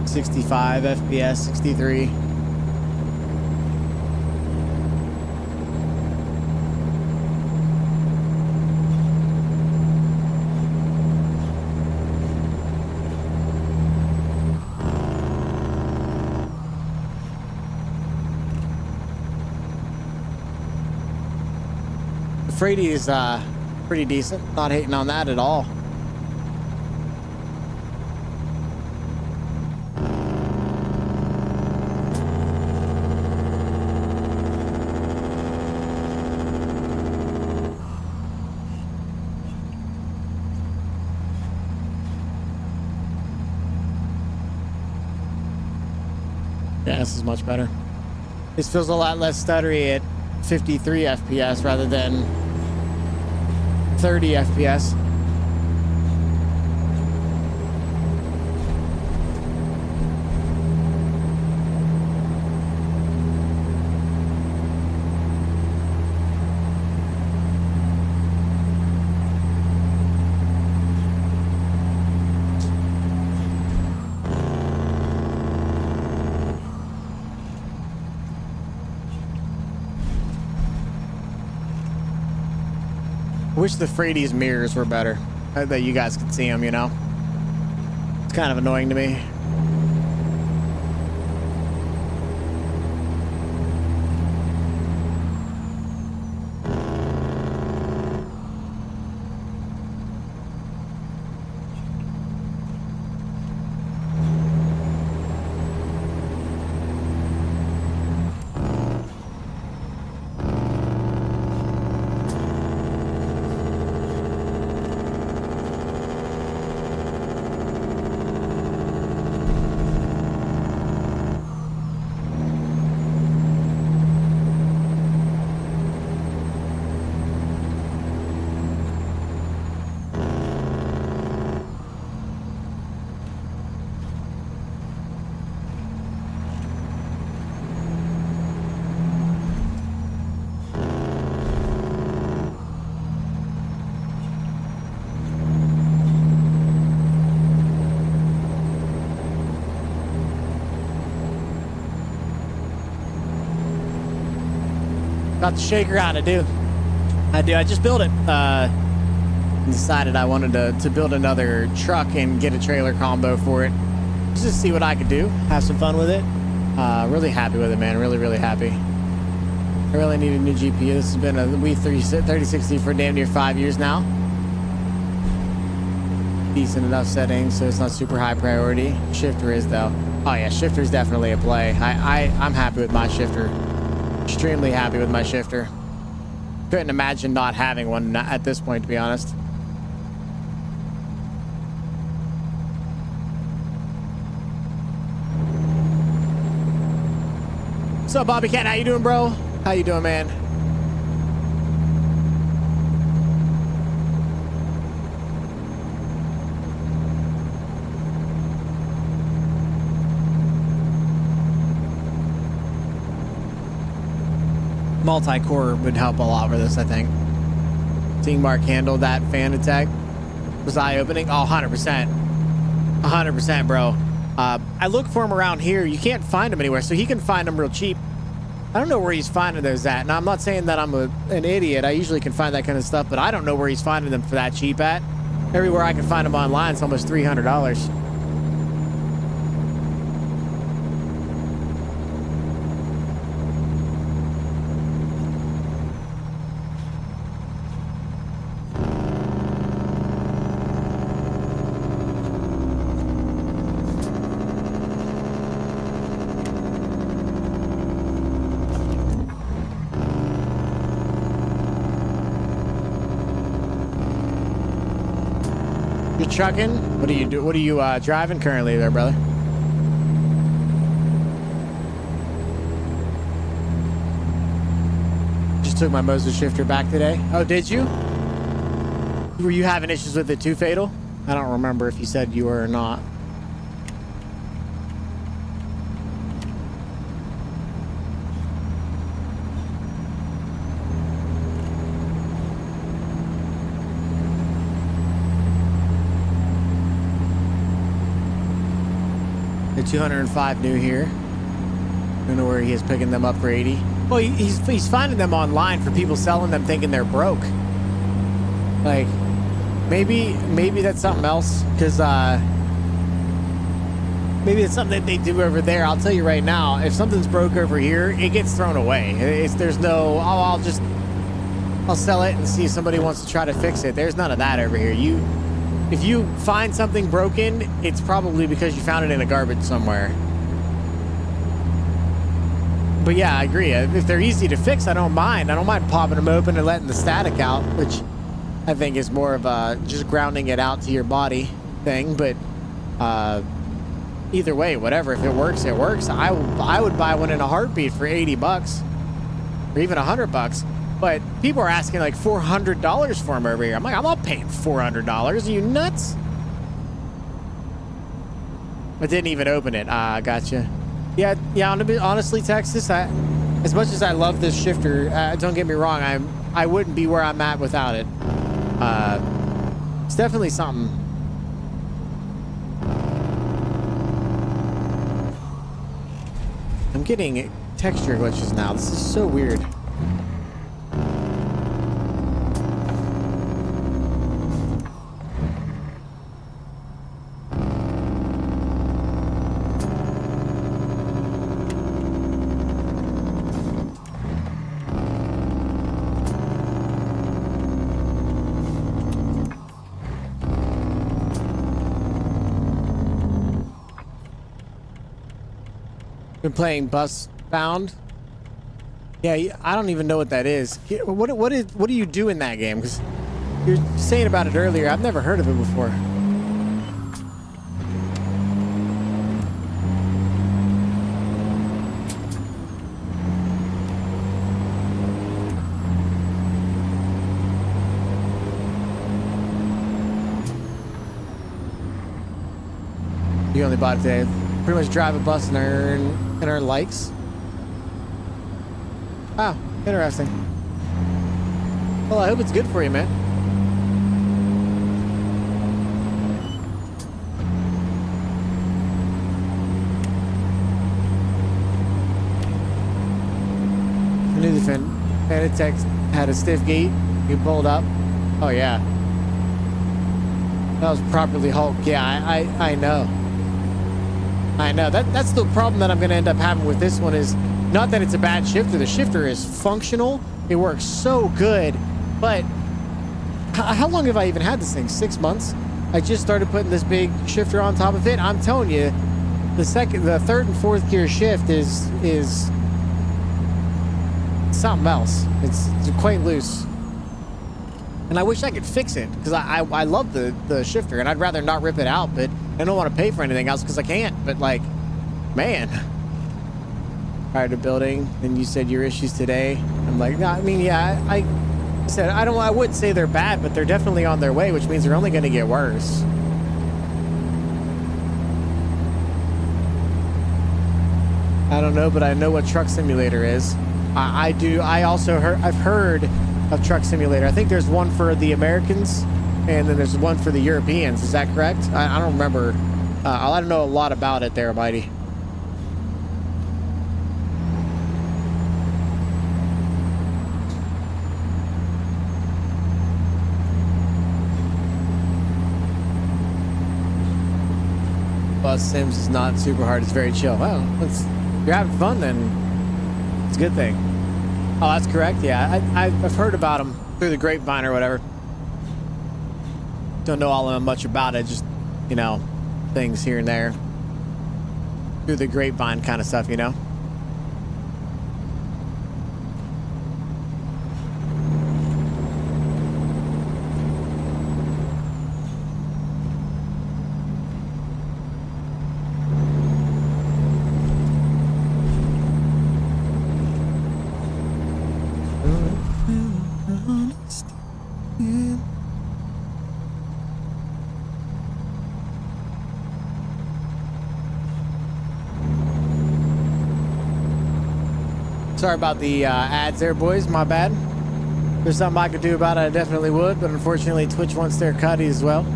C: .65 FPS, 63. Frady is pretty decent. Not hating on that at all. Yeah, this is much better. This feels a lot less stuttery at 53 FPS rather than 30 FPS. Wish the Frady's mirrors were better, that you guys could see them, you know? It's kind of annoying to me. about the shaker out. I do. I just built it. Decided I wanted to build another truck and get a trailer combo for it. Just to see what I could do. Have some fun with it. Really happy with it, man. Really, really happy. I really need a new GPU. This has been a Wii 3060 for damn near 5 years now. Decent enough settings, so it's not super high priority. Shifter is, though. Oh, yeah, shifter is definitely a play. I'm happy with my shifter. Extremely happy with my shifter. Couldn't imagine not having one at this point, to be honest. What's up, Bobby Cat? How you doing, bro? How you doing, man? Multi-core would help a lot for this, I think. Seeing Mark handle that fan attack was eye-opening. Oh, 100%. 100%, bro. I look for him around here. You can't find him anywhere, so he can find them real cheap. I don't know where he's finding those at. Now, I'm not saying that I'm an idiot. I usually can find that kind of stuff, but I don't know where he's finding them for that cheap at. Everywhere I can find them online, it's almost $300. Trucking? What do you do? What are you driving currently there, brother? Just took my Moses shifter back today. Oh, did you? Were you having issues with it too, Fatal? I don't remember if you said you were or not. The 205 new here. Don't know where he is picking them up for 80. Well, he's finding them online for people selling them thinking they're broke. Like, maybe that's something else, because maybe it's something that they do over there. I'll tell you right now, if something's broke over here, it gets thrown away. There's no, I'll sell it and see if somebody wants to try to fix it. There's none of that over here. If you find something broken, it's probably because you found it in a garbage somewhere. But yeah, I agree. If they're easy to fix, I don't mind. I don't mind popping them open and letting the static out, which I think is more of a just grounding it out to your body thing. But either way, whatever. If it works, it works. I would buy one in a heartbeat for 80 bucks or even $100. But people are asking like $400 for them over here. I'm like, I'm not paying $400. Are you nuts? I didn't even open it. Gotcha. Yeah. Honestly, Texas, as much as I love this shifter, don't get me wrong, I wouldn't be where I'm at without it. It's definitely something. I'm getting texture glitches now. This is so weird. Been playing Bus Bound. Yeah, I don't even know what that is. What do you do in that game? Because you're saying about it earlier. I've never heard of it before. You only bought it today. Pretty much drive a bus and earn likes. Oh, interesting. Well, I hope it's good for you, man. I knew the fan Benetech had a stiff gate. You pulled up. Oh yeah, that was properly hulked. Yeah, I know. I know. That's the problem that I'm going to end up having with this one is not that it's a bad shifter. The shifter is functional. It works so good. But how long have I even had this thing? 6 months? I just started putting this big shifter on top of it. I'm telling you, the third and fourth gear shift is something else. It's quite loose. And I wish I could fix it because I love the shifter and I'd rather not rip it out, but I don't want to pay for anything else because I can't. But like, man. Prior to building, and you said your issues today. I'm like, no, I mean, yeah, I said I wouldn't say they're bad, but they're definitely on their way, which means they're only going to get worse. I don't know, but I know what Truck Simulator is. I do. I've heard of Truck Simulator. I think there's one for the Americans, and then there's one for the Europeans. Is that correct? I don't remember. I don't know a lot about it there, Mighty. Bus Sims is not super hard. It's very chill. Well, if you're having fun, then it's a good thing. Oh, that's correct. Yeah, I've heard about them through the grapevine or whatever. Don't know all much about it. Just, you know, things here and there through the grapevine kind of stuff, you know. Sorry about the ads there, boys. My bad. If there's something I could do about it, I definitely would. But unfortunately, Twitch wants their cutty as well.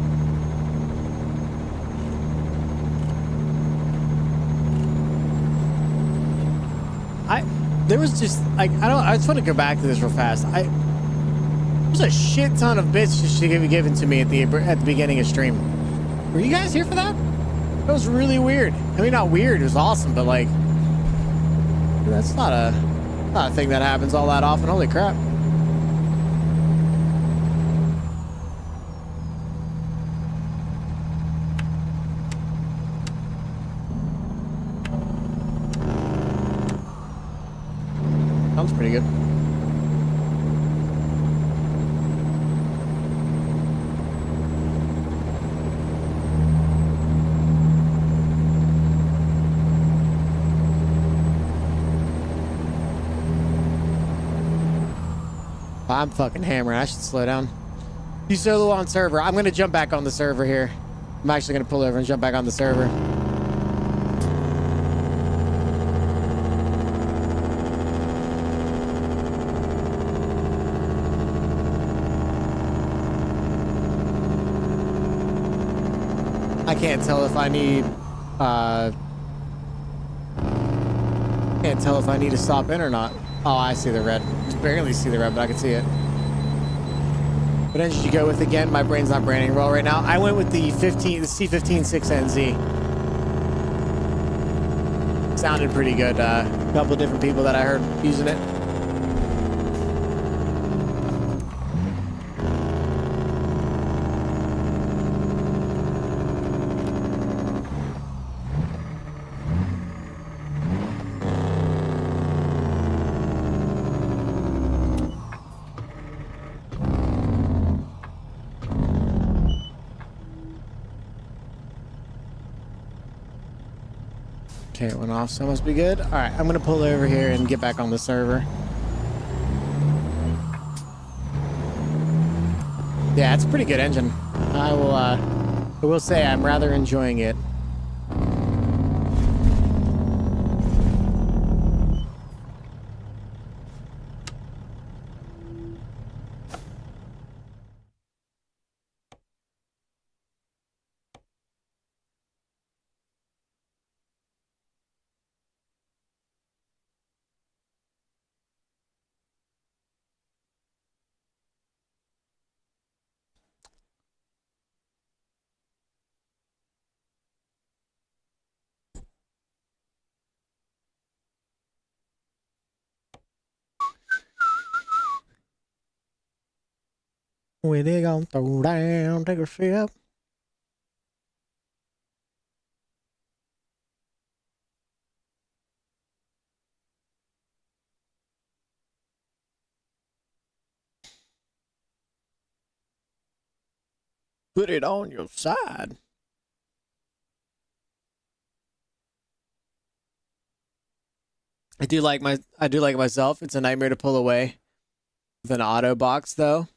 C: There was just like I just want to go back to this real fast. There's a shit ton of bits just to be given to me at the beginning of stream. Were you guys here for that? That was really weird. I mean, not weird. It was awesome, but like, that's not a thing that happens all that often. Holy crap. Sounds pretty good. I'm fucking hammering. I should slow down. You solo on server. I'm going to jump back on the server here. I'm actually going to pull over and jump back on the server. I can't tell if I need to stop in or not. Oh, I see the red. Just barely see the red, but I can see it. What engine did you go with again? My brain's not branding well right now. I went with the C15 6NZ. Sounded pretty good. A couple of different people that I heard using it. Okay, it went off, so it must be good. All right, I'm gonna pull over here and get back on the server. Yeah, it's a pretty good engine. I will say I'm rather enjoying it. We they gonna throw down, take a sip. Put it on your side. I do like myself. It's a nightmare to pull away with an auto box though.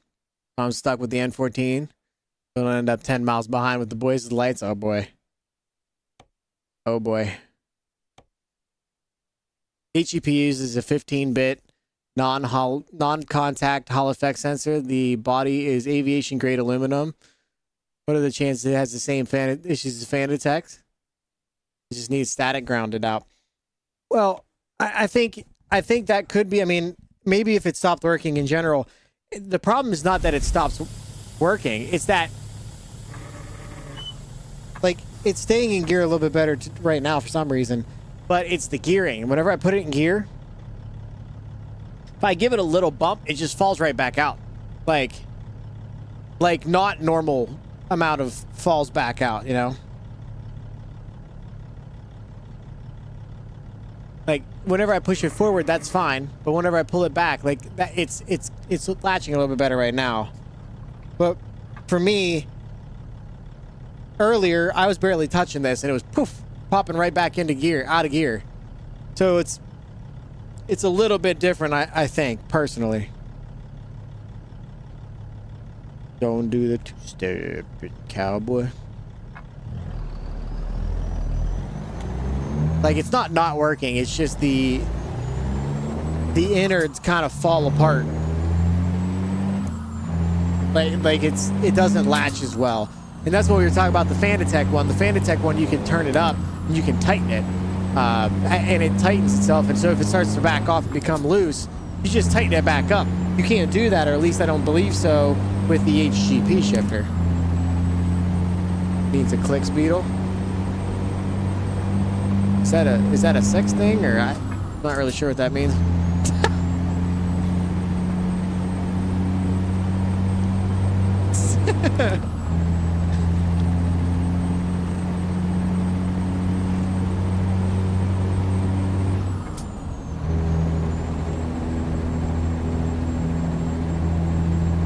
C: I'm stuck with the N14. Gonna end up 10 miles behind with the boys with the lights. Oh boy. Oh boy. HEP uses a 15-bit non-contact Hall effect sensor. The body is aviation grade aluminum. What are the chances it has the same fan issues as fan detect? It just needs static grounded out. Well, I think that could be. I mean, maybe if it stopped working in general. The problem is not that it stops working. It's that, like, it's staying in gear a little bit better right now for some reason. But it's the gearing. Whenever I put it in gear, if I give it a little bump, it just falls right back out. Like not normal amount of falls back out, you know? Like, whenever I push it forward, that's fine. But whenever I pull it back, like, that, it's latching a little bit better right now. But for me, earlier, I was barely touching this, and it was poof, popping right back into gear, out of gear. So it's a little bit different, I think, personally. Don't do the two-step, cowboy. Like, it's not working. It's just the innards kind of fall apart. Like it doesn't latch as well. And that's what we were talking about, the fan detect one. The fan detect one, you can turn it up and you can tighten it. And it tightens itself. And so if it starts to back off and become loose, you just tighten it back up. You can't do that, or at least I don't believe so, with the HGP shifter. Needs a click speedle. Is that a sex thing, or I'm not really sure what that means.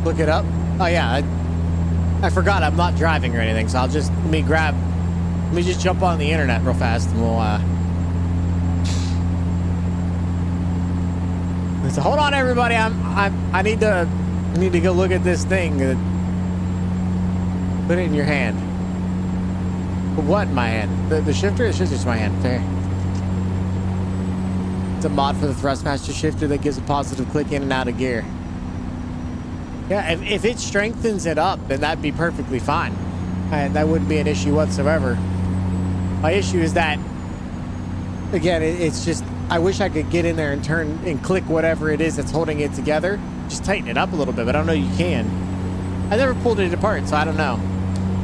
C: Look it up. Oh yeah, I forgot I'm not driving or anything, so I'll just let me just jump on the internet real fast and we'll so hold on everybody, I need to go look at this thing. Put it in your hand. What in my hand? The shifter? The shifter's my hand. There. It's a mod for the Thrustmaster shifter that gives a positive click in and out of gear. Yeah, if it strengthens it up, then that'd be perfectly fine. And that wouldn't be an issue whatsoever. My issue is that, again, it's just, I wish I could get in there and turn and click whatever it is that's holding it together. Just tighten it up a little bit, but I don't know you can. I never pulled it apart, so I don't know.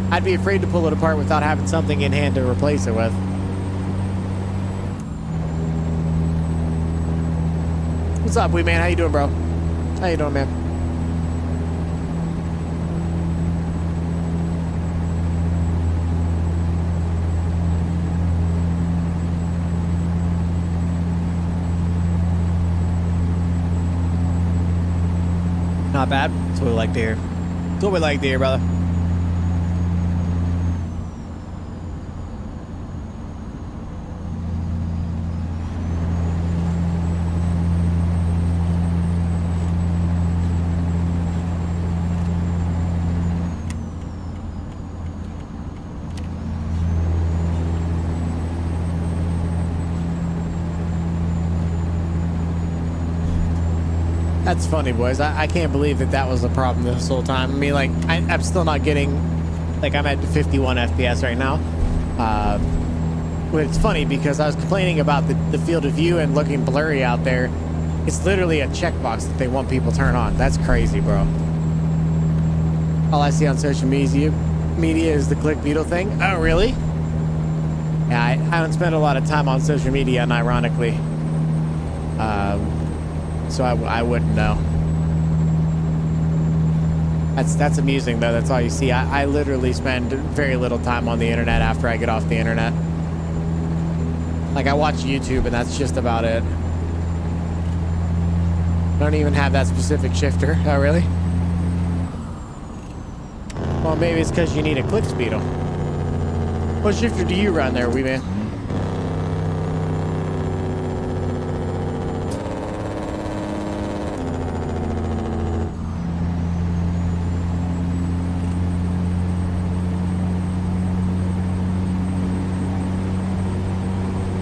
C: I'd be afraid to pull it apart without having something in hand to replace it with. What's up, wee man? How you doing, bro? How you doing, man? Not bad. That's what we like to hear. That's what we like to hear, brother. That's funny, boys. I can't believe that was the problem this whole time. I mean, like, I'm still not getting... Like, I'm at 51 FPS right now. But it's funny because I was complaining about the field of view and looking blurry out there. It's literally a checkbox that they want people to turn on. That's crazy, bro. All I see on social media is the click beetle thing. Oh, really? Yeah, I don't spend a lot of time on social media, unironically. So I wouldn't know. That's amusing though. That's all you see. I literally spend very little time on the internet after I get off the internet. Like I watch YouTube and that's just about it. Don't even have that specific shifter. Oh really? Well, maybe it's because you need a click speedo. What shifter do you run there, wee man?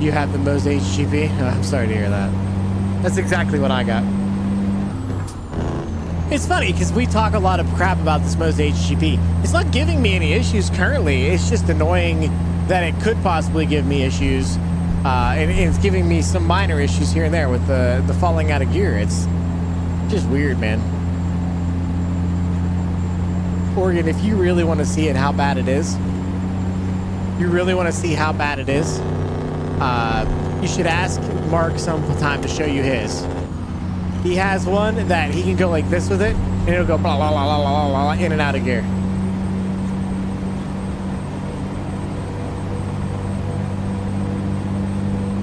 C: You have the most HGP? Oh, I'm sorry to hear that. That's exactly what I got. It's funny because we talk a lot of crap about this Mo's HGP. It's not giving me any issues currently. It's just annoying that it could possibly give me issues. And it's giving me some minor issues here and there with the falling out of gear. It's just weird, man. Oregon, if you really want to see it, how bad it is, you really want to see how bad it is, you should ask Mark sometime to show you his. He has one that he can go like this with it, and it'll go blah, blah, blah, blah, blah, blah, in and out of gear.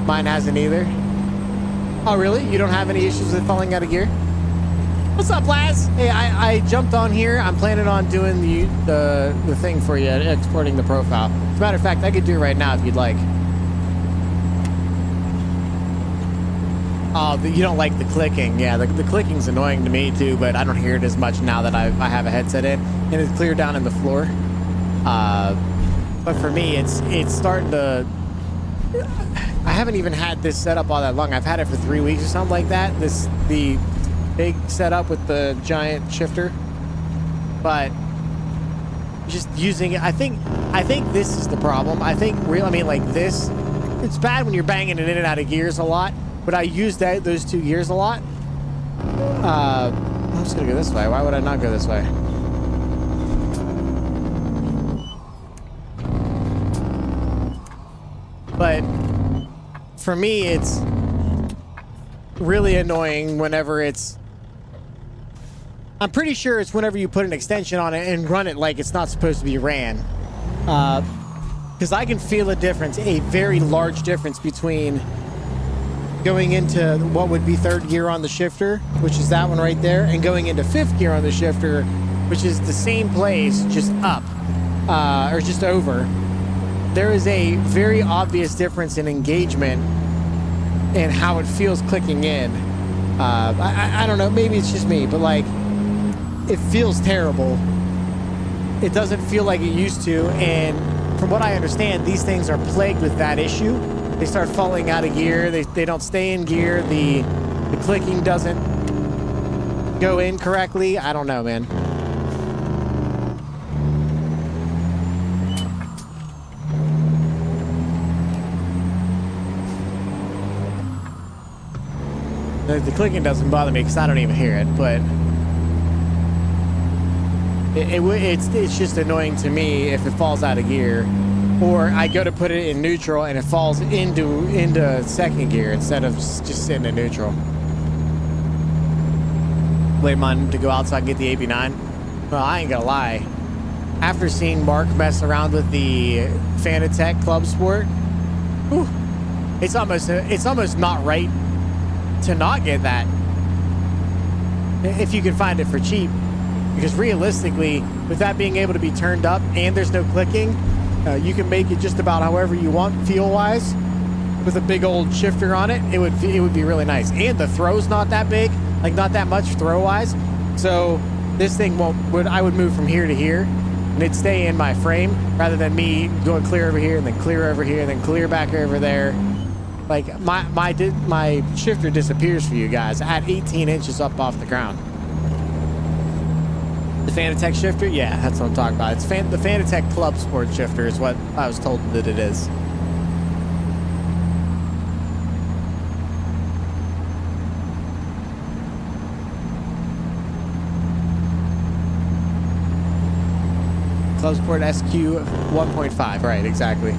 C: Mine hasn't either. Oh, really? You don't have any issues with falling out of gear? What's up, Laz? Hey, I jumped on here. I'm planning on doing the thing for you, exporting the profile. As a matter of fact, I could do it right now if you'd like. Oh, you don't like the clicking. Yeah, the clicking's annoying to me too, but I don't hear it as much now that I have a headset in, and it's clear down in the floor. But for me, it's starting to... I haven't even had this set up all that long. I've had it for 3 weeks or something like that. The big setup with the giant shifter, but just using it. I think this is the problem. I mean, like this, it's bad when you're banging it in and out of gears a lot. But I use those two gears a lot. I'm just gonna go this way. Why would I not go this way? But for me, it's really annoying whenever it's... I'm pretty sure it's whenever you put an extension on it and run it like it's not supposed to be ran. Because I can feel a difference, a very large difference between going into what would be third gear on the shifter, which is that one right there, and going into fifth gear on the shifter, which is the same place, just up, or just over. There is a very obvious difference in engagement and how it feels clicking in. I don't know, maybe it's just me, but like, it feels terrible. It doesn't feel like it used to, and from what I understand, these things are plagued with that issue. They start falling out of gear. They don't stay in gear. The clicking doesn't go in correctly. I don't know, man. The clicking doesn't bother me because I don't even hear it, but it's just annoying to me if it falls out of gear. Or I go to put it in neutral and it falls into second gear instead of just sitting in neutral. Wait a minute to go out so I can get the AP9. Well, I ain't gonna lie. After seeing Mark mess around with the Fanatec Club Sport, whew, it's almost not right to not get that if you can find it for cheap. Because realistically, with that being able to be turned up and there's no clicking, you can make it just about however you want feel-wise. With a big old shifter on it, it would be really nice. And the throw's not that big, like not that much throw-wise. So this thing I would move from here to here, and it'd stay in my frame rather than me going clear over here and then clear over here and then clear back over there. Like my shifter disappears for you guys at 18 inches up off the ground. The Fanatec shifter? Yeah, that's what I'm talking about. It's the Fanatec Club Sport shifter is what I was told that it is. Club Sport SQ 1.5, right, exactly.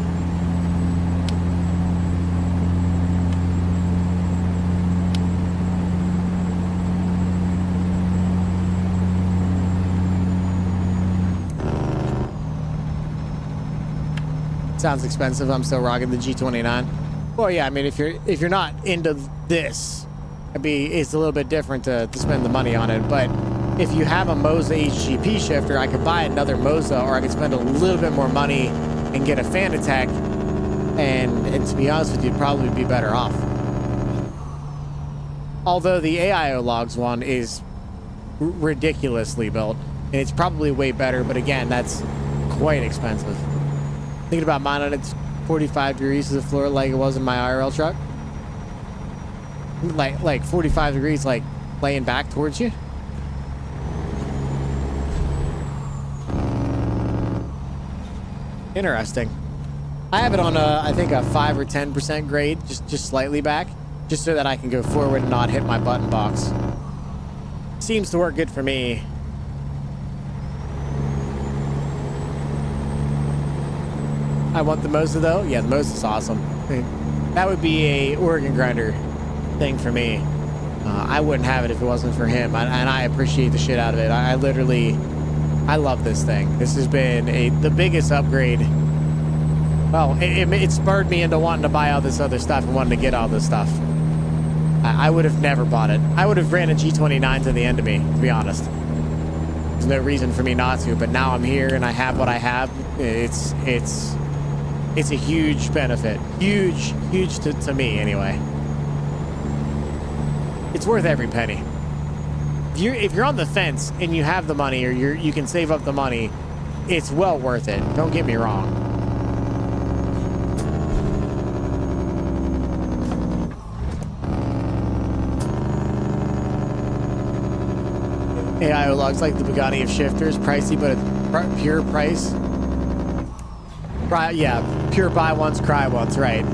C: Sounds expensive. I'm still rocking the G29. Well, yeah, I mean, if you're not into this, it's a little bit different to spend the money on it. But if you have a Moza HGP shifter, I could buy another Moza, or I could spend a little bit more money and get a Fanatec, and to be honest with you, it'd probably be better off. Although the AIO logs one is ridiculously built, and it's probably way better, but again, that's quite expensive. Thinking about mine, on it's 45 degrees to the floor like it was in my IRL truck. Like 45 degrees, like laying back towards you. Interesting. I have it on I think a 5 or 10% grade, just slightly back, just so that I can go forward and not hit my button box. Seems to work good for me. I want the Moza though. Yeah, the Moza's awesome. I mean, that would be a Oregon grinder thing for me. I wouldn't have it if it wasn't for him, and I appreciate the shit out of it. I love this thing. This has been the biggest upgrade. Well, it spurred me into wanting to buy all this other stuff and wanting to get all this stuff. I would have never bought it. I would have ran a G29 to the end of me, to be honest. There's no reason for me not to, but now I'm here and I have what I have. It's a huge benefit. Huge to me, anyway. It's worth every penny. If you're on the fence and you have the money, or you can save up the money, it's well worth it. Don't get me wrong. AIO logs like the Bugatti of shifters, pricey, but it's pure price. Yeah, pure buy once, cry once, right?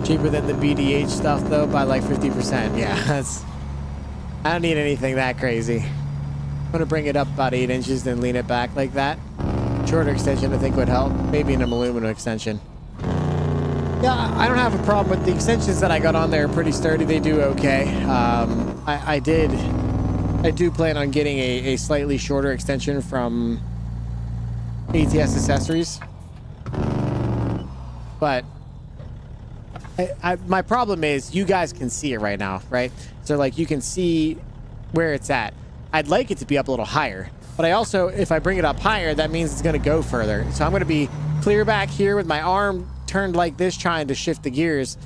C: Cheaper than the BDH stuff though, by like 50%. Yeah, I don't need anything that crazy. I'm gonna bring it up about 8 inches, then lean it back like that. Shorter extension I think would help. Maybe an aluminum extension. Yeah, I don't have a problem with the extensions that I got on there. Pretty sturdy. They do okay. I do plan on getting a slightly shorter extension from ATS Accessories. But my problem is you guys can see it right now, right? So like you can see where it's at. I'd like it to be up a little higher, but I also, if I bring it up higher, that means it's going to go further. So I'm going to be clear back here with my arm turned like this, trying to shift the gears.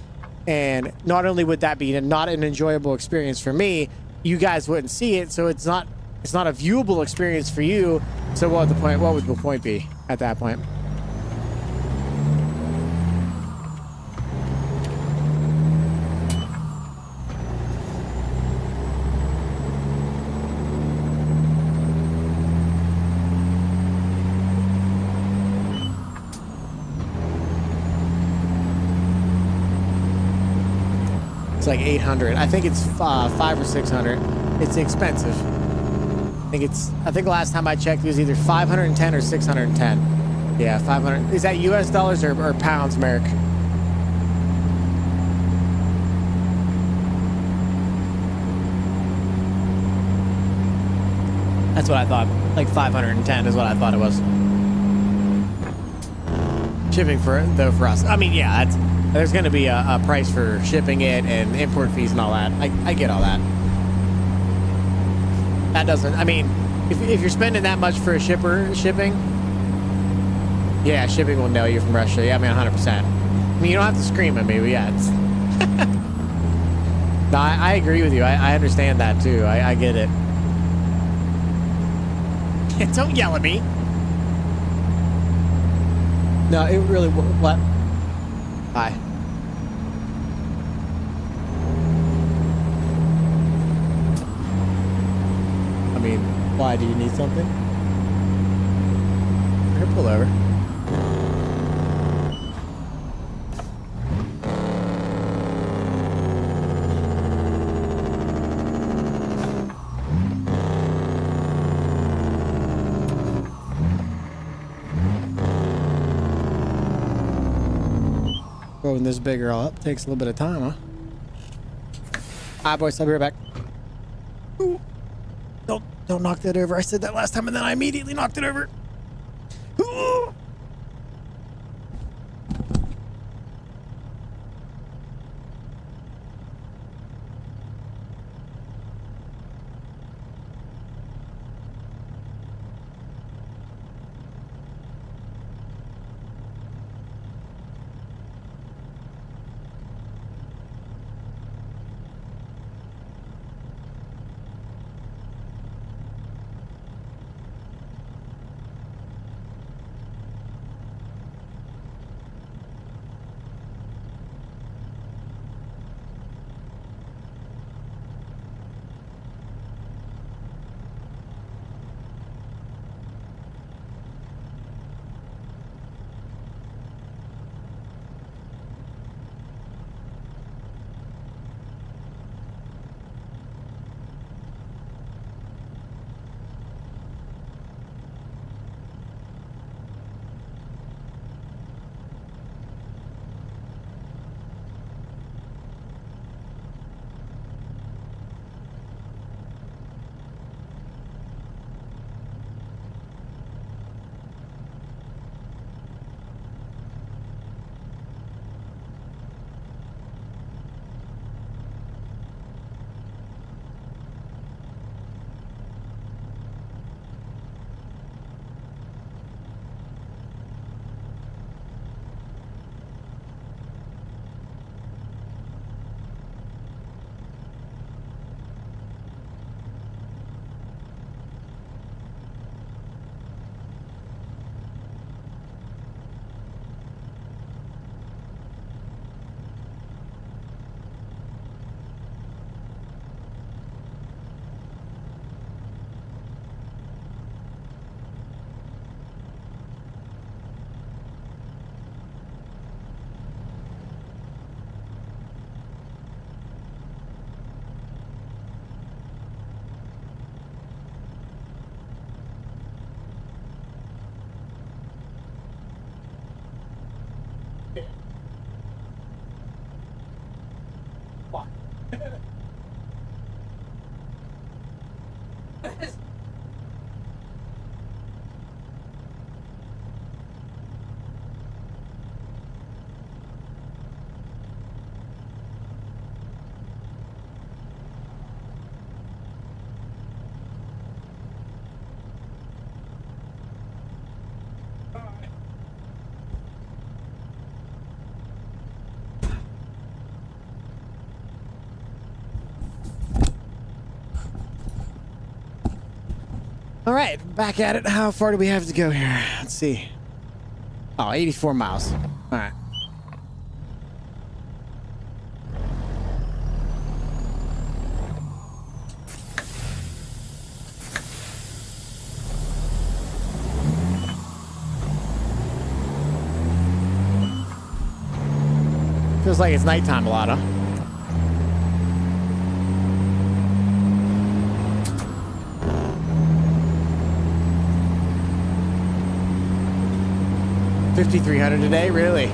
C: And not only would that be not an enjoyable experience for me, you guys wouldn't see it, so it's not a viewable experience for you. So what would the point be at that point? It's like 800. I think it's 500 or 600. It's expensive. I think last time I checked it was either 510 or 610. Yeah, 500. Is that US dollars or pounds, Merrick? That's what I thought. Like 510 is what I thought it was. Shipping for us. I mean, yeah, there's going to be a price for shipping it and import fees and all that. I get all that. That doesn't, I mean, if you're spending that much for a shipping, yeah, shipping will nail you from Russia. Yeah, I mean, 100%. I mean, you don't have to scream at me, but yeah, it's... No, I agree with you. I understand that, too. I get it. Don't yell at me. No, it really... What? Hi. I mean, why? Do you need something? Here, pull over. Growing this bigger all up takes a little bit of time, huh? Alright, boys, I'll be right back. Ooh. Don't knock that over. I said that last time and then I immediately knocked it over. Ooh. All right, back at it. How far do we have to go here? Let's see. Oh, 84 miles. All right. Feels like it's nighttime a lot, huh? $5,300 today, really?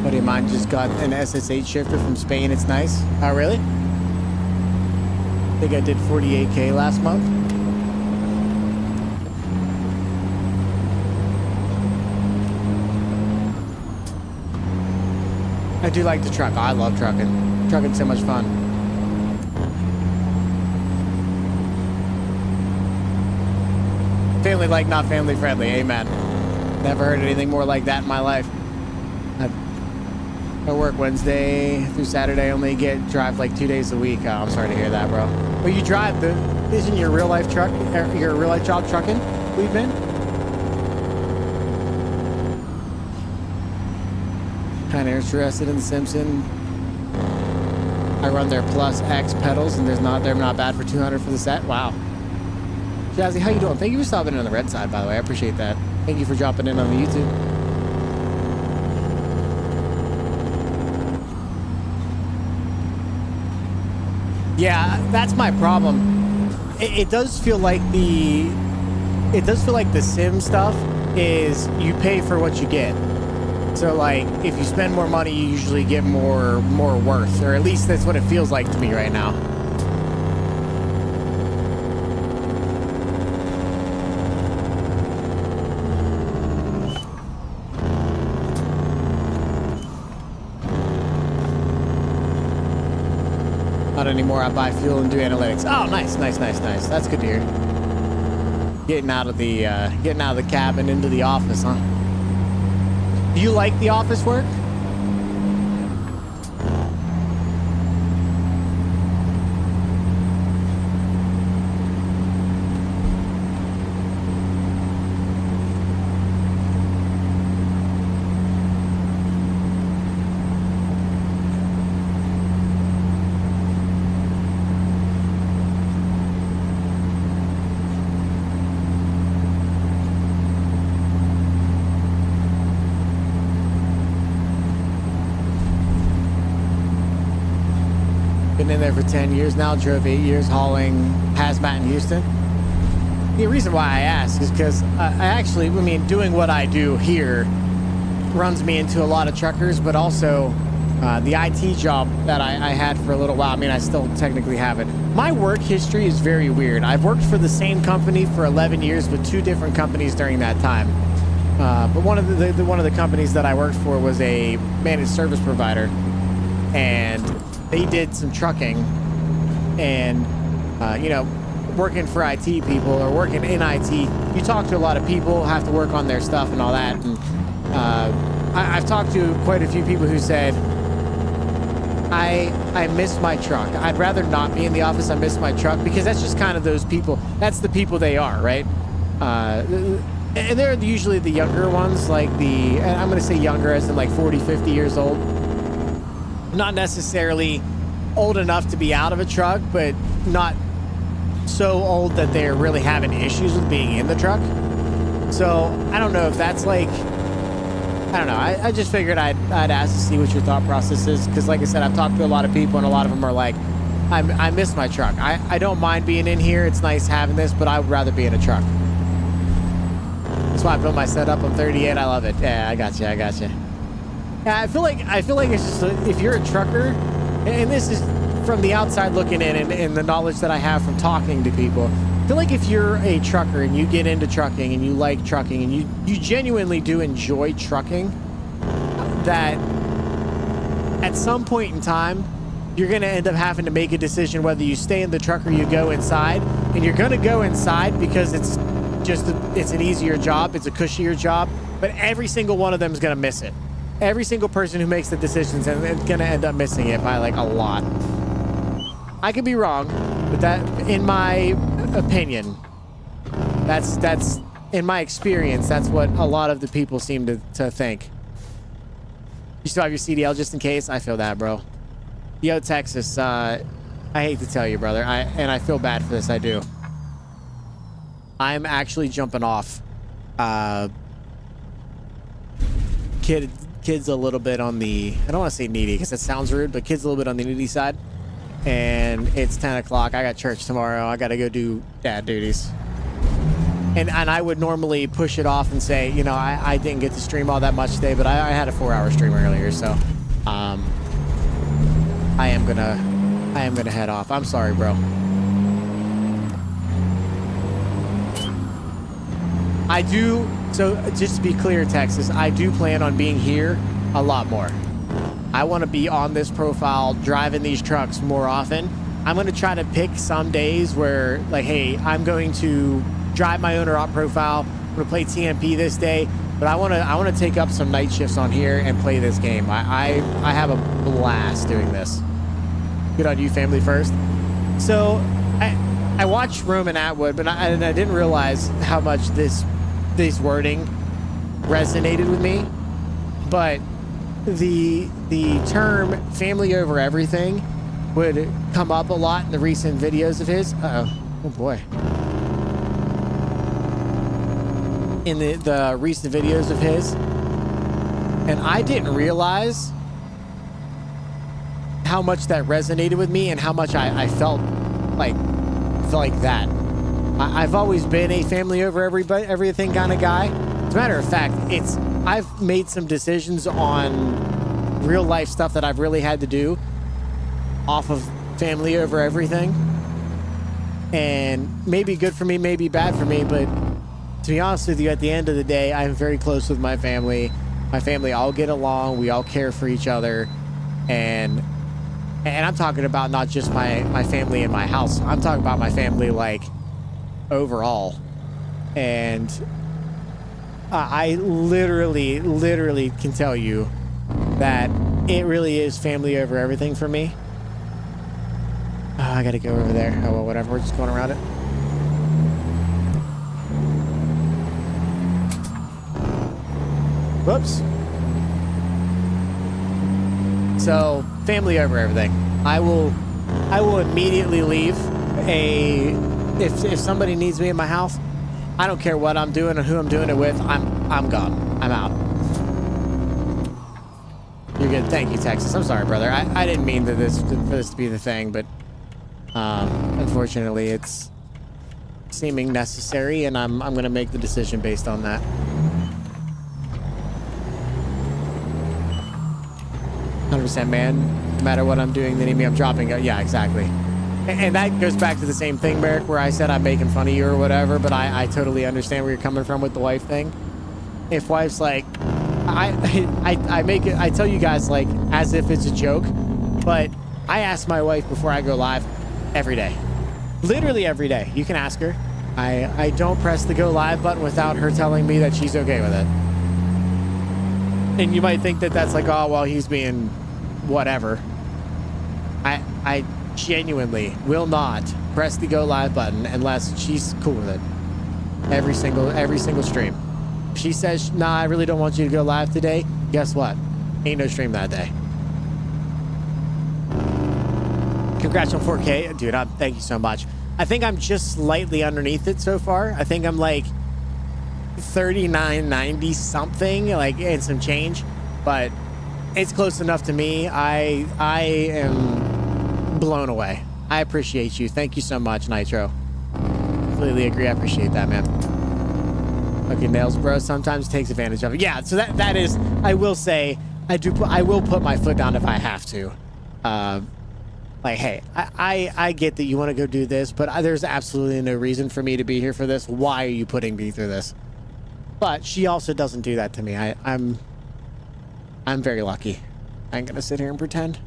C: Buddy of mine just got an SSH shifter from Spain. It's nice. Oh, really? I think I did 48K last month. I do like to truck. I love trucking. Trucking's so much fun. Family like, not family friendly. Amen. Never heard anything more like that in my life. I work Wednesday through Saturday. Only drive like 2 days a week. Oh, I'm sorry to hear that, bro. Well, you drive isn't your real life truck? Your real life job trucking? We've been. Kind of interested in the Simpson. I run their Plus X pedals, and they're not bad for 200 for the set. Wow. Jazzy, how you doing? Thank you for stopping in on the red side, by the way. I appreciate that. Thank you for dropping in on the YouTube. Yeah, that's my problem. It does feel like the sim stuff is you pay for what you get. So like if you spend more money, you usually get more worth, or at least that's what it feels like to me right now. Not anymore. I buy fuel and do analytics. Oh, nice. That's good to hear. Getting out of the cabin into the office, huh? Do you like the office work? Been in there for 10 years now, drove 8 years hauling hazmat in Houston. The reason why I ask is because doing what I do here runs me into a lot of truckers, but also the IT job that I had for a little while. I mean, I still technically have it. My work history is very weird. I've worked for the same company for 11 years with 2 different companies during that time. But one of the companies that I worked for was a managed service provider, and they did some trucking, and working for IT people or working in IT, you talk to a lot of people, have to work on their stuff and all that. And I've talked to quite a few people who said, I miss my truck. I'd rather not be in the office. I miss my truck, because that's just kind of those people. That's the people they are, right? And they're usually the younger ones, and I'm going to say younger as in like 40, 50 years old. Not necessarily old enough to be out of a truck, but not so old that they're really having issues with being in the truck. So I don't know if that's I don't know. I just figured I'd ask to see what your thought process is, because like I said, I've talked to a lot of people, and a lot of them are like, I miss my truck. I don't mind being in here. It's nice having this, but I would rather be in a truck. why I built my setup. I'm 38. I love it. Yeah, I got you. Yeah, I feel like it's just if you're a trucker, and this is from the outside looking in, and the knowledge that I have from talking to people. I feel like if you're a trucker and you get into trucking and you like trucking and you genuinely do enjoy trucking, that at some point in time, you're going to end up having to make a decision whether you stay in the truck or you go inside. And you're going to go inside because it's an easier job. It's a cushier job. But every single one of them is going to miss it. Every single person who makes the decisions is going to end up missing it by like a lot. I could be wrong, but that, in my opinion, that's in my experience, that's what a lot of the people seem to think. You still have your CDL just in case? I feel that, bro. Yo, Texas, I hate to tell you, brother, and I feel bad for this, I do. I'm actually jumping off. Kid's a little bit on the, I don't want to say needy because it sounds rude, but kid's a little bit on the needy side. And it's 10 o'clock. I got church tomorrow. I got to go do dad duties. And I would normally push it off and say, you know, I didn't get to stream all that much today, but I had a 4-hour stream earlier, so I am gonna head off. I'm sorry, bro. I do, so just to be clear, Texas, I do plan on being here a lot more. I want to be on this profile, driving these trucks more often. I'm going to try to pick some days where, like, hey, I'm going to drive my owner-op profile. I'm going to play TMP this day, but I want to take up some night shifts on here and play this game. I have a blast doing this. Good on you, family first. So I watched Roman Atwood, but I didn't realize how much this wording resonated with me. But the term family over everything would come up a lot in the recent videos of his. Oh boy. In the recent videos of his. And I didn't realize how much that resonated with me and how much I felt like that. I've always been a family over everything kind of guy. As a matter of fact, I've made some decisions on real life stuff that I've really had to do off of family over everything. And maybe good for me, maybe bad for me, but to be honest with you, at the end of the day, I'm very close with my family. My family all get along. We all care for each other. And I'm talking about not just my family in my house. I'm talking about my family, like, overall. And I literally can tell you that it really is family over everything for me. Oh, I gotta go over there. Oh, well, whatever. We're just going around it. Whoops. So, family over everything. I will immediately leave if somebody needs me in my house. I don't care what I'm doing or who I'm doing it with. I'm gone. I'm out. You're good. Thank you, Texas. I'm sorry, brother. I didn't mean for this to be the thing, but unfortunately, it's seeming necessary, and I'm gonna make the decision based on that. 100%, man. No matter what I'm doing, they need me, I'm dropping it. Yeah, exactly. And that goes back to the same thing, Merrick, where I said I'm making fun of you or whatever, but I totally understand where you're coming from with the wife thing. If wife's like, I make it, I tell you guys, like, as if it's a joke, but I ask my wife before I go live every day. Literally every day. You can ask her. I don't press the go live button without her telling me that she's okay with it. And you might think that that's like, oh, well, he's being whatever. I genuinely will not press the go live button unless she's cool with it. Every single stream. If she says, nah, I really don't want you to go live today, guess what? Ain't no stream that day. Congrats on 4K. Dude, thank you so much. I think I'm just slightly underneath it so far. I think I'm like 3990 something, like, and some change, but it's close enough to me. I am blown away. I appreciate you. Thank you so much, Nitro. Completely agree. I appreciate that, man. Okay, nails, bro. Sometimes takes advantage of it. Yeah, so that is. I will say, I will put my foot down if I have to. Like, hey, I get that you want to go do this, but there's absolutely no reason for me to be here for this. Why are you putting me through this? But she also doesn't do that to me. I'm very lucky. I ain't gonna sit here and pretend.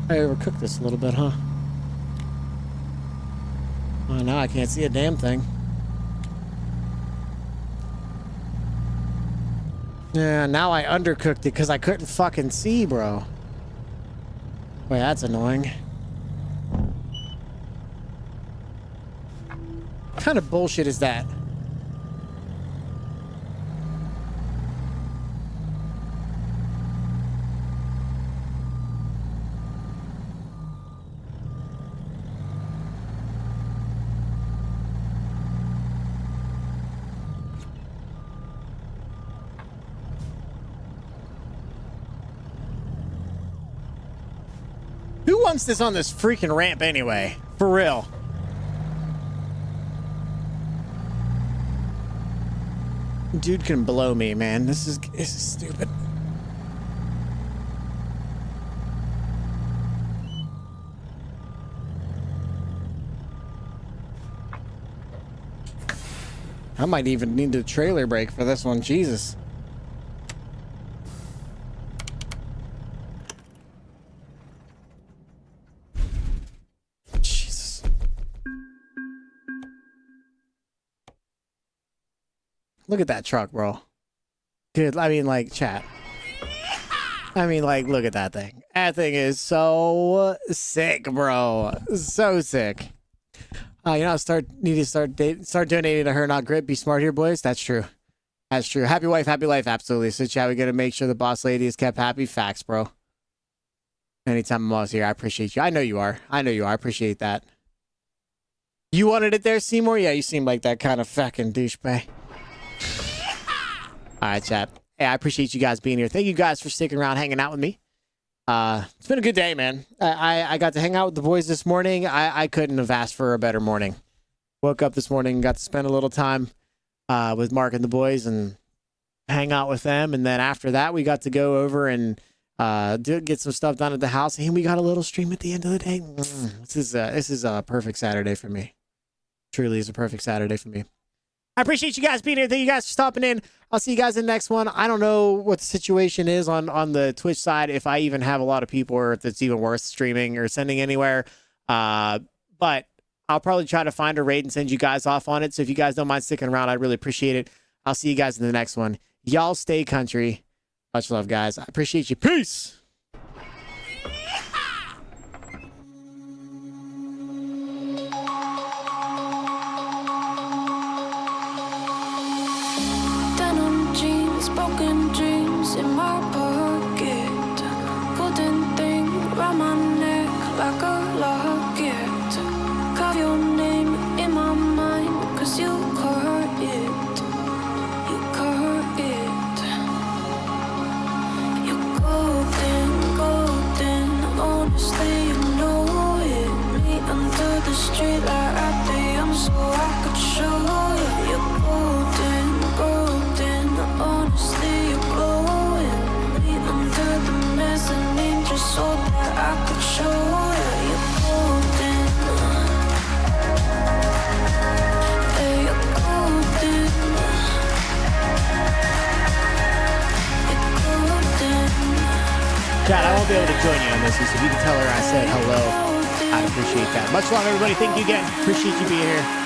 C: I overcooked this a little bit, huh? Well, now I can't see a damn thing. Yeah, now I undercooked it because I couldn't fucking see, bro. Boy, that's annoying. What kind of bullshit is that? Who wants this on this freaking ramp anyway? For real. Dude can blow me, man. This is stupid. I might even need a trailer brake for this one. Jesus. Look at that truck, bro. Good. I mean, like, chat. I mean, like, look at that thing. That thing is so sick, bro. So sick. You know, need to start donating to her, not grit. Be smart here, boys. That's true. That's true. Happy wife, happy life. Absolutely. So, chat, we got to make sure the boss lady is kept happy. Facts, bro. Anytime I'm always here, I appreciate you. I know you are. I know you are. I appreciate that. You wanted it there, Seymour? Yeah, you seem like that kind of fucking douchebag. All right, chat. Hey, I appreciate you guys being here. Thank you guys for sticking around, hanging out with me. It's been a good day, man. I got to hang out with the boys this morning. I couldn't have asked for a better morning. Woke up this morning, got to spend a little time with Mark and the boys and hang out with them. And then after that, we got to go over and get some stuff done at the house. And we got a little stream at the end of the day. This is a perfect Saturday for me. Truly is a perfect Saturday for me. I appreciate you guys being here. Thank you guys for stopping in. I'll see you guys in the next one. I don't know what the situation is on the Twitch side, if I even have a lot of people or if it's even worth streaming or sending anywhere. But I'll probably try to find a raid and send you guys off on it. So if you guys don't mind sticking around, I'd really appreciate it. I'll see you guys in the next one. Y'all stay country. Much love, guys. I appreciate you. Peace.
J: Broken dreams in my pocket, golden thing round my neck like a locket. Carve your name in my mind, cause you caught it. You caught it. You're golden, golden, honestly you know it. Me under the street light at the young so I could show you. You're golden, golden, honestly you're glowing. Me under the mezzanine just so that I could show you. You're golden. Hey, you're golden. You're golden.
C: Chad, I won't be able to join you on this, so if you can tell her I said hello, I'd appreciate that. Much love, everybody. Thank you again. Appreciate you being here.